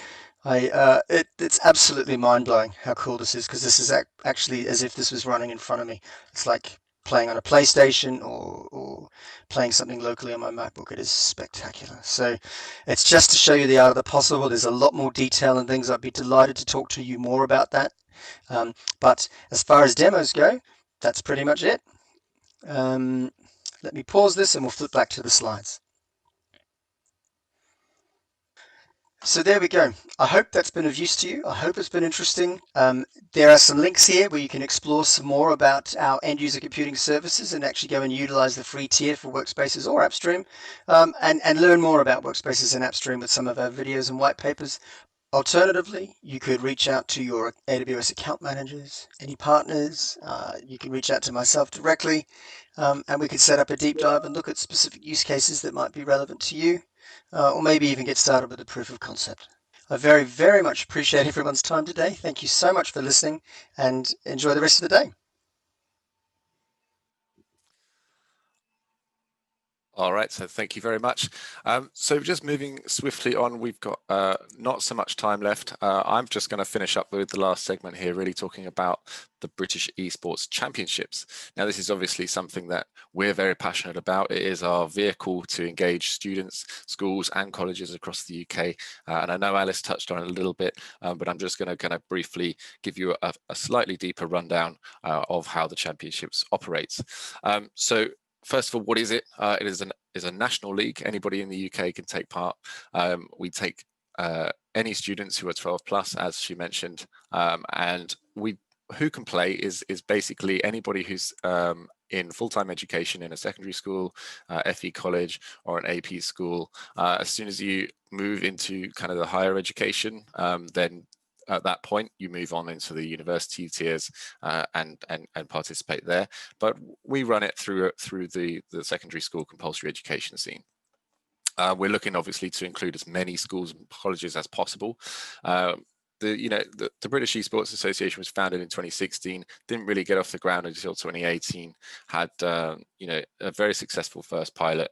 It's absolutely mind-blowing how cool this is, because this is actually as if this was running in front of me. It's like playing on a PlayStation or playing something locally on my MacBook. It is spectacular. So it's just to show you the art of the possible. There's a lot more detail and things. I'd be delighted to talk to you more about that. But as far as demos go, that's pretty much it. Let me pause this and we'll flip back to the slides. So there we go. I hope that's been of use to you. I hope it's been interesting. There are some links here where you can explore some more about our end user computing services and actually go and utilize the free tier for Workspaces or AppStream, and learn more about Workspaces and AppStream with some of our videos and white papers. Alternatively, you could reach out to your AWS account managers, any partners. You can reach out to myself directly, and we could set up a deep dive and look at specific use cases that might be relevant to you, or maybe even get started with a proof of concept. I very, very much appreciate everyone's time today. Thank you so much for listening, and enjoy the rest of the day. All right, so thank you very much. So just moving swiftly on, we've got not so much time left. I'm just going to finish up with the last segment here, really talking about the British Esports Championships. Now, this is obviously something that we're very passionate about. It is our vehicle to engage students, schools and colleges across the UK. And I know Alice touched on it a little bit, but I'm just going to kind of briefly give you a slightly deeper rundown of how the championships operates. So first of all, what is it? It is a national league. Anybody in the UK can take part. We take any students who are 12 plus, as she mentioned, and who can play is basically anybody who's in full-time education in a secondary school, FE college, or an AP school. As soon as you move into kind of the higher education, then at that point you move on into the university tiers and participate there. But we run it through the secondary school compulsory education scene. We're looking obviously to include as many schools and colleges as possible. The British Esports Association was founded in 2016, didn't really get off the ground until 2018, had a very successful first pilot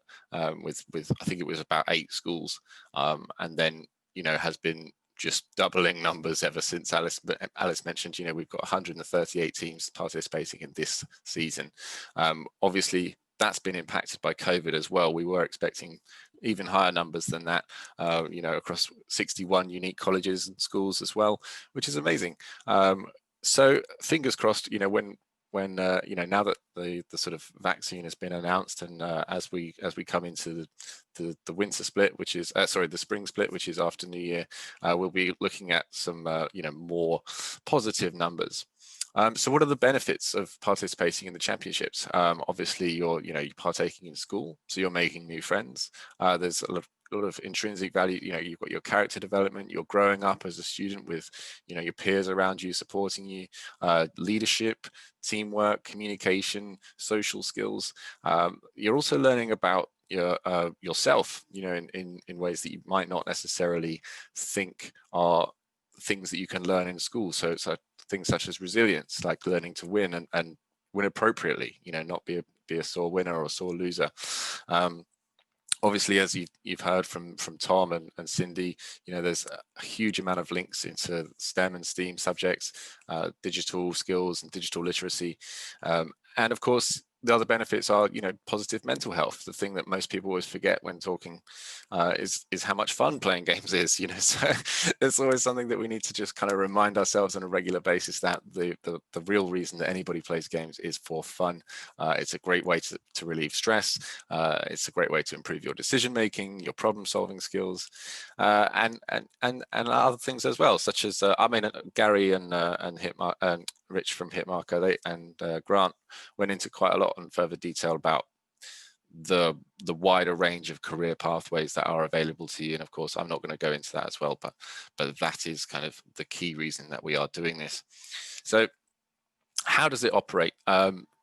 with I think it was about 8 schools, and then has been just doubling numbers ever since. Alice mentioned, we've got 138 teams participating in this season. Obviously, that's been impacted by COVID as well. We were expecting even higher numbers than that, across 61 unique colleges and schools as well, which is amazing. So fingers crossed, when now that the sort of vaccine has been announced, and as we come into the winter split, which is the spring split, which is after New Year, we'll be looking at some more positive numbers. So what are the benefits of participating in the championships? Obviously, you're partaking in school, so you're making new friends. There's a lot of intrinsic value. You've got your character development. You're growing up as a student with your peers around you supporting you. Leadership, teamwork, communication, social skills. You're also learning about yourself, in ways that you might not necessarily think are things that you can learn in school. So things such as resilience, like learning to win and win appropriately, not be a sore winner or a sore loser. Obviously, as you've heard from Tom and Cindy, there's a huge amount of links into STEM and STEAM subjects, digital skills and digital literacy. And of course, the other benefits are, positive mental health. The thing that most people always forget when talking is how much fun playing games is. So it's always something that we need to just kind of remind ourselves on a regular basis that the real reason that anybody plays games is for fun. It's a great way to relieve stress. It's a great way to improve your decision making, your problem solving skills, and other things as well, such as Gary and Rich from Hitmarker and Grant went into quite a lot in further detail about the wider range of career pathways that are available to you. And of course, I'm not going to go into that as well, but that is kind of the key reason that we are doing this. So how does it operate?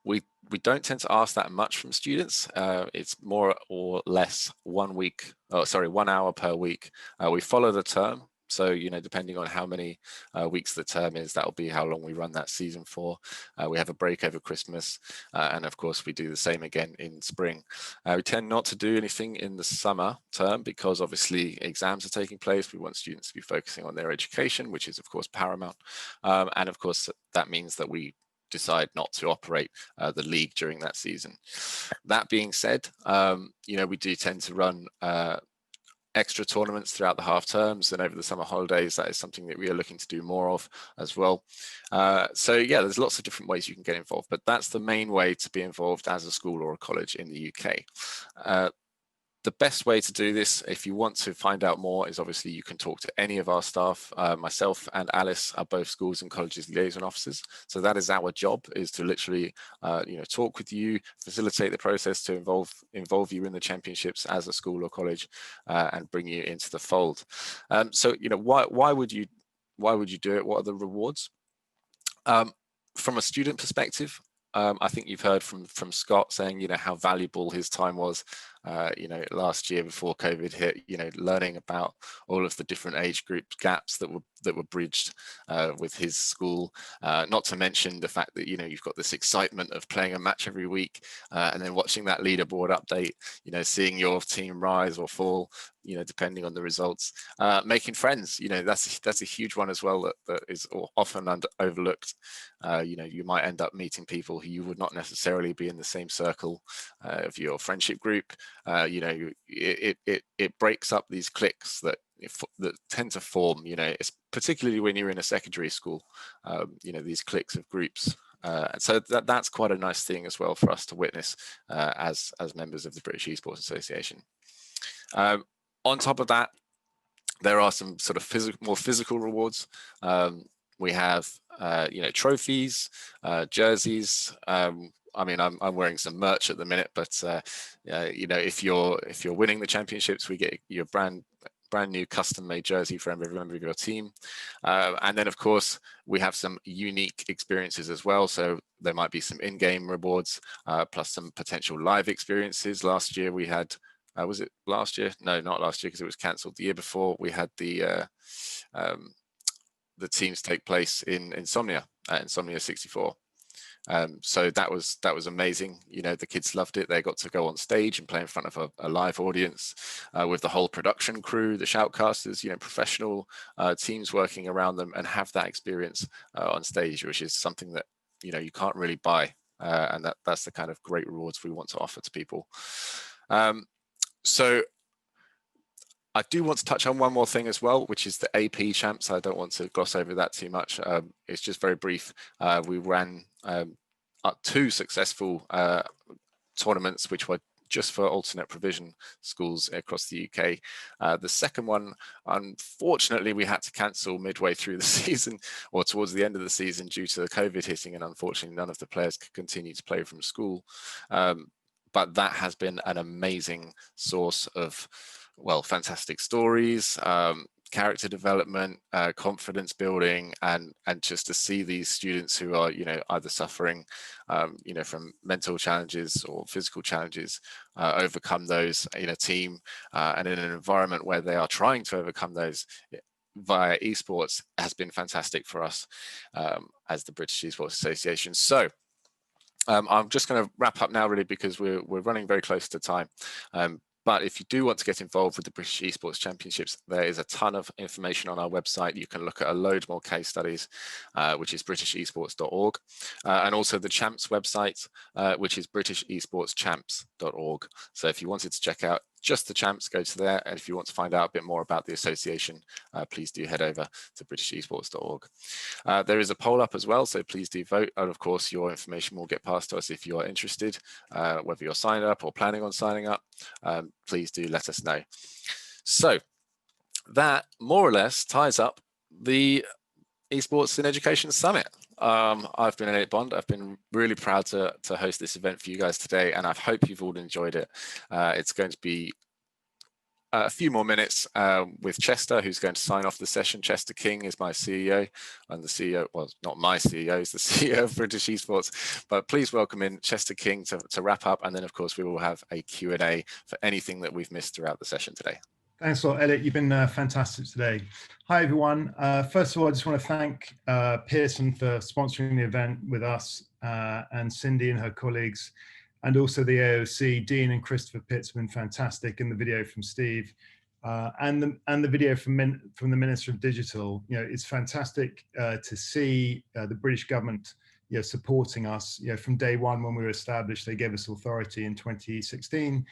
We don't tend to ask that much from students. It's more or less 1 hour per week. We follow the term. So, depending on how many weeks the term is, that'll be how long we run that season for. We have a break over Christmas. And of course, we do the same again in spring. We tend not to do anything in the summer term because obviously exams are taking place. We want students to be focusing on their education, which is of course paramount. And of course, that means that we decide not to operate the league during that season. That being said, we do tend to run extra tournaments throughout the half terms and over the summer holidays. That is something that we are looking to do more of as well. So yeah, there's lots of different ways you can get involved, but that's the main way to be involved as a school or a college in the UK. The best way to do this, if you want to find out more, is obviously you can talk to any of our staff. Myself and Alice are both schools and colleges liaison officers. So that is our job, is to literally, talk with you, facilitate the process to involve you in the championships as a school or college, and bring you into the fold. So why would you do it? What are the rewards? From a student perspective, I think you've heard from Scott saying, how valuable his time was, last year before COVID hit, learning about all of the different age group gaps that were bridged with his school. Not to mention the fact that, you've got this excitement of playing a match every week and then watching that leaderboard update, seeing your team rise or fall, depending on the results. Making friends, that's a huge one as well that is often overlooked. You might end up meeting people who you would not necessarily be in the same circle of your friendship group. It breaks up these cliques that tend to form, it's particularly when you're in a secondary school, these cliques of groups. And so that's quite a nice thing as well for us to witness as members of the British Esports Association. On top of that, there are some sort of more physical rewards. We have, trophies, jerseys. I'm wearing some merch at the minute, but if you're winning the championships, we get your brand new custom-made jersey for every member of your team. And then, of course, we have some unique experiences as well. So there might be some in-game rewards, plus some potential live experiences. Last year we had, was it last year? No, not last year because it was cancelled. The year before we had the teams take place in Insomnia, Insomnia 64. So that was amazing. The kids loved it. They got to go on stage and play in front of a live audience with the whole production crew, the shoutcasters, professional teams working around them, and have that experience on stage, which is something that you can't really buy, and that's the kind of great rewards we want to offer to people. So I do want to touch on one more thing as well, which is the AP champs. I don't want to gloss over that too much. It's just very brief. We ran 2 successful tournaments, which were just for alternate provision schools across the UK. The second one, unfortunately, we had to cancel midway through the season or towards the end of the season due to the COVID hitting, and unfortunately none of the players could continue to play from school. But that has been an amazing source of, fantastic stories, character development, confidence building, and just to see these students who are, either suffering, from mental challenges or physical challenges, overcome those in a team and in an environment where they are trying to overcome those via esports has been fantastic for us as the British Esports Association. So I'm just going to wrap up now, really, because we're running very close to time. But if you do want to get involved with the British Esports Championships, there is a ton of information on our website. You can look at a load more case studies, which is britishesports.org, and also the Champs website, which is britishesportschamps.org. So if you wanted to check out just the Champs, go to there. And if you want to find out a bit more about the association, please do head over to britishesports.org. There is a poll up as well, so please do vote. And of course, your information will get passed to us if you are interested, whether you're signed up or planning on signing up. Please do let us know. So that more or less ties up the Esports in Education Summit. I've been Elliot Bond. I've been really proud to host this event for you guys today, and I hope you've all enjoyed it. It's going to be a few more minutes with Chester, who's going to sign off the session. Chester King is my CEO, and the CEO, well, not my CEO, he's the CEO of British Esports, but please welcome in Chester King to wrap up, and then of course we will have a Q&A for anything that we've missed throughout the session today. Thanks a lot, Elliot. You've been fantastic today. Hi, everyone. First of all, I just want to thank Pearson for sponsoring the event with us, and Cindy and her colleagues, and also the AOC. Dean and Christopher Pitts have been fantastic, and the video from Steve, and the video from the Minister of Digital. You know, it's fantastic to see the British government, you know, supporting us. You know, from day one when we were established, they gave us authority in 2016.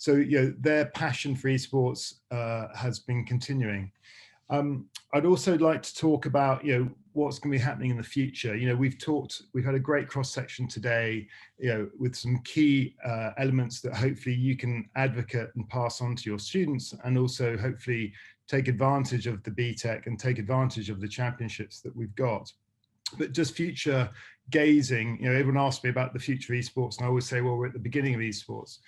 So, you know, their passion for esports has been continuing. I'd also like to talk about, you know, what's going to be happening in the future. You know, we've had a great cross section today, you know, with some key elements that hopefully you can advocate and pass on to your students, and also hopefully take advantage of the BTEC and take advantage of the championships that we've got. But just future gazing, you know, everyone asks me about the future of esports, and I always say, well, we're at the beginning of esports.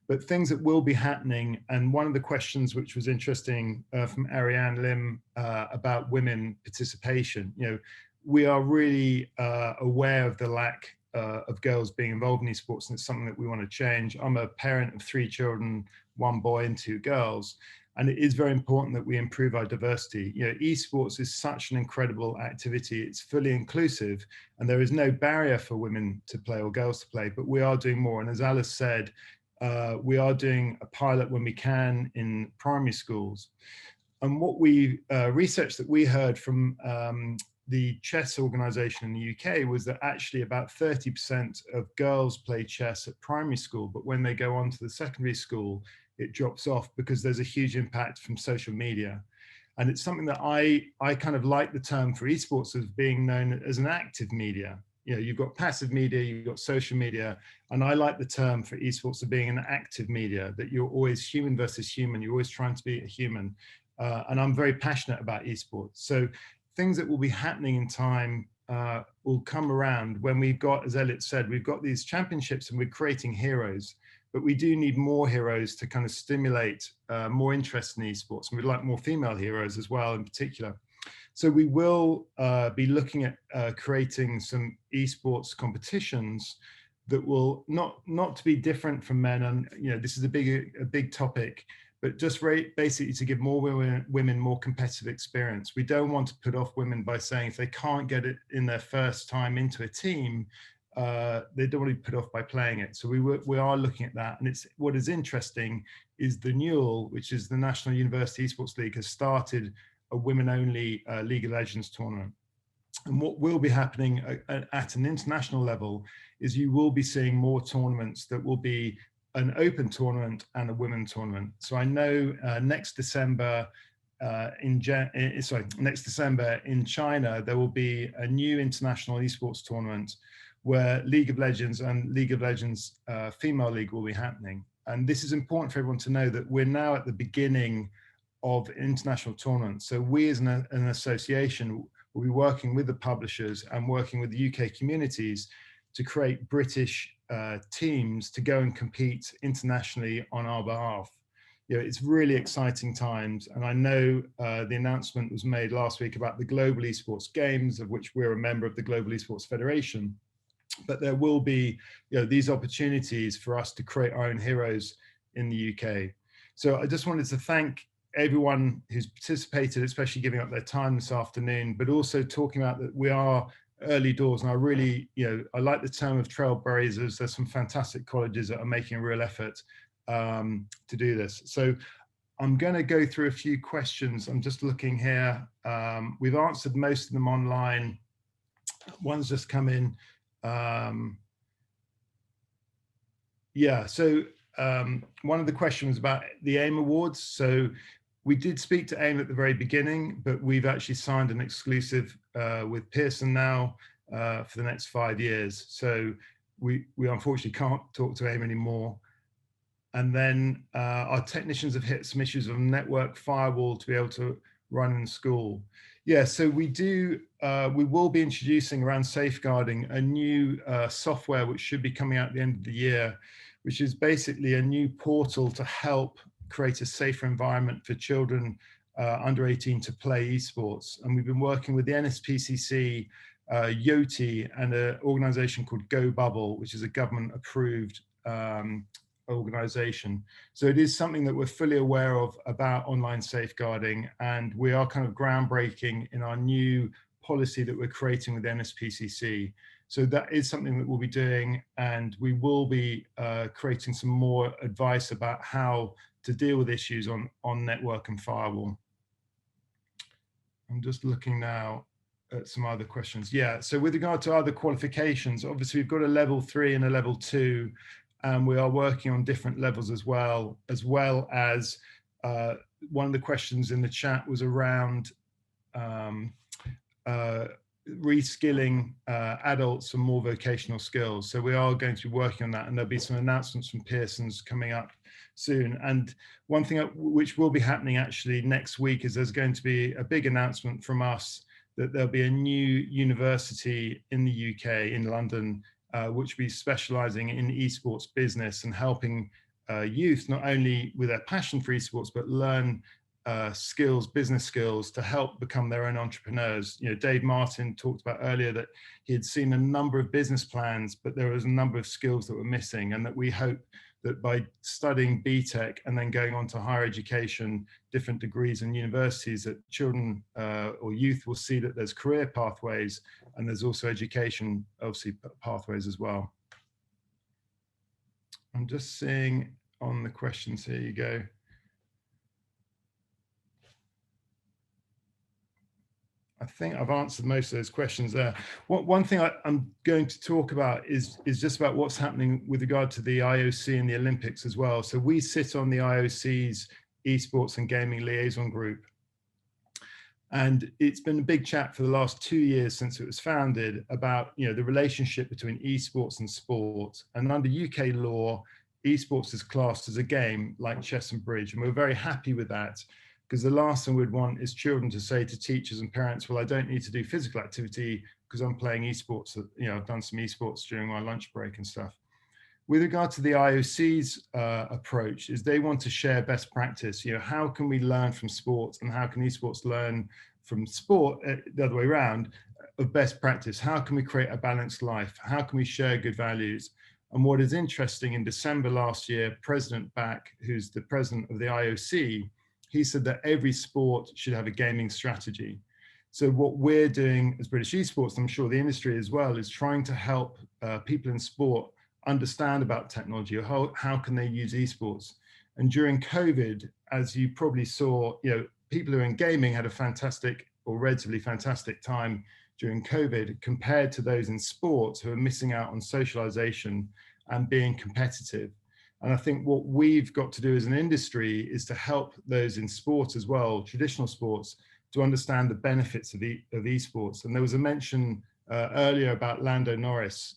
But things that will be happening, and one of the questions which was interesting from Ariane Lim about women participation, you know, we are really aware of the lack of girls being involved in esports, and it's something that we want to change. I'm a parent of 3 children, 1 boy and 2 girls, and it is very important that we improve our diversity. You know, esports is such an incredible activity. It's fully inclusive, and there is no barrier for women to play or girls to play, but we are doing more. And as Alice said, we are doing a pilot when we can in primary schools. And what we research that we heard from the chess organization in the UK was that actually about 30% of girls play chess at primary school, but when they go on to the secondary school, it drops off because there's a huge impact from social media. And it's something that I kind of like the term for esports as being known as an active media. You know, you've got passive media, you've got social media, and I like the term for esports of being an active media, that you're always human versus human, you're always trying to be a human. And I'm very passionate about esports. So things that will be happening in time will come around when we've got, as Elliot said, we've got these championships and we're creating heroes, but we do need more heroes to kind of stimulate more interest in esports. And we'd like more female heroes as well in particular. So we will be looking at creating some esports competitions that will not to be different from men. And you know, this is a big topic, but just basically to give more women more competitive experience. We don't want to put off women by saying if they can't get it in their first time into a team, they don't want to be put off by playing it. So we are looking at that. And it's what is interesting is the NUAL, which is the National University Esports League, has started a women-only League of Legends tournament. And what will be happening at an international level is you will be seeing more tournaments that will be an open tournament and a women tournament. So I know next December in China, there will be a new international esports tournament where League of Legends and League of Legends Female League will be happening. And this is important for everyone to know that we're now at the beginning of international tournaments. So we as an association will be working with the publishers and working with the UK communities to create British teams to go and compete internationally on our behalf. You know, it's really exciting times. And I know the announcement was made last week about the Global Esports Games, of which we're a member of the Global Esports Federation. But there will be, you know, these opportunities for us to create our own heroes in the UK. So I just wanted to thank everyone who's participated, especially giving up their time this afternoon, but also talking about that we are early doors. And I really, you know, I like the term of trailblazers. There's some fantastic colleges that are making a real effort. to do this. So I'm going to go through a few questions. I'm just looking here. We've answered most of them online. One's just come in. Yeah, so one of the questions about the AIM Awards. So we did speak to AIM at the very beginning, but we've actually signed an exclusive with Pearson now for the next 5 years. So we unfortunately can't talk to AIM anymore. And then our technicians have hit some issues of network firewall to be able to run in school. Yeah, so we will be introducing around safeguarding a new software which should be coming out at the end of the year, which is basically a new portal to help create a safer environment for children under 18 to play esports. And we've been working with the NSPCC, YOTI, and an organization called Go Bubble, which is a government approved organization. So it is something that we're fully aware of about online safeguarding, and we are kind of groundbreaking in our new policy that we're creating with NSPCC. So that is something that we'll be doing, and we will be creating some more advice about how to deal with issues on network and firewall. I'm just looking now at some other questions. Yeah, so with regard to other qualifications, obviously we've got a level 3 and a level 2, and we are working on different levels as well as one of the questions in the chat was around reskilling adults for more vocational skills. So we are going to be working on that, and there'll be some announcements from Pearson's coming up soon. And one thing which will be happening actually next week is there's going to be a big announcement from us that there'll be a new university in the UK, in London, which will be specializing in esports business and helping youth not only with their passion for esports, but learn skills, business skills, to help become their own entrepreneurs. You know, Dave Martin talked about earlier that he had seen a number of business plans, but there was a number of skills that were missing, and that we hope that by studying BTEC and then going on to higher education, different degrees and universities, that children or youth will see that there's career pathways, and there's also education, obviously, pathways as well. I'm just seeing on the questions, here you go. I think I've answered most of those questions there. One thing I'm going to talk about is just about what's happening with regard to the IOC and the Olympics as well. So we sit on the IOC's Esports and Gaming Liaison Group. And it's been a big chat for the last 2 years since it was founded about, you know, the relationship between esports and sport. And under UK law, esports is classed as a game like chess and bridge. And we're very happy with that, because the last thing we'd want is children to say to teachers and parents, well, I don't need to do physical activity because I'm playing esports. You know, I've done some esports during my lunch break and stuff. With regard to the IOC's approach, is they want to share best practice. You know, how can we learn from sports, and how can esports learn from sport, the other way around, of best practice? How can we create a balanced life? How can we share good values? And what is interesting, in December last year, President Back, who's the president of the IOC, he said that every sport should have a gaming strategy. So what we're doing as British Esports, I'm sure the industry as well, is trying to help people in sport understand about technology, or how can they use esports. And during COVID, as you probably saw, you know, people who are in gaming had a fantastic, or relatively fantastic, time during COVID compared to those in sports who are missing out on socialization and being competitive. And I think what we've got to do as an industry is to help those in sports as well, traditional sports, to understand the benefits of esports. And there was a mention earlier about Lando Norris,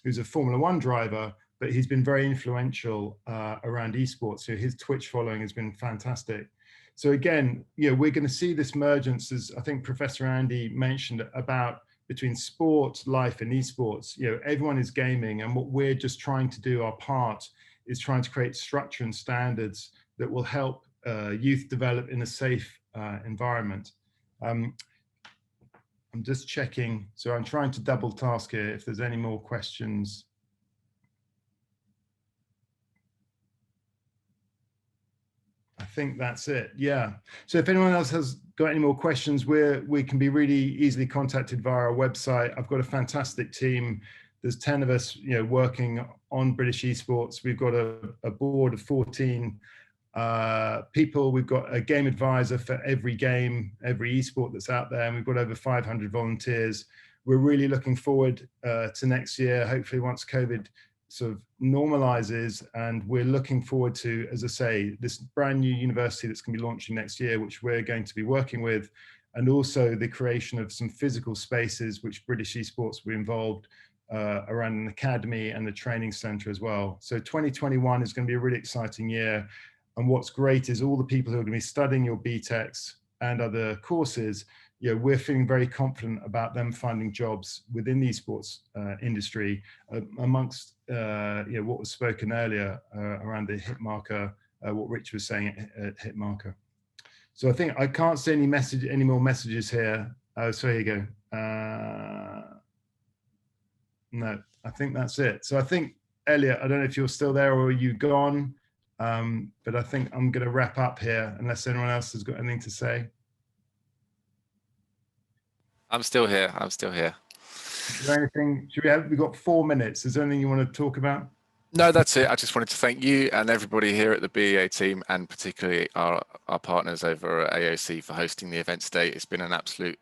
who's a Formula 1 driver, but he's been very influential around esports. So his Twitch following has been fantastic. So again, you know, we're going to see this emergence, as I think Professor Andy mentioned, about between sport, life, and esports. You know, everyone is gaming, and what we're just trying to do, our part, is trying to create structure and standards that will help youth develop in a safe environment. I'm just checking, so I'm trying to double task here if there's any more questions. I think that's it, yeah. So if anyone else has got any more questions, we can be really easily contacted via our website. I've got a fantastic team There's 10 of us, working on British esports. We've got a board of 14 people. We've got a game advisor for every game, every esport that's out there, and we've got over 500 volunteers. We're really looking forward to next year, hopefully once COVID sort of normalizes, and we're looking forward to, as I say, this brand new university that's going to be launching next year, which we're going to be working with, and also the creation of some physical spaces which British esports will be involved around an academy and the training center as well. So 2021 is going to be a really exciting year. And what's great is all the people who are going to be studying your BTECs and other courses, we're feeling very confident about them finding jobs within the esports industry amongst what was spoken earlier around the hit marker, what Rich was saying at hit marker. So I think I can't see any more messages here. So here you go. No, I think that's it. So I think, Elliot, I don't know if you're still there or are you gone? But I think I'm going to wrap up here unless anyone else has got anything to say. I'm still here. I'm still here. Is there anything, we've got 4 minutes. Is there anything you want to talk about? No, that's it. I just wanted to thank you and everybody here at the BEA team, and particularly our partners over at AOC for hosting the event today. It's been an absolute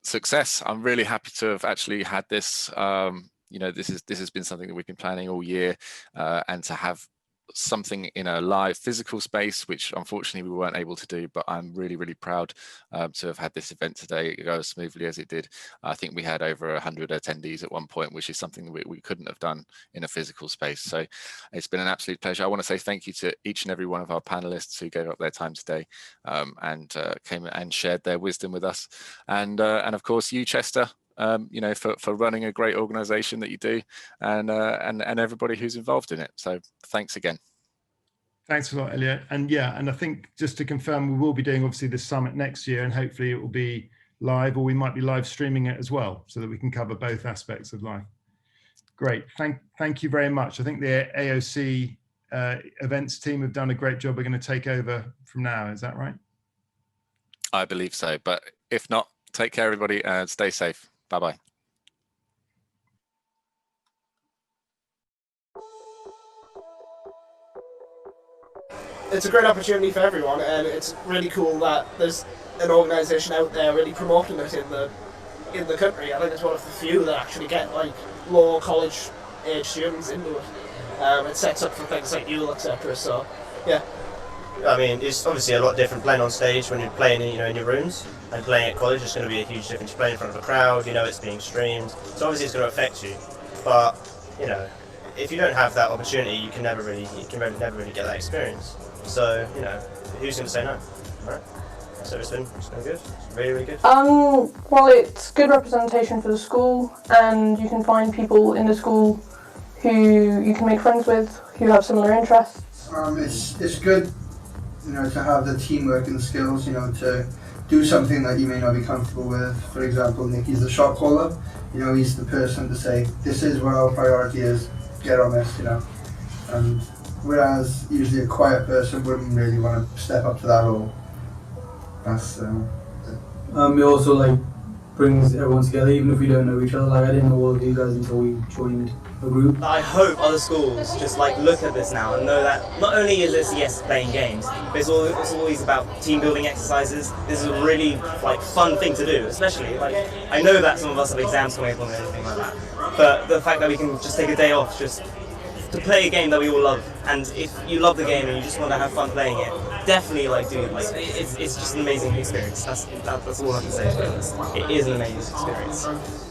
success. I'm really happy to have actually had this. This has been something that we've been planning all year, and to have something in a live physical space, which unfortunately we weren't able to do, but I'm really, really proud to have had this event today go as smoothly as it did. I think we had over 100 attendees at one point, which is something that we couldn't have done in a physical space. So it's been an absolute pleasure. I want to say thank you to each and every one of our panelists who gave up their time today and came and shared their wisdom with us. And of course you, Chester, for running a great organization that you do, and everybody who's involved in it. So thanks again. Thanks a lot, Elliot. And I think just to confirm, we will be doing obviously this summit next year, and hopefully it will be live, or we might be live streaming it as well, so that we can cover both aspects of life. Great, thank you very much. I think the AOC events team have done a great job. We're going to take over from now, is that right? I believe so, but if not, take care everybody and stay safe. Bye-bye. It's a great opportunity for everyone, and it's really cool that there's an organisation out there really promoting it in the country. I think it's one of the few that actually get like low college age students into it. It sets up for things like UL, etc. So yeah. I mean, it's obviously a lot different playing on stage when you're playing, in your rooms, and playing at college is going to be a huge difference. You're playing in front of a crowd, it's being streamed, so obviously it's going to affect you. But if you don't have that opportunity, you can never really get that experience. So who's going to say no, right? So it's been good. It's really, really good. Well, it's good representation for the school, and you can find people in the school who you can make friends with, who have similar interests. It's good. To have the teamwork and the skills, to do something that you may not be comfortable with. For example, Nicky's the shot caller. He's the person to say, this is what our priority is, get on this, And whereas usually a quiet person wouldn't really want to step up to that role. That's it also brings everyone together, even if we don't know each other. I didn't know all of you guys until we joined a group. I hope other schools just look at this now and know that not only is this playing games, but it's always about team building exercises. This is a really fun thing to do, especially I know that some of us have exams coming up and anything like that, but the fact that we can just take a day off just to play a game that we all love, and if you love the game and you just want to have fun playing it, definitely do it. It's just an amazing experience. That's all I can say. It is an amazing experience.